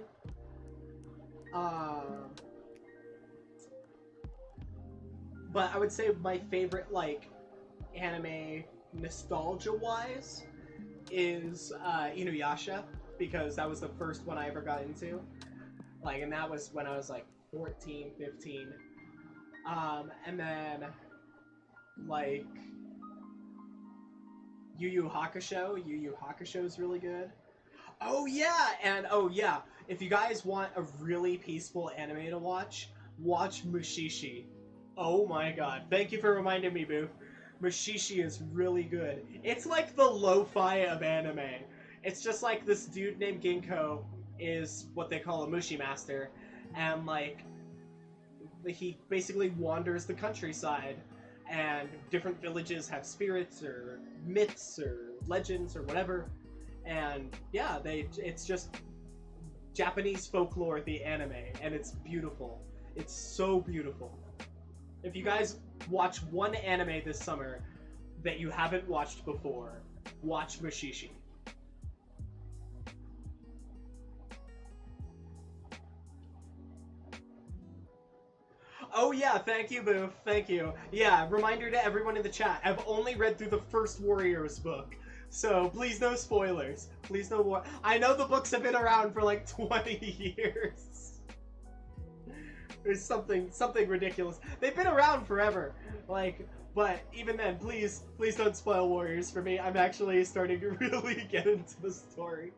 But I would say my favorite, like, anime nostalgia-wise is Inuyasha, because that was the first one I ever got into. Like, and that was when I was like 14, 15. And then, like, Yu Yu Hakusho. Yu Yu Hakusho is really good. Oh yeah, and oh yeah, if you guys want a really peaceful anime to watch Mushishi. Oh my god, thank you for reminding me, Boo. Mushishi is really good. It's like the lo-fi of anime. It's just like this dude named Ginkgo is what they call a Mushi master, and like he basically wanders the countryside, and different villages have spirits or myths or legends or whatever, and yeah, it's just Japanese folklore, the anime, and it's beautiful. It's so beautiful. If you guys watch one anime this summer that you haven't watched before, watch Mushishi. Oh yeah, thank you, Booth. Thank you. Yeah, reminder to everyone in the chat. I've only read through the first Warriors book, so please no spoilers. Please no war. I know the books have been around for like 20 years. There's something ridiculous. They've been around forever. Like, but even then, please don't spoil Warriors for me. I'm actually starting to really get into the story.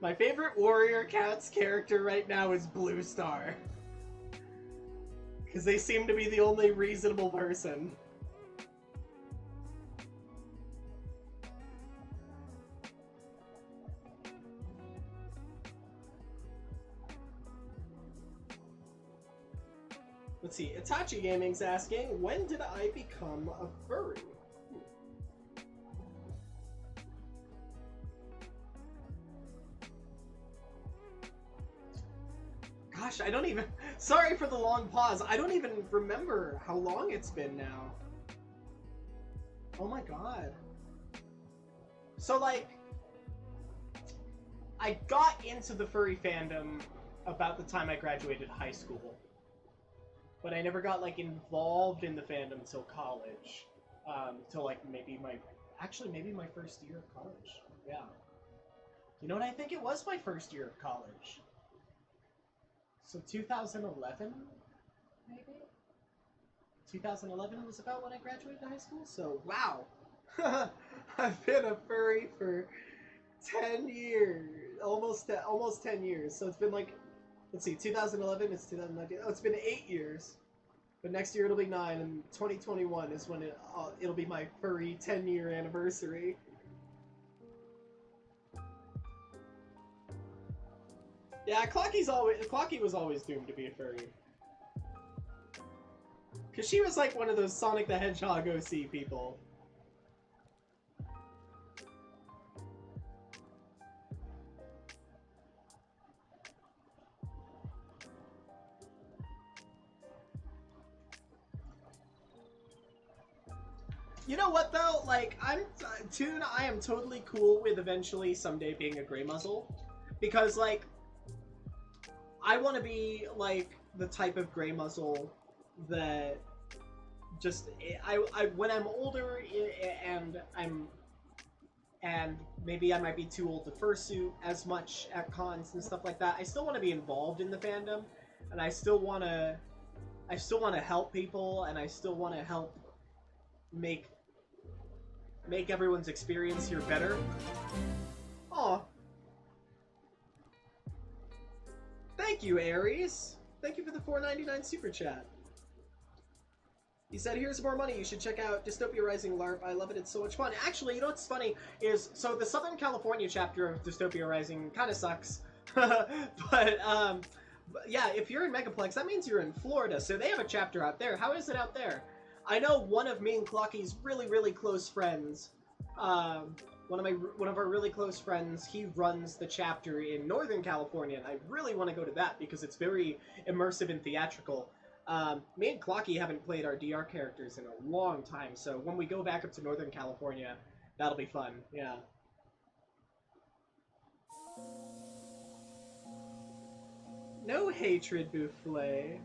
My favorite Warrior Cats character right now is Blue Star. Because they seem to be the only reasonable person. Let's see, Itachi Gaming's asking, when did I become a furry? Gosh, I don't even... Sorry for the long pause. I don't even remember how long it's been now. Oh my god. So, like... I got into the furry fandom about the time I graduated high school. But I never got, like, involved in the fandom until college. Until, like, maybe my... Actually, maybe my first year of college. Yeah. You know what? I think it was my first year of college. So 2011, maybe? 2011 was about when I graduated high school, so wow! I've been a furry for 10 years, almost 10 years, so it's been like, let's see, 2011, it's 2019, oh, it's been 8 years, but next year it'll be 9, and 2021 is when it'll be my furry 10-year anniversary. Yeah, Clocky was always doomed to be a furry. Cause she was like one of those Sonic the Hedgehog OC people. You know what though? Like, Toon, I am totally cool with eventually someday being a gray muzzle. Because like, I want to be like the type of gray muzzle that just when I'm older and maybe I might be too old to fursuit as much at cons and stuff like that. I still want to be involved in the fandom, and I still want to help people, and I still want to help make everyone's experience here better. Aw. Thank you, Aries. Thank you for the $4.99 super chat. He said, here's more money. You should check out Dystopia Rising LARP. I love it. It's so much fun. Actually, you know what's funny is, so the Southern California chapter of Dystopia Rising kind of sucks. but yeah, if you're in Megaplex, that means you're in Florida. So they have a chapter out there. How is it out there? I know one of me and Clocky's really, really close friends, one of our really close friends, he runs the chapter in Northern California, and I really want to go to that because it's very immersive and theatrical. Me and Clocky haven't played our DR characters in a long time, so when we go back up to Northern California, that'll be fun, yeah. No hatred, Boufflé.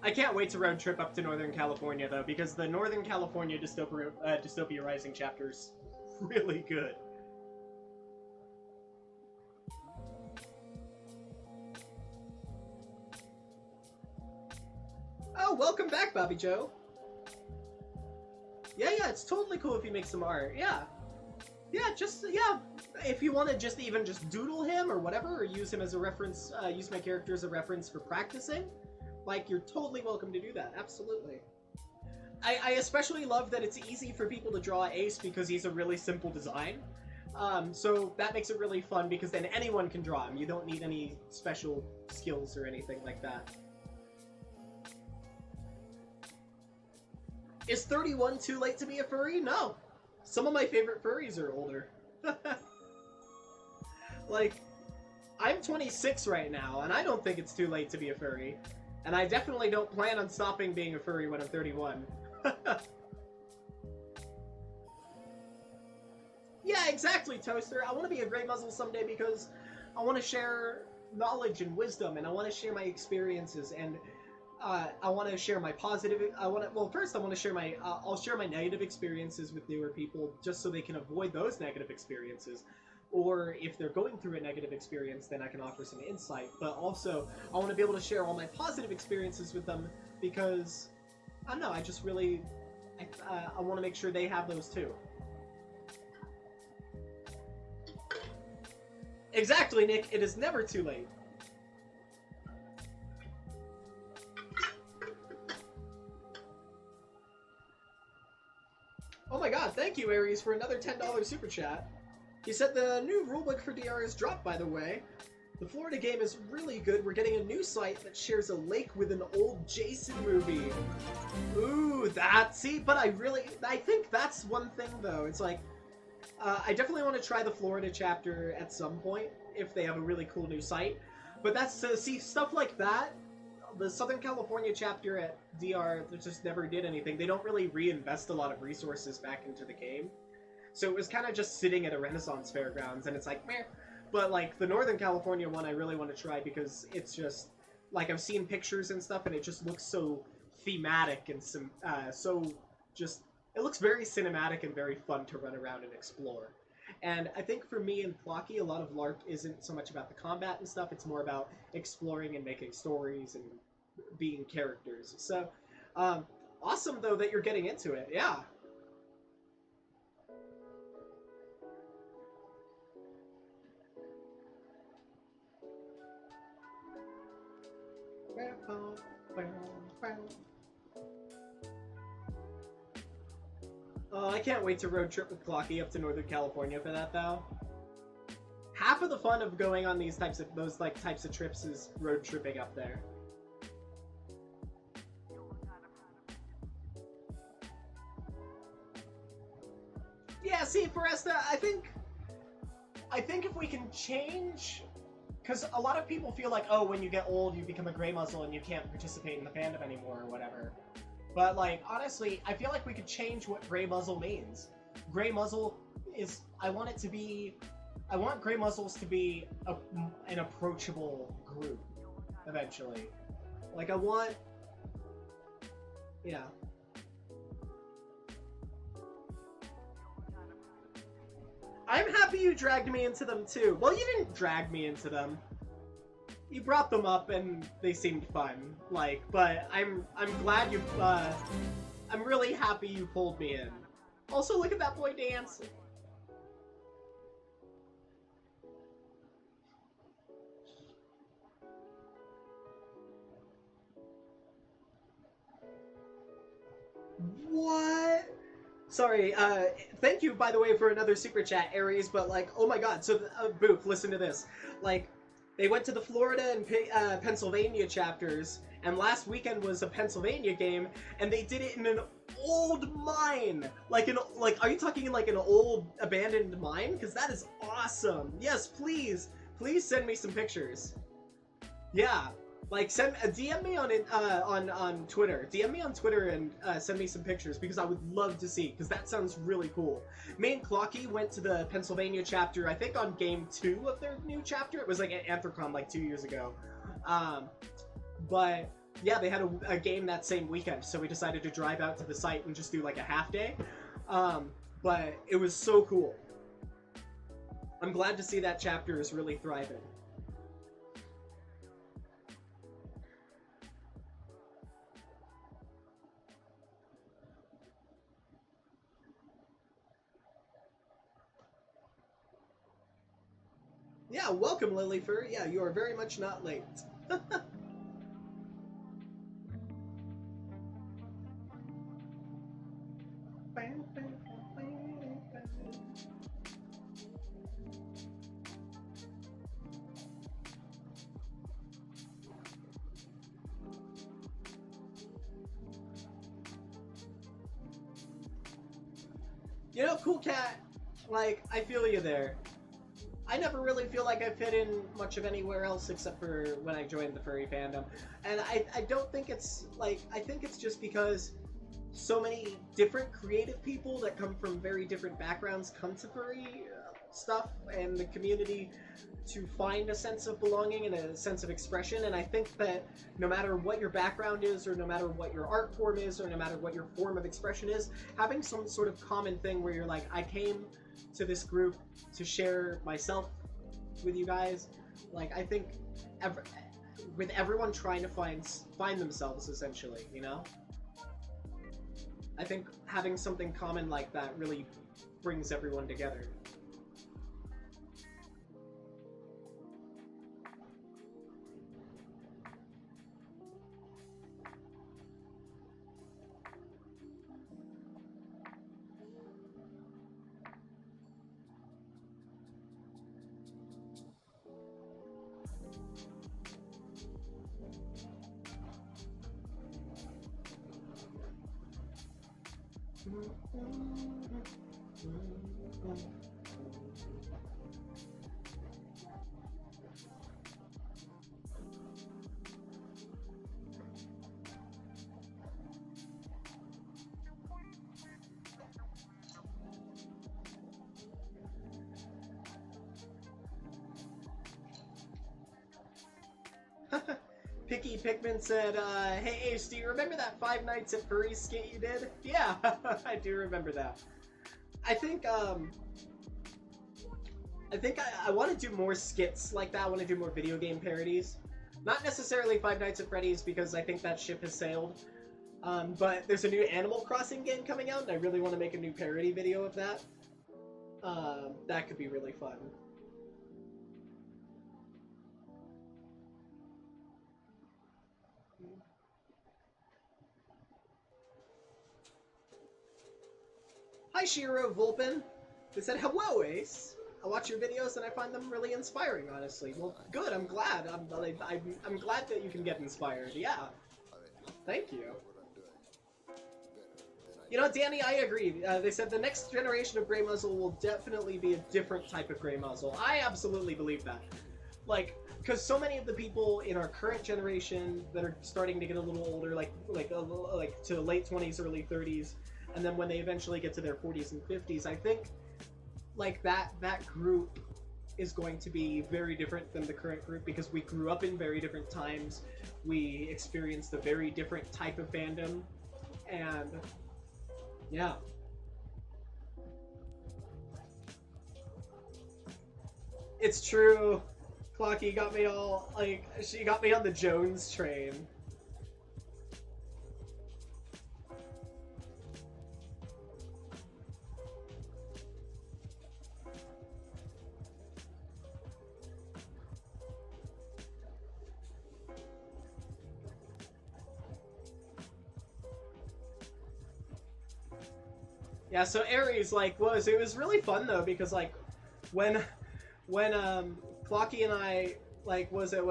I can't wait to road trip up to Northern California, though, because the Northern California Dystopia Rising chapter's really good. Oh, welcome back, Bobby Joe. Yeah, it's totally cool if you make some art. Yeah, if you want to just doodle him or whatever, or use him as a reference, use my character as a reference for practicing, like, you're totally welcome to do that. Absolutely. I especially love that it's easy for people to draw Ace because he's a really simple design. So that makes it really fun because then anyone can draw him. You don't need any special skills or anything like that. Is 31 too late to be a furry? No. Some of my favorite furries are older. Like, I'm 26 right now, and I don't think it's too late to be a furry. And I definitely don't plan on stopping being a furry when I'm 31. Yeah, exactly, Toaster. I want to be a gray muzzle someday because I want to share knowledge and wisdom, and I want to share my experiences, and I want to share my positive. First I want to share my. I'll share my negative experiences with newer people, just so they can avoid those negative experiences. Or if they're going through a negative experience, then I can offer some insight. But also, I want to be able to share all my positive experiences with them because I don't know. I just really, I want to make sure they have those too. Exactly, Nick. It is never too late. Oh my god, thank you, Aries, for another $10 super chat. He said the new rulebook for DR is dropped, by the way. The Florida game is really good. We're getting a new site that shares a lake with an old Jason movie. Ooh, but I think that's one thing, though. It's like, I definitely want to try the Florida chapter at some point, if they have a really cool new site. But see, stuff like that, the Southern California chapter at DR just never did anything. They don't really reinvest a lot of resources back into the game. So it was kind of just sitting at a Renaissance Fairgrounds, and it's like, meh. But, like, the Northern California one I really want to try because it's just, like, I've seen pictures and stuff, and it just looks so thematic and it looks very cinematic and very fun to run around and explore. And I think for me and Plocky, a lot of LARP isn't so much about the combat and stuff, it's more about exploring and making stories and being characters. So, awesome, though, that you're getting into it. Yeah. Oh, I can't wait to road trip with Clocky up to Northern California for that, though. Half of the fun of going on those types of trips is road tripping up there. Yeah, see, Foresta, I think if we can change, because a lot of people feel like, oh, when you get old, you become a gray muzzle and you can't participate in the fandom anymore or whatever. But, like, honestly, I feel like we could change what gray muzzle means. Gray muzzle is, I want gray muzzles to be an approachable group, eventually. Like, yeah. I'm happy you dragged me into them, too. Well, you didn't drag me into them. You brought them up and they seemed fun, like, but I'm glad you, I'm really happy you pulled me in. Also, look at that boy dancing. What? Sorry, thank you, by the way, for another super chat, Aries, but, like, oh my god, so, Boop, listen to this. Like, they went to the Florida and Pennsylvania chapters, and last weekend was a Pennsylvania game, and they did it in an old mine! Like, are you talking like an old abandoned mine? Because that is awesome! Yes, please! Please send me some pictures. Yeah. Like, DM me on Twitter. DM me on Twitter and send me some pictures, because I would love to see, because that sounds really cool. Me and Clocky went to the Pennsylvania chapter, I think on game 2 of their new chapter. It was like at Anthrocon like 2 years ago. But yeah, they had a game that same weekend, so we decided to drive out to the site and just do like a half day. But it was so cool. I'm glad to see that chapter is really thriving. Yeah, welcome, Lilyfur. Yeah, you are very much not late. You know, Cool Cat, like, I feel you there. I never really feel like I fit in much of anywhere else except for when I joined the furry fandom. And I don't think it's, like, I think it's just because so many different creative people that come from very different backgrounds come to furry stuff and the community to find a sense of belonging and a sense of expression. And I think that no matter what your background is, or no matter what your art form is, or no matter what your form of expression is, having some sort of common thing where you're like, I came to this group to share myself with you guys, like, I think with everyone trying to find themselves, essentially, you know? I think having something common like that really brings everyone together. Picky Pikmin said, hey Ace, do you remember that Five Nights at Furry's skit you did? Yeah, I do remember that. I think I want to do more skits like that. I want to do more video game parodies. Not necessarily Five Nights at Freddy's, because I think that ship has sailed. But there's a new Animal Crossing game coming out, and I really want to make a new parody video of that. That could be really fun. Hi Shiro Vulpin. They said, hello Ace. I watch your videos and I find them really inspiring, honestly. Well, good, I'm glad. I'm glad that you can get inspired, yeah. Thank you. You know, Danny, I agree. They said the next generation of Grey Muzzle will definitely be a different type of Grey Muzzle. I absolutely believe that. Like, because so many of the people in our current generation that are starting to get a little older, like to late 20s, early 30s, and then when they eventually get to their 40s and 50s, I think like that group is going to be very different than the current group, because we grew up in very different times. We experienced a very different type of fandom, and yeah. It's true. Clocky got me all, like, she got me on the Jones train. Yeah, so Aries, like, it was really fun though, because like when Clocky and I, like, so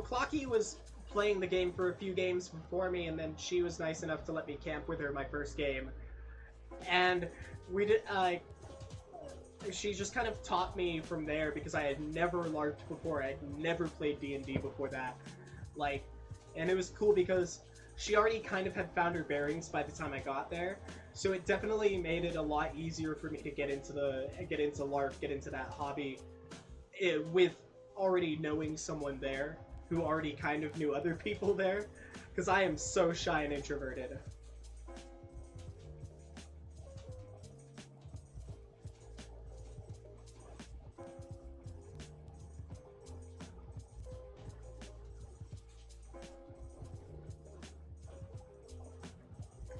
Clocky was playing the game for a few games before me, and then she was nice enough to let me camp with her my first game, and we did, she just kind of taught me from there, because I had never LARPed before. I had never played D&D before that, like, and it was cool because she already kind of had found her bearings by the time I got there, so it definitely made it a lot easier for me to get into LARP, get into that hobby, with already knowing someone there. who already kind of knew other people there, because I am so shy and introverted.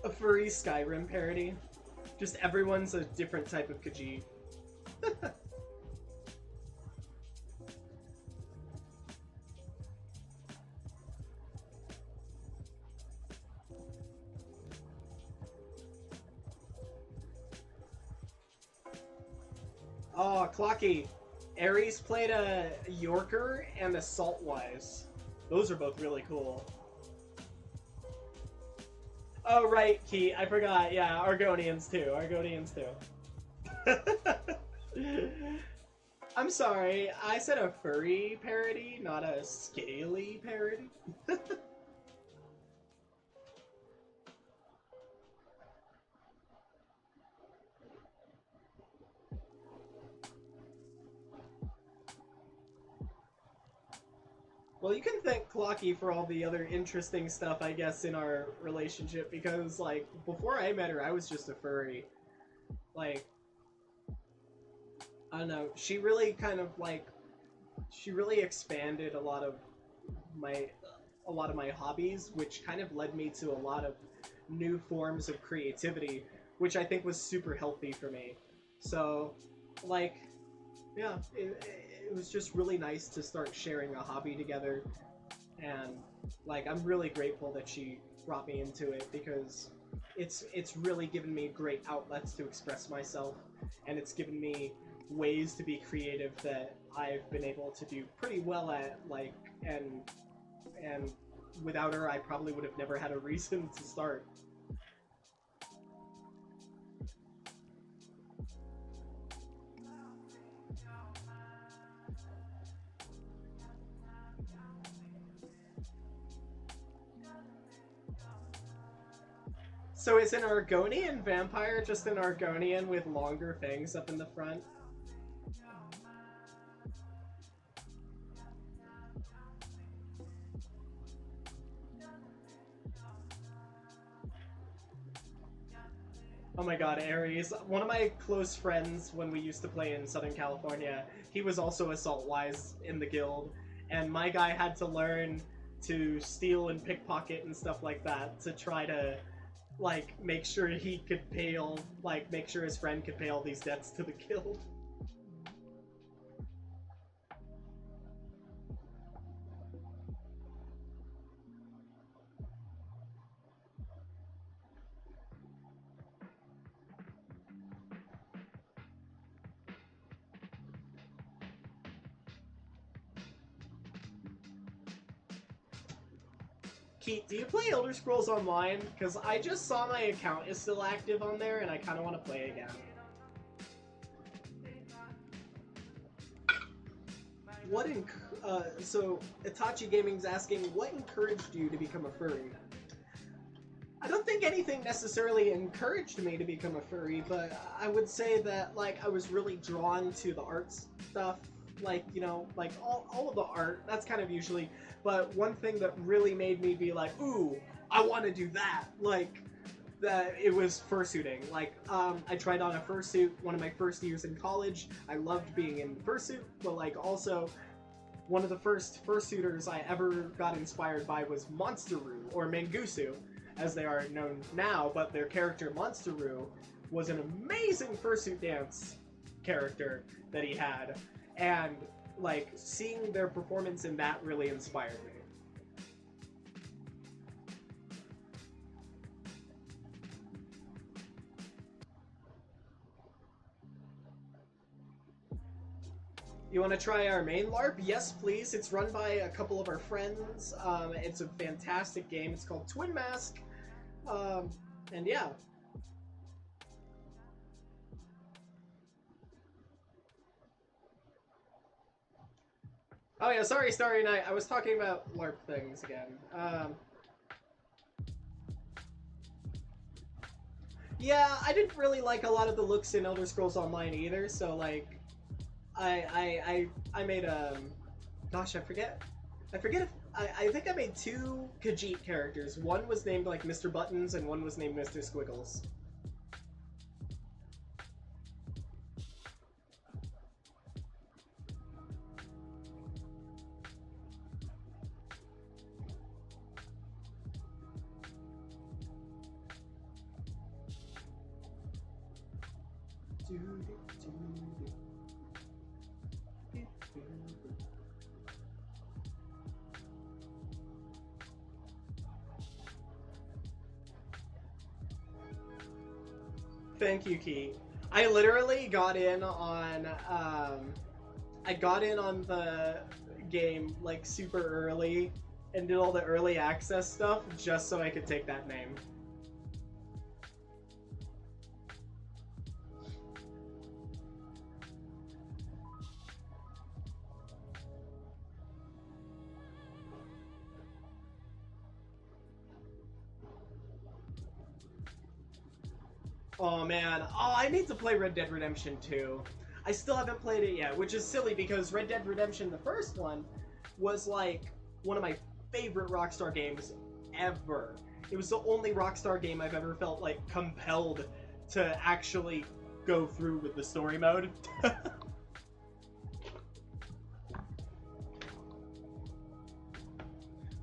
A furry Skyrim parody. Just everyone's a different type of Khajiit. Oh, Clocky. Ares played a Yorker and a Saltwise. Those are both really cool. Oh, right, Key. I forgot. Yeah, Argonians too. Argonians too. I'm sorry. I said a furry parody, not a scaly parody. Well, you can thank Clocky for all the other interesting stuff, I guess, in our relationship, because, like, before I met her, I was just a furry. Like, I don't know, she really kind of, like, she really expanded a lot of my hobbies, which kind of led me to a lot of new forms of creativity, which I think was super healthy for me. So, like, yeah, it was just really nice to start sharing a hobby together, and like I'm really grateful that she brought me into it, because it's really given me great outlets to express myself, and it's given me ways to be creative that I've been able to do pretty well at, like, and without her I probably would have never had a reason to start. So is an Argonian vampire just an Argonian with longer fangs up in the front? Oh my god, Ares. One of my close friends when we used to play in Southern California, he was also a Saltwise in the guild, and my guy had to learn to steal and pickpocket and stuff like that to try to, like, make sure he could pay all, like, make sure his friend could pay all these debts to the guild. Keith, do you play Elder Scrolls Online? Because I just saw my account is still active on there, and I kind of want to play again. So Itachi Gaming's asking, what encouraged you to become a furry? I don't think anything necessarily encouraged me to become a furry, but I would say that, like, I was really drawn to the art stuff, like, you know, like, all of the art, that's kind of usually, but one thing that really made me be like, ooh, I want to do that, like, that it was fursuiting. Like, I tried on a fursuit one of my first years in college. I loved being in fursuit, but, like, also, one of the first fursuiters I ever got inspired by was Monsteru, or Mangusu, as they are known now, but their character Monsteru was an amazing fursuit dance character that he had, and, like, seeing their performance in that really inspired me. You want to try our main LARP? Yes, please. It's run by a couple of our friends. It's a fantastic game. It's called Twin Mask. And yeah. Oh yeah, sorry, Starry Night. I was talking about LARP things again. Yeah, I didn't really like a lot of the looks in Elder Scrolls Online either, so, like, I made gosh, I forget I forget if I think I made 2 Khajiit characters. One was named like Mr. Buttons, and one was named Mr. Squiggles. Thank you, Key. I literally got in on I got in on the game like super early and did all the early access stuff just so I could take that name. Oh man, oh I need to play Red Dead Redemption 2. I still haven't played it yet, which is silly because Red Dead Redemption, the first one, was like one of my favorite Rockstar games ever. It was the only Rockstar game I've ever felt like compelled to actually go through with the story mode.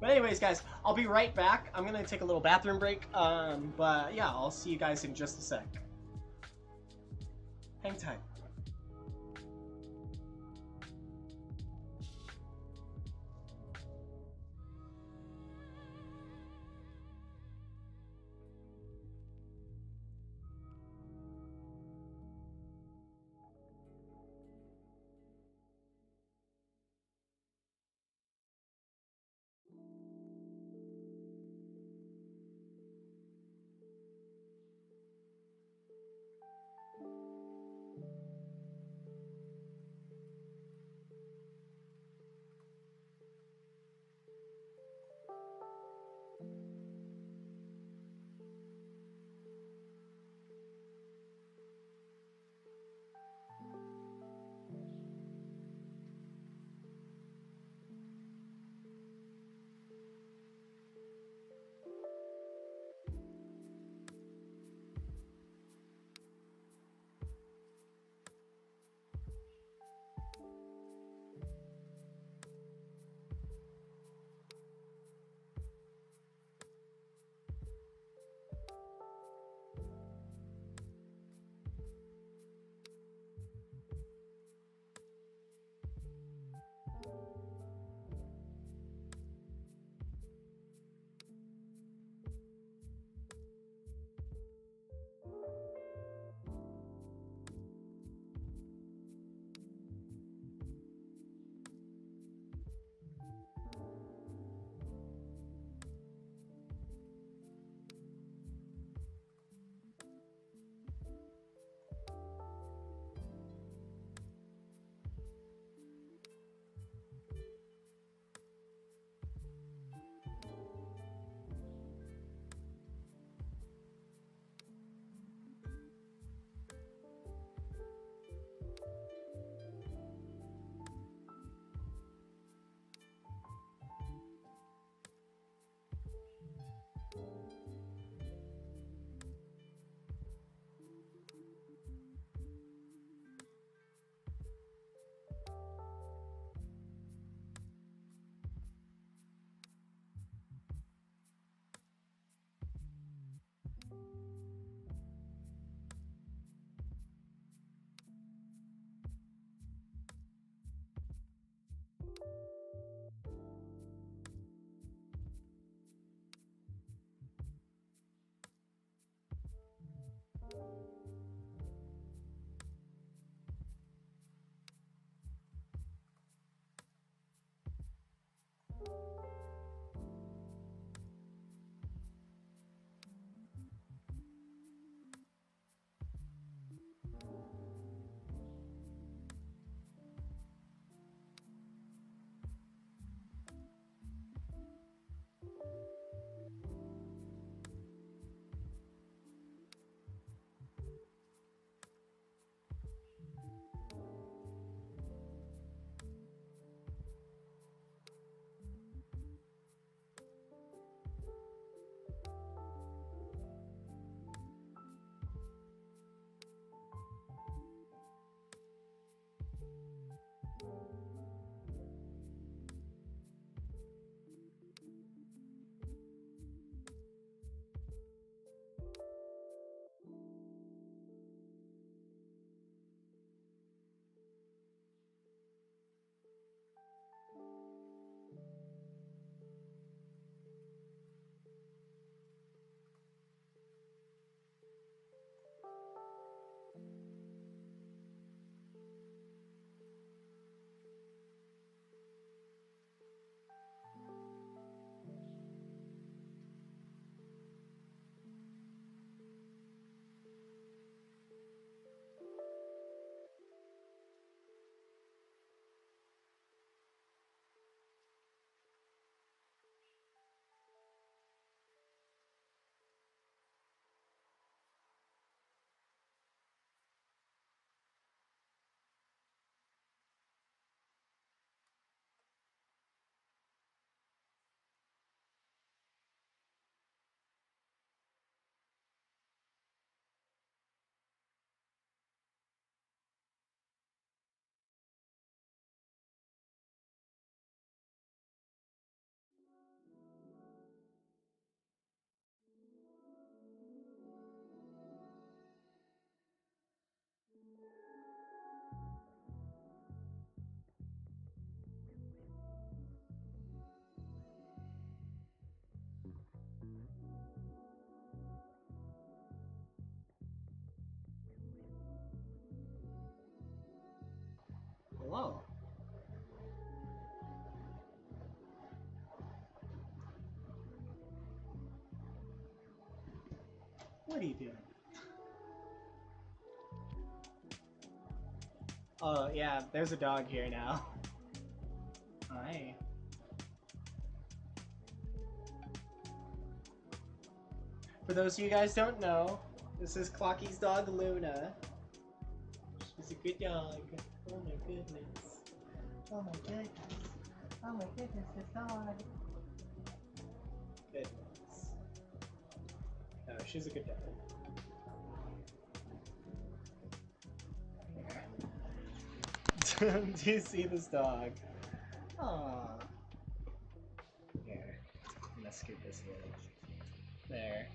But anyways, guys, I'll be right back. I'm gonna take a little bathroom break. But yeah, I'll see you guys in just a sec. Hang tight. What are you doing? Oh, yeah, there's a dog here now. Hi. For those of you guys don't know, this is Clocky's dog, Luna. She's a good dog. Oh my goodness. Oh my goodness. Oh my goodness, this dog. Goodness. Oh, she's a good dog. Do you see this dog? Aww. Here, I'm gonna scoot this a little. There.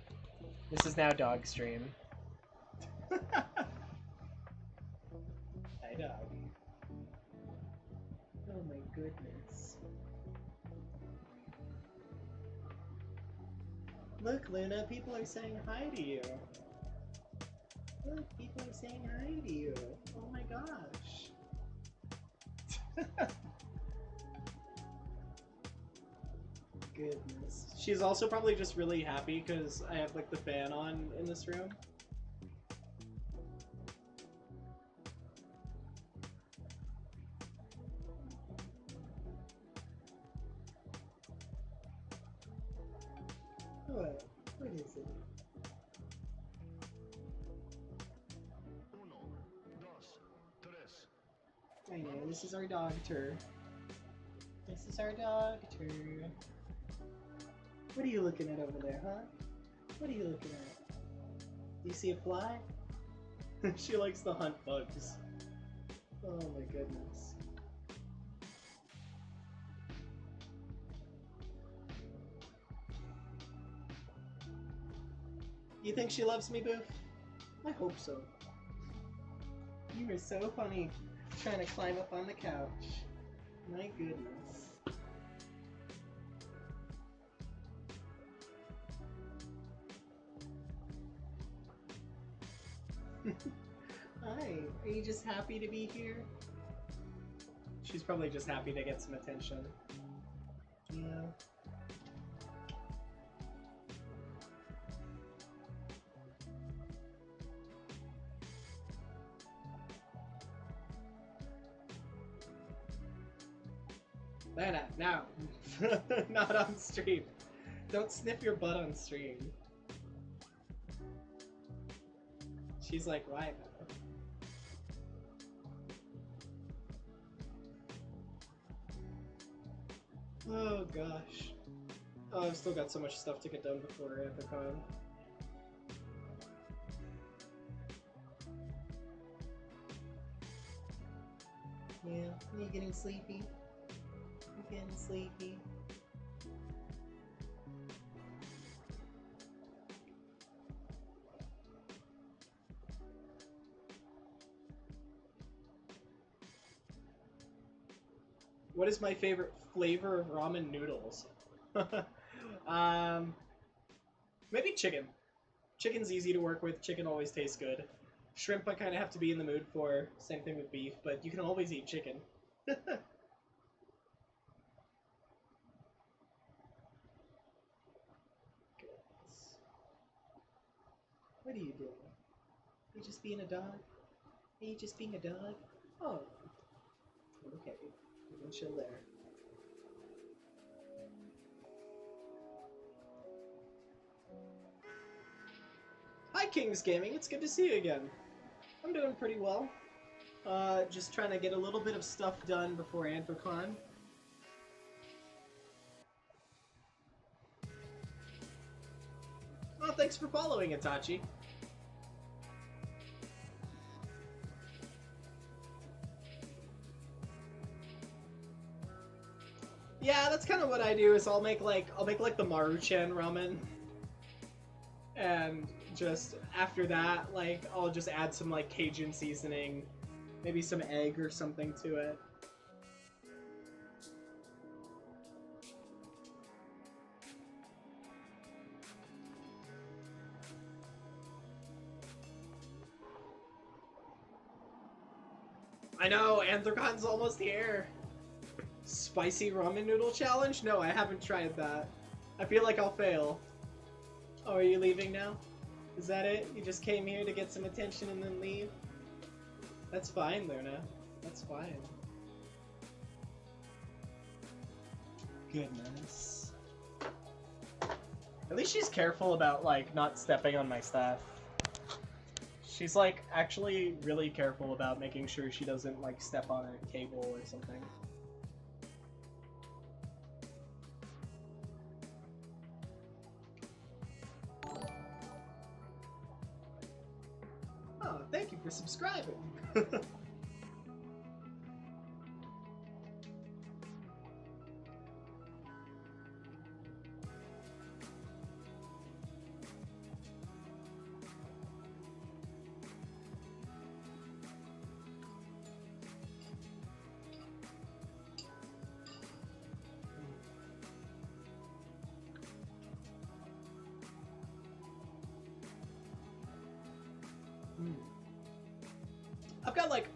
This is now dog stream. Hi, dog. Oh my goodness. Look, Luna, people are saying hi to you. Look, people are saying hi to you. Oh my gosh. Goodness. She's also probably just really happy because I have like the fan on in this room. What? What is it? I know, this is our dog tour. This is our dog tour. What are you looking at over there, huh? What are you looking at? Do you see a fly? She likes to hunt bugs. Oh my goodness. You think she loves me, Boof? I hope so. You were so funny trying to climb up on the couch. My goodness. Hi, are you just happy to be here? She's probably just happy to get some attention. Yeah. Lana, now! Not on stream. Don't sniff your butt on stream. She's like, why? Oh gosh. Oh, I've still got so much stuff to get done before Anthrocon. Yeah, are you getting sleepy? You getting sleepy? What is my favorite flavor of ramen noodles? Maybe chicken. Chicken's easy to work with. Chicken always tastes good. Shrimp I kind of have to be in the mood for. Same thing with beef, but you can always eat chicken. Goodness. What are you doing? Are you just being a dog? Are you just being a dog? Oh. Okay. You can chill there. Hi, Kings Gaming. It's good to see you again. I'm doing pretty well. Just trying to get a little bit of stuff done before Anthrocon. Oh, thanks for following, Itachi. Yeah, that's kind of what I do. Is I'll make like the Maruchan ramen, and just after that, like I'll just add some like Cajun seasoning, maybe some egg or something to it. I know, Anthrocon's almost here. Spicy ramen noodle challenge? No, I haven't tried that. I feel like I'll fail. Oh, are you leaving now? Is that it? You just came here to get some attention and then leave? That's fine, Luna. That's fine. Goodness. At least she's careful about, like, not stepping on my stuff. She's, like, actually really careful about making sure she doesn't, like, step on a cable or something. Oh, thank you for subscribing. I've got like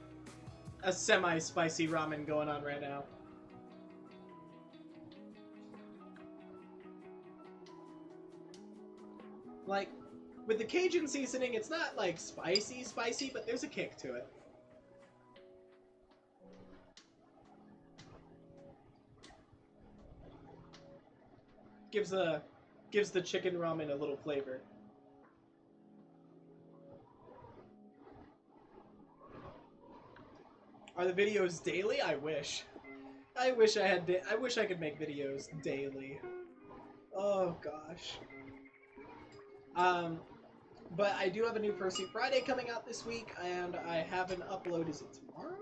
a semi-spicy ramen going on right now. Like, with the Cajun seasoning, it's not like spicy, but there's a kick to it. Gives the chicken ramen a little flavor. Are the videos daily? I wish. I wish I had. I wish I could make videos daily. Oh gosh. But I do have a new Fursuit Friday coming out this week, and I have an upload. Is it tomorrow?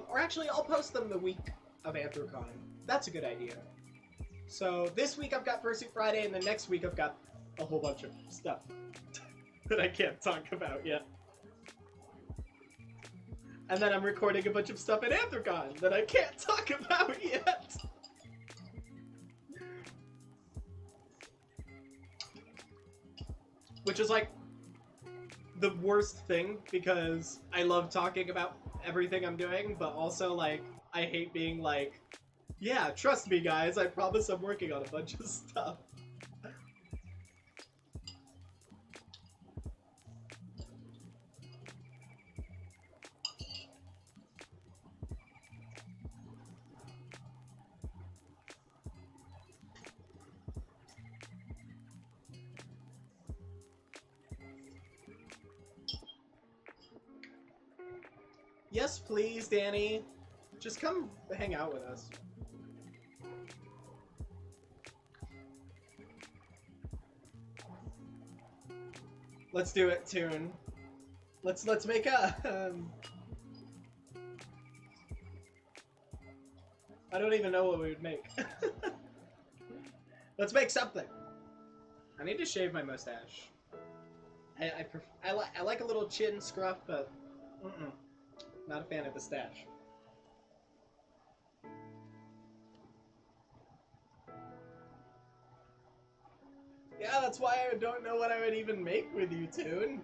Or actually, I'll post them the week of Anthrocon. That's a good idea. So this week I've got Fursuit Friday, and the next week I've got a whole bunch of stuff that I can't talk about yet. And then I'm recording a bunch of stuff at Anthrocon that I can't talk about yet. Which is like the worst thing, because I love talking about everything I'm doing, but also like I hate being like, yeah, trust me guys, I promise I'm working on a bunch of stuff. Yes, please, Danny. Just come hang out with us. Let's do it, Toon. Let's make a. I don't even know what we would make. Let's make something. I need to shave my mustache. I like a little chin scruff, but not a fan of the stash. Yeah, that's why I don't know what I would even make with you, Toon.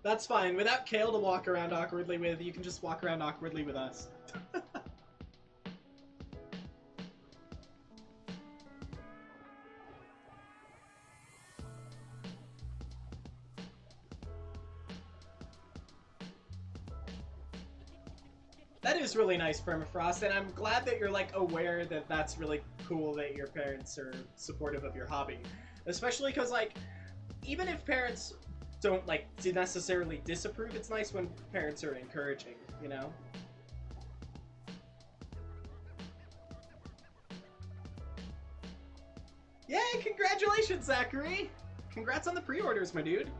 That's fine. Without Kale to walk around awkwardly with, you can just walk around awkwardly with us. That is really nice, Permafrost, and I'm glad that you're, like, aware that that's really cool that your parents are supportive of your hobby. Especially because, like, even if parents don't, like, necessarily disapprove, it's nice when parents are encouraging, you know? Yay, congratulations, Zachary! Congrats on the pre-orders, my dude.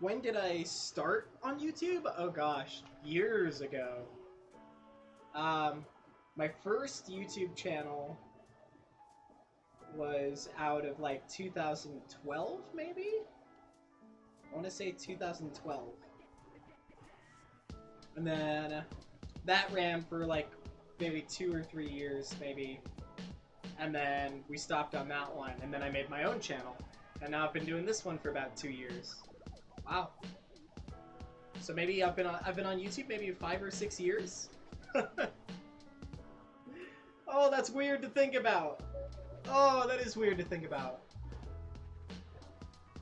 when did I start on YouTube? Oh gosh, years ago. My first YouTube channel was out of like 2012, maybe? I want to say 2012. And then that ran for like maybe 2 or 3 years, maybe. And then we stopped on that one, and then I made my own channel. And now I've been doing this one for about 2 years. Wow. So maybe I've been on YouTube maybe 5 or 6 years. Oh, that's weird to think about. Oh, that is weird to think about.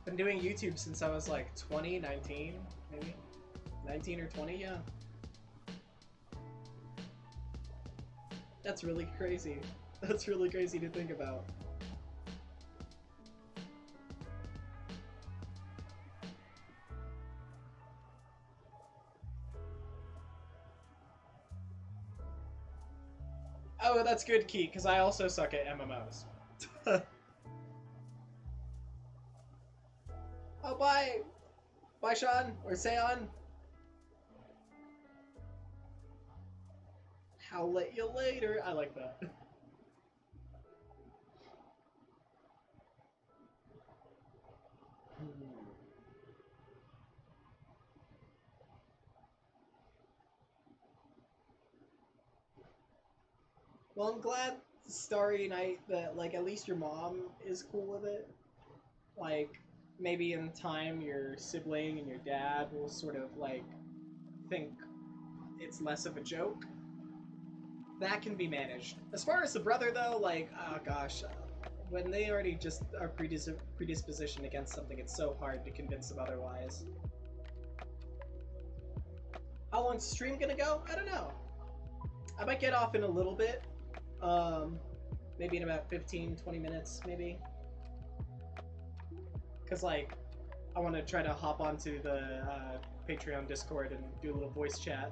Been doing YouTube since I was like 20, 19, maybe? 19 or 20, yeah. That's really crazy. That's really crazy to think about. Oh, that's good, Keith, because I also suck at MMOs. Oh, bye! Bye, Sean, or Seon. I'll let you later. I like that. Well, I'm glad, Starry Night, that, like, at least your mom is cool with it. Like, maybe in time your sibling and your dad will sort of, like, think it's less of a joke. That can be managed. As far as the brother, though, like, oh gosh, when they already just are predispositioned against something, it's so hard to convince them otherwise. How long's the stream gonna go? I don't know. I might get off in a little bit. Maybe in about 15, 20 minutes, maybe. Because, like, I want to try to hop onto the Patreon Discord and do a little voice chat.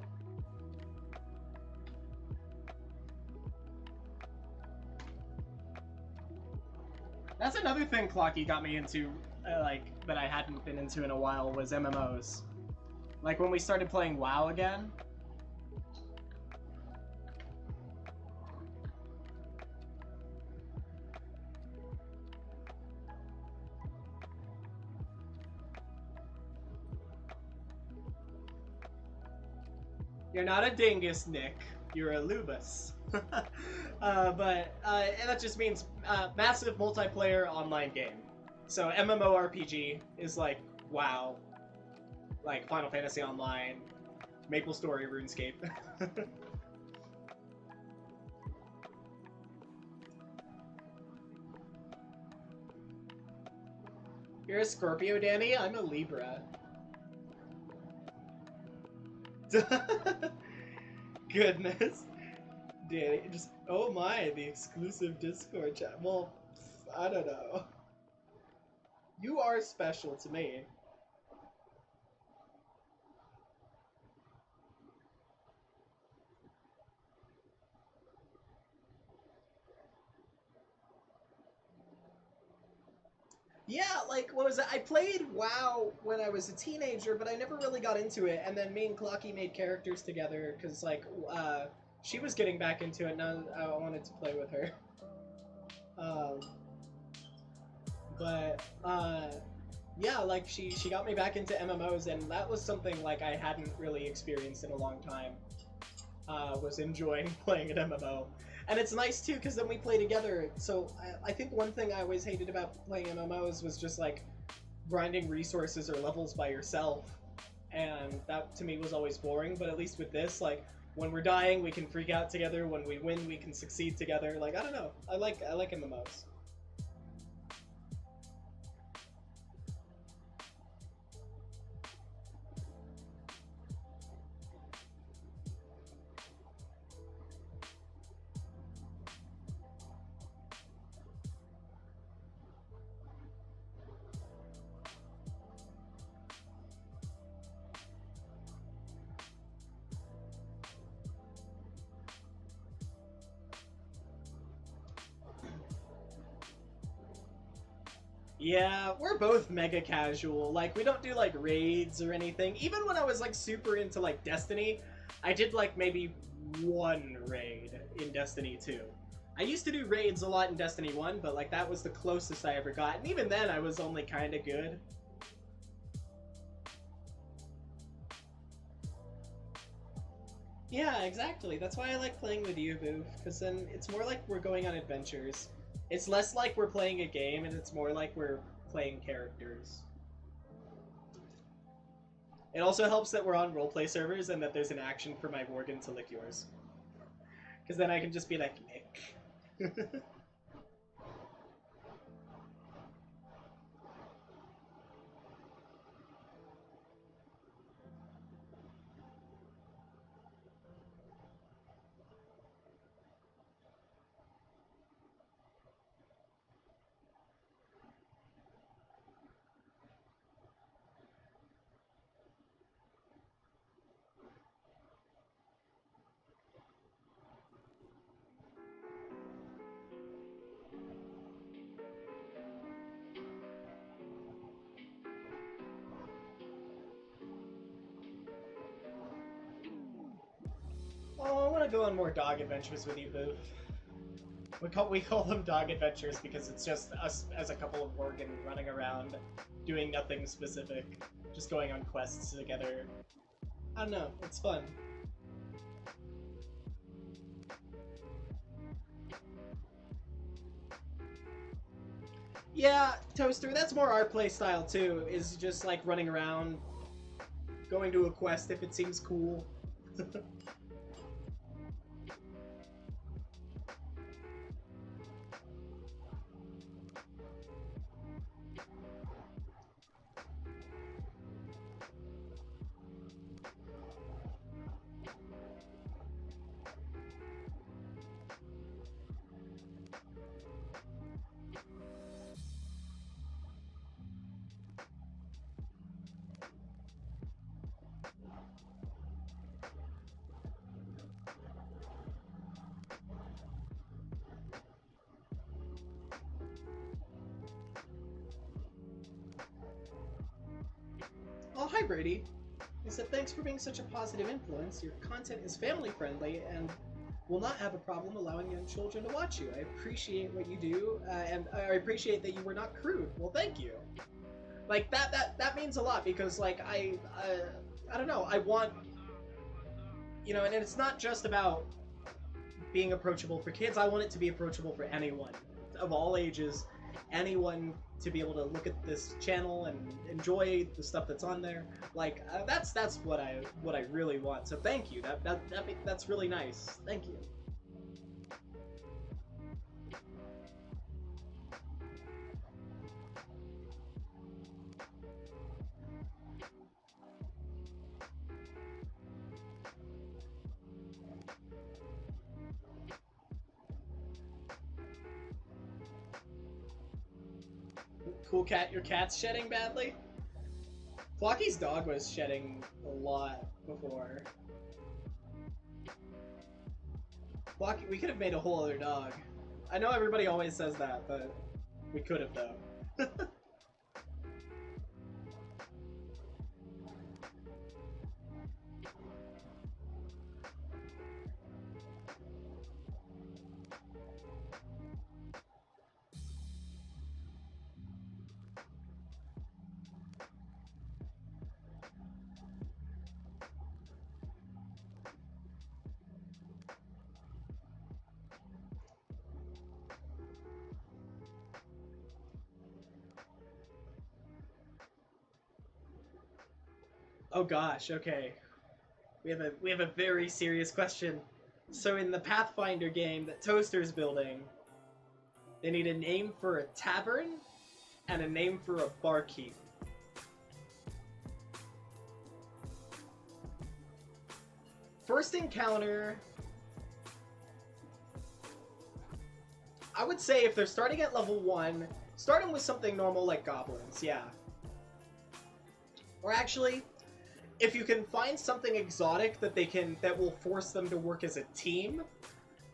That's another thing Clocky got me into, like, that I hadn't been into in a while, was MMOs. Like, when we started playing WoW again. You're not a dingus, Nick. You're a lubus. And that just means massive multiplayer online game. So MMORPG is like WoW, like Final Fantasy Online, MapleStory, RuneScape. You're a Scorpio, Danny? I'm a Libra. Goodness. Danny, just, oh my, the exclusive Discord chat. Well, I don't know. You are special to me. Yeah, like, what was it? I played WoW when I was a teenager, but I never really got into it. And then me and Clocky made characters together, because, like, she was getting back into it, and I wanted to play with her. Yeah, like, she got me back into MMOs, and that was something, like, I hadn't really experienced in a long time. Was enjoying playing an MMO. And it's nice too, because then we play together. So I think one thing I always hated about playing MMOs was just like grinding resources or levels by yourself. And that to me was always boring, but at least with this, like, when we're dying, we can freak out together. When we win, we can succeed together. Like, I don't know. I like MMOs. Yeah, we're both mega casual. Like, we don't do like raids or anything. Even when I was like super into like Destiny, I did like maybe one raid in Destiny 2. I used to do raids a lot in Destiny 1, but like that was the closest I ever got. And even then I was only kind of good. Yeah, exactly. That's why I like playing with you, Boof, because then it's more like we're going on adventures. It's less like we're playing a game, and it's more like we're playing characters. It also helps that we're on roleplay servers and that there's an action for my Worgen to lick yours. Because then I can just be like, Nick. Oh, I want to go on more dog adventures with you, Boof. We call them dog adventures because it's just us as a couple of Worgen running around, doing nothing specific, just going on quests together. I don't know, it's fun. Yeah, Toaster, that's more our playstyle too, is just like running around, going to a quest if it seems cool. Oh, hi Brady. He said, thanks for being such a positive influence. Your content is family friendly and will not have a problem allowing young children to watch you. I appreciate what you do, and I appreciate that you were not crude. Well, thank you. Like that means a lot because like I don't know. I want, you know, and it's not just about being approachable for kids. I want it to be approachable for anyone of all ages, anyone to be able to look at this channel and enjoy the stuff that's on there. Like that's what I really want. So thank you. That's really nice. Thank you. Cool cat, your cat's shedding badly? Flocky's dog was shedding a lot before. Flocky, we could have made a whole other dog. I know everybody always says that, but we could have though. Oh gosh, okay. We have a very serious question. So in the Pathfinder game that Toaster's building, they need a name for a tavern and a name for a barkeep. First encounter, I would say if they're starting at level 1, start them with something normal like goblins, yeah. Or actually, if you can find something exotic that will force them to work as a team,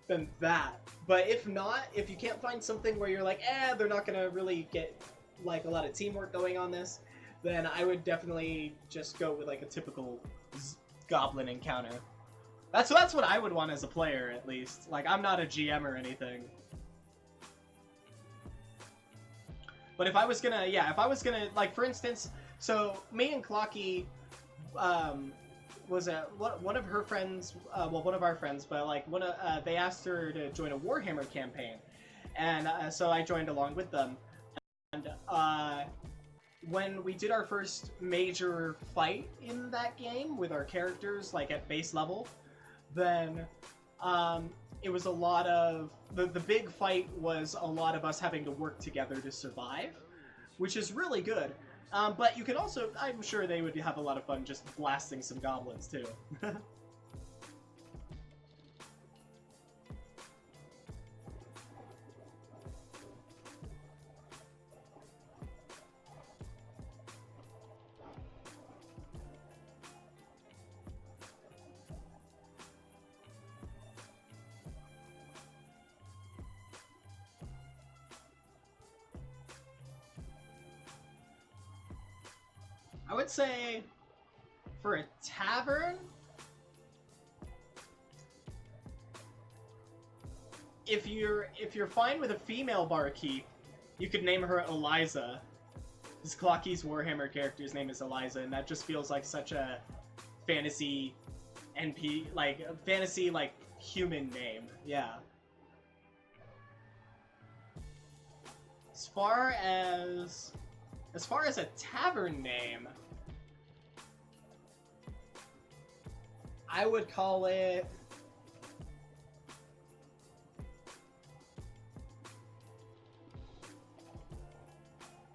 then that. But if not, if you can't find something where you're like, they're not gonna really get like a lot of teamwork going on this, then I would definitely just go with like a typical goblin encounter. That's what I would want as a player, at least. Like, I'm not a GM or anything. But if I was gonna, like, for instance, so me and Clocky, was one of her friends, well, one of our friends, but like they asked her to join a Warhammer campaign, and so I joined along with them. And when we did our first major fight in that game with our characters, like at base level, then it was a lot of the big fight was a lot of us having to work together to survive, which is really good. But you can also, I'm sure they would have a lot of fun just blasting some goblins too. I would say for a tavern, if you're fine with a female barkeep, you could name her Eliza. Because Clocky's Warhammer character's name is Eliza, and that just feels like such a fantasy fantasy human name. Yeah. As far as a tavern name, I would call it...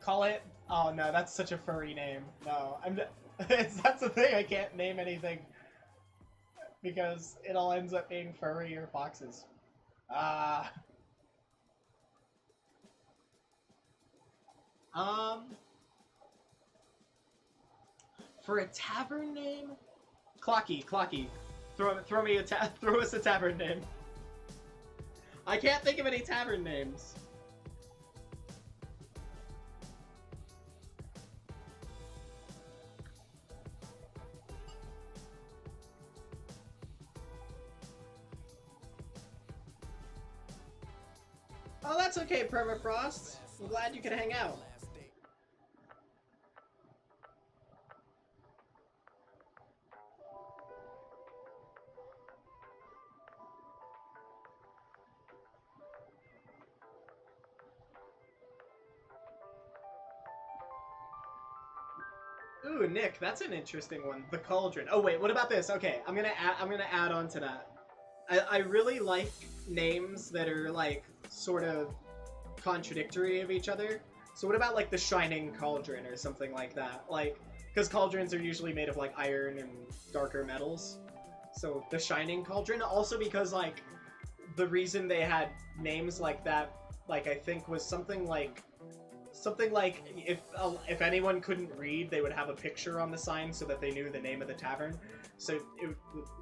Oh no, that's such a furry name. No, that's the thing, I can't name anything. Because it all ends up being furry or foxes. For a tavern name? Clocky, throw us a tavern name. I can't think of any tavern names. Oh, that's okay, Permafrost. I'm glad you could hang out. Ooh, Nick, that's an interesting one. The Cauldron. Oh wait, what about this? Okay, I'm gonna add on to that. I really like names that are like sort of contradictory of each other. So what about like the Shining Cauldron or something like that? Like, because cauldrons are usually made of like iron and darker metals. So the Shining Cauldron. Also because like the reason they had names like that, like I think was something like if anyone couldn't read, they would have a picture on the sign so that they knew the name of the tavern. So it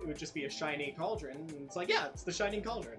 would just be a shiny cauldron. And it's like, yeah, it's the Shining Cauldron.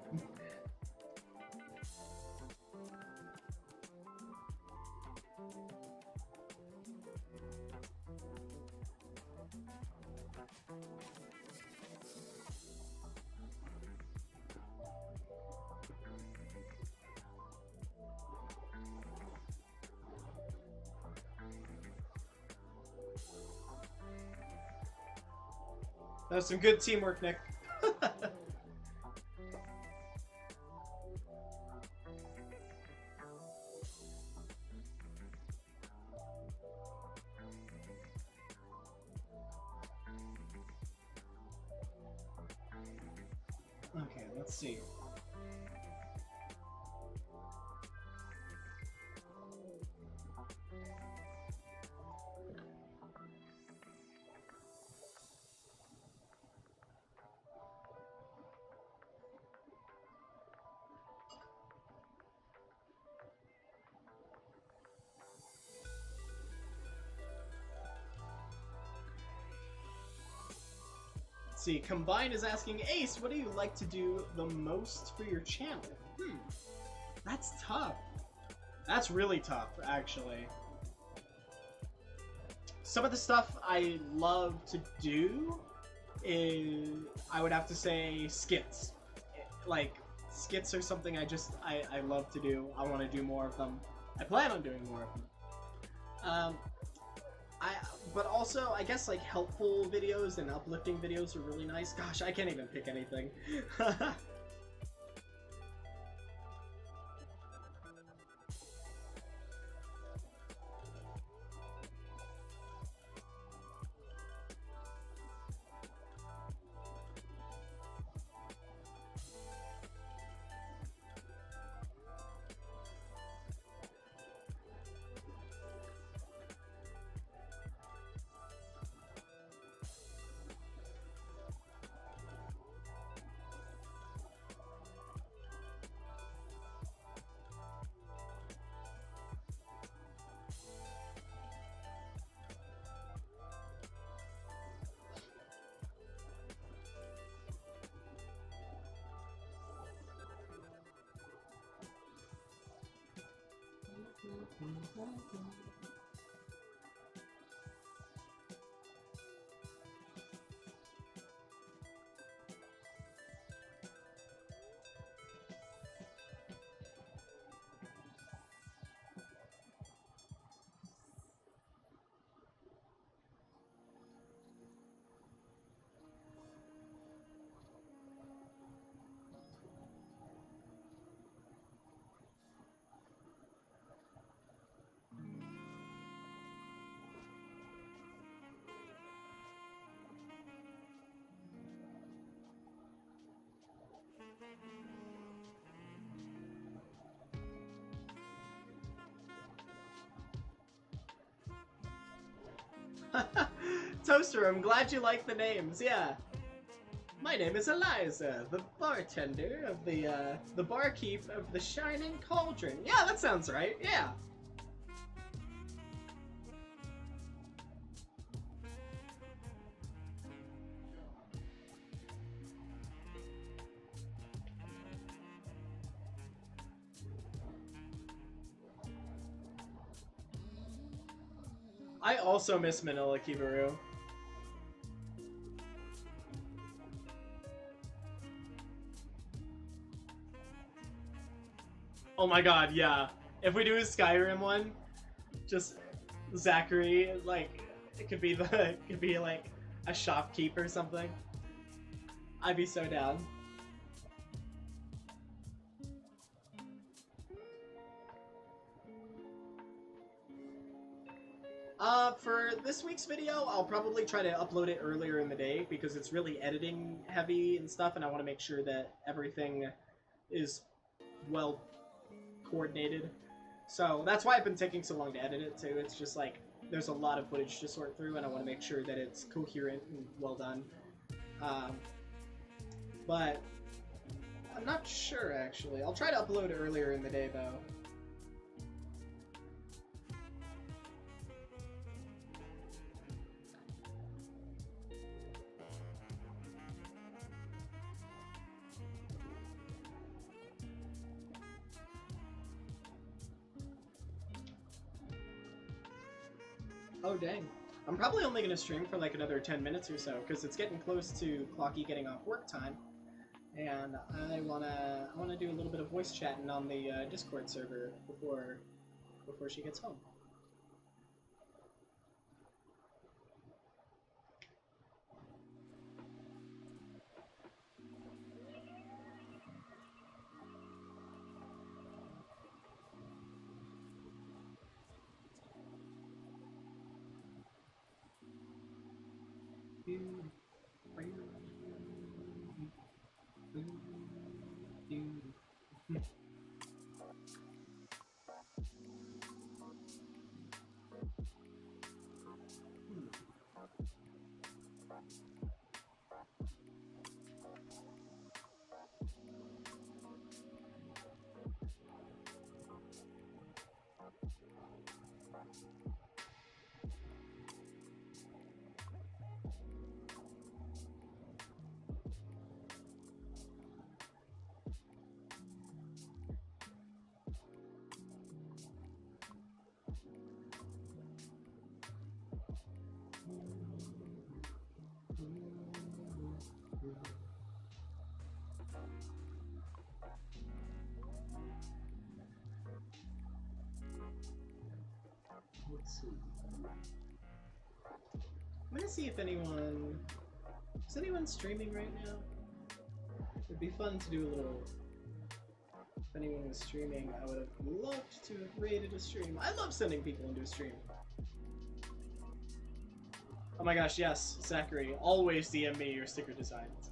That was some good teamwork, Nick. Okay, let's see. See, Combine is asking, Ace, what do you like to do the most for your channel? That's tough. That's really tough, actually. Some of the stuff I love to do is, I would have to say, skits. Like, skits are something I love to do. I want to do more of them. I plan on doing more of them. But also, I guess, like, helpful videos and uplifting videos are really nice. Gosh, I can't even pick anything. Toaster, I'm glad you like the names, yeah. My name is Eliza, the bartender of the barkeep of the Shining Cauldron. Yeah, that sounds right, yeah. I also miss Manila Kibaru. Oh my god, yeah. If we do a Skyrim one, just Zachary, like, it could be like a shopkeep or something. I'd be so down. For this week's video, I'll probably try to upload it earlier in the day because it's really editing heavy and stuff, and I want to make sure that everything is well coordinated. So that's why I've been taking so long to edit it too. It's just like there's a lot of footage to sort through, and I want to make sure that it's coherent and well done. But I'm not sure actually. I'll try to upload earlier in the day though. Oh dang. I'm probably only going to stream for like another 10 minutes or so, because it's getting close to Clocky getting off work time. And I wanna do a little bit of voice chatting on the Discord server before she gets home. Let's see. I'm gonna see if anyone... Is anyone streaming right now? It'd be fun to do a little... If anyone was streaming, I would have loved to have rated a stream. I love sending people into a stream. Oh my gosh, yes, Zachary. Always DM me your sticker designs.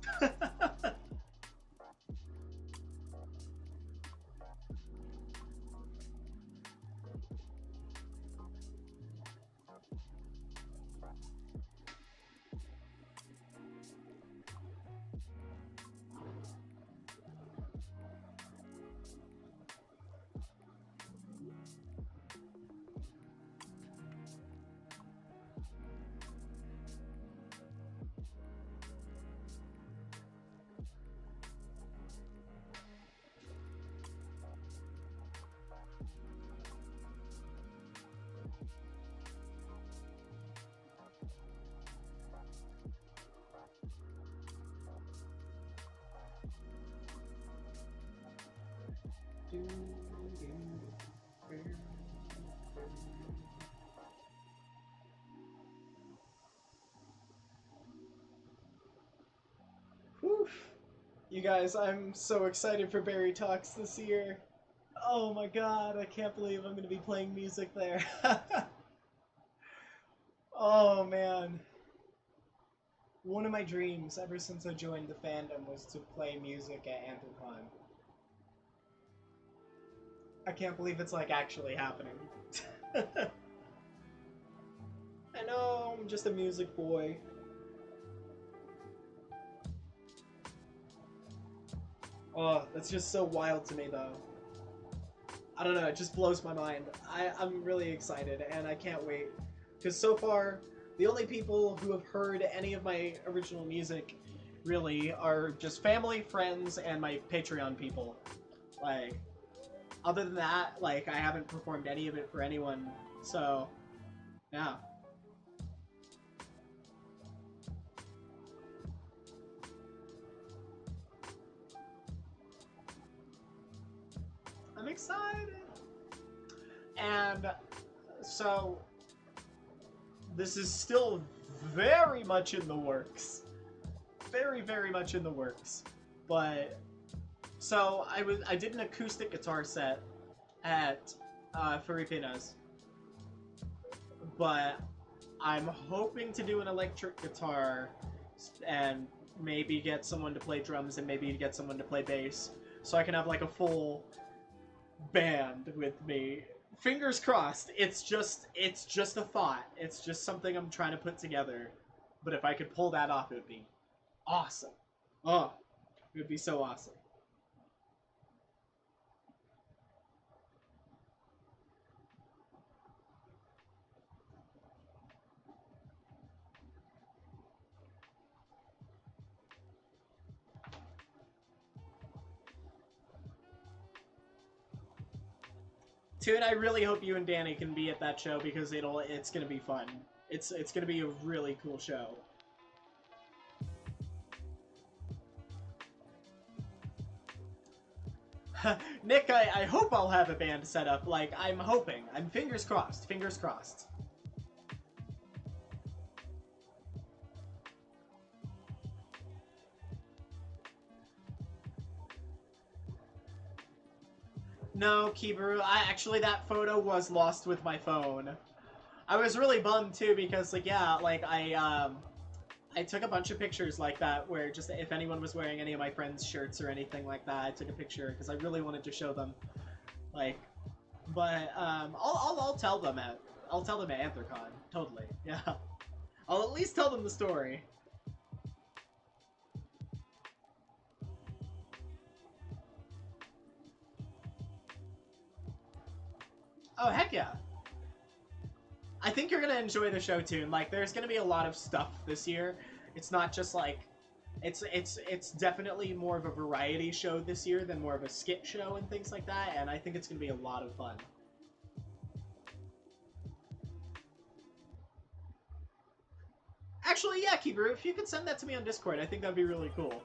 Whew. You guys, I'm so excited for Barry Talks this year. Oh my god, I can't believe I'm going to be playing music there. Oh man. One of my dreams ever since I joined the fandom was to play music at Anthrocon. I can't believe it's like actually happening. I know, I'm just a music boy. Oh, that's just so wild to me though. I don't know, it just blows my mind. I'm really excited and I can't wait. Because so far, the only people who have heard any of my original music really are just family, friends, and my Patreon people. Like, other than that, like, I haven't performed any of it for anyone, so, yeah. I'm excited! And, so, this is still very much in the works. Very, very much in the works. But, so, I did an acoustic guitar set at Filipinas. But I'm hoping to do an electric guitar and maybe get someone to play drums and maybe get someone to play bass. So I can have like a full band with me. Fingers crossed. It's just a thought. It's just something I'm trying to put together. But if I could pull that off, it would be awesome. Oh, it would be so awesome. Dude, I really hope you and Danny can be at that show because it's gonna be fun. It's gonna be a really cool show. Nick, I hope I'll have a band set up. Like, I'm hoping. I'm fingers crossed. Fingers crossed. No, Kibaru, actually that photo was lost with my phone. I was really bummed too because, like, yeah, like, I took a bunch of pictures like that where just if anyone was wearing any of my friends' shirts or anything like that, I took a picture because I really wanted to show them. Like, but, I'll tell them at Anthrocon. Totally, yeah. I'll at least tell them the story. Oh, heck yeah. I think you're gonna enjoy the show too. Like, there's gonna be a lot of stuff this year. It's not just like, it's definitely more of a variety show this year than more of a skit show and things like that. And I think it's gonna be a lot of fun. Actually, yeah, Kibru, if you could send that to me on Discord, I think that'd be really cool.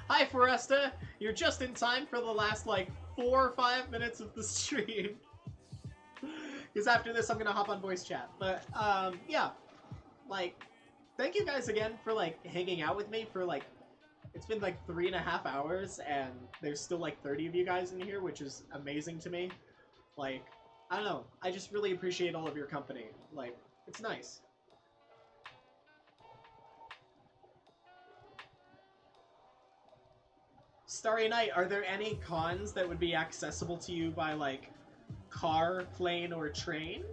Hi, Foresta! You're just in time for the last, like, 4 or 5 minutes of the stream. Because after this, I'm gonna hop on voice chat. But, yeah. Like, thank you guys again for, like, hanging out with me for, like, it's been, like, 3.5 hours, and there's still, like, 30 of you guys in here, which is amazing to me. Like, I don't know. I just really appreciate all of your company. Like, it's nice. Starry Night, are there any cons that would be accessible to you by, like, car, plane, or train?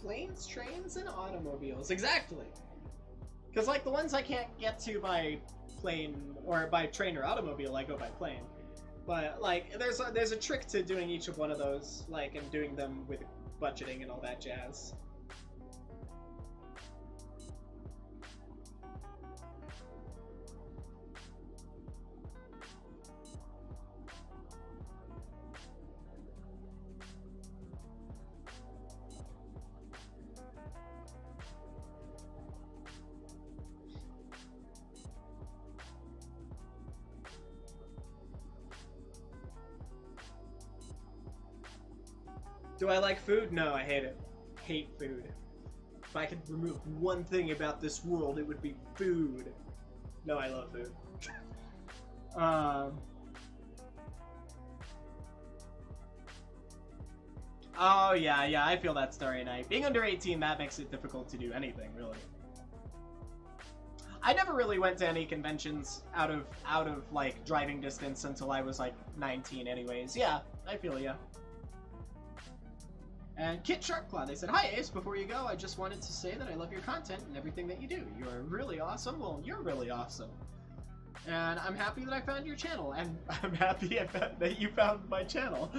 Planes, trains, and automobiles. Exactly. Because, like, the ones I can't get to by plane, or by train or automobile, I go by plane. But, like, there's a trick to doing each of one of those, like, and doing them with budgeting and all that jazz. Do I like food? No, I hate it. Hate food. If I could remove one thing about this world, it would be food. No, I love food. Oh, yeah, I feel that, Starry Night. Being under 18, that makes it difficult to do anything, really. I never really went to any conventions out of like, driving distance until I was, like, 19 anyways. Yeah, I feel ya. And Kit Sharkclaw, they said, "Hi Ace, before you go, I just wanted to say that I love your content and everything that you do. You are really awesome. Well, you're really awesome. And I'm happy that I found your channel, and I'm happy that you found my channel.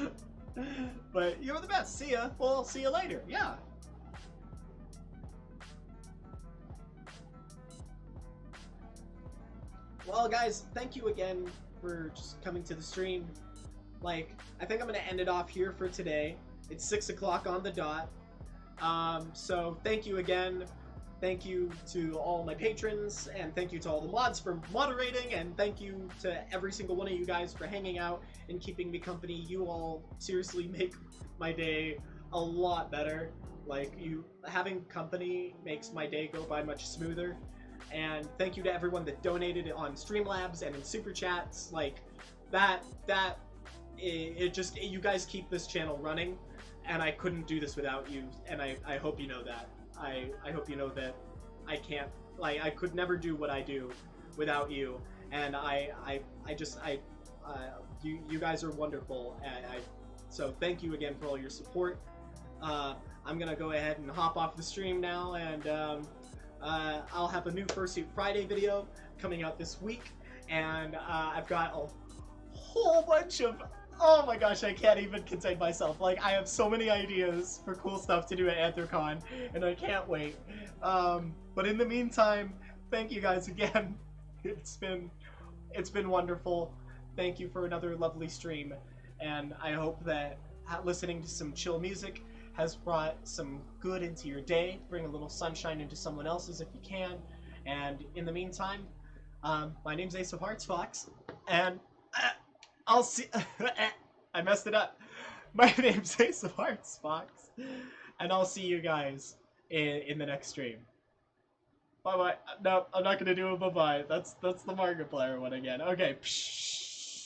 But you're the best. See ya. Well, see you later. Yeah." Well, guys, thank you again for just coming to the stream. Like, I think I'm going to end it off here for today. It's 6 o'clock on the dot. So thank you again. Thank you to all my patrons, and thank you to all the mods for moderating, and thank you to every single one of you guys for hanging out and keeping me company. You all seriously make my day a lot better. Like, having company makes my day go by much smoother. And thank you to everyone that donated on Streamlabs and in Super Chats. Like, you guys keep this channel running. And I couldn't do this without you, and I hope you know that. I hope you know that I can't, like, I could never do what I do without you, and you guys are wonderful, and so thank you again for all your support. I'm gonna go ahead and hop off the stream now, and I'll have a new Fursuit Friday video coming out this week, and I've got a whole bunch of, oh my gosh, I can't even contain myself. Like, I have so many ideas for cool stuff to do at Anthrocon, and I can't wait. But in the meantime, thank you guys again. It's been wonderful. Thank you for another lovely stream, and I hope that listening to some chill music has brought some good into your day. Bring a little sunshine into someone else's if you can, And in the meantime, my name's Ace of Hearts Fox, and I'll see. I messed it up. My name's Ace of Hearts Fox, and I'll see you guys in the next stream. Bye bye. No, I'm not gonna do a bye bye. That's the Markiplier one again. Okay. Psh.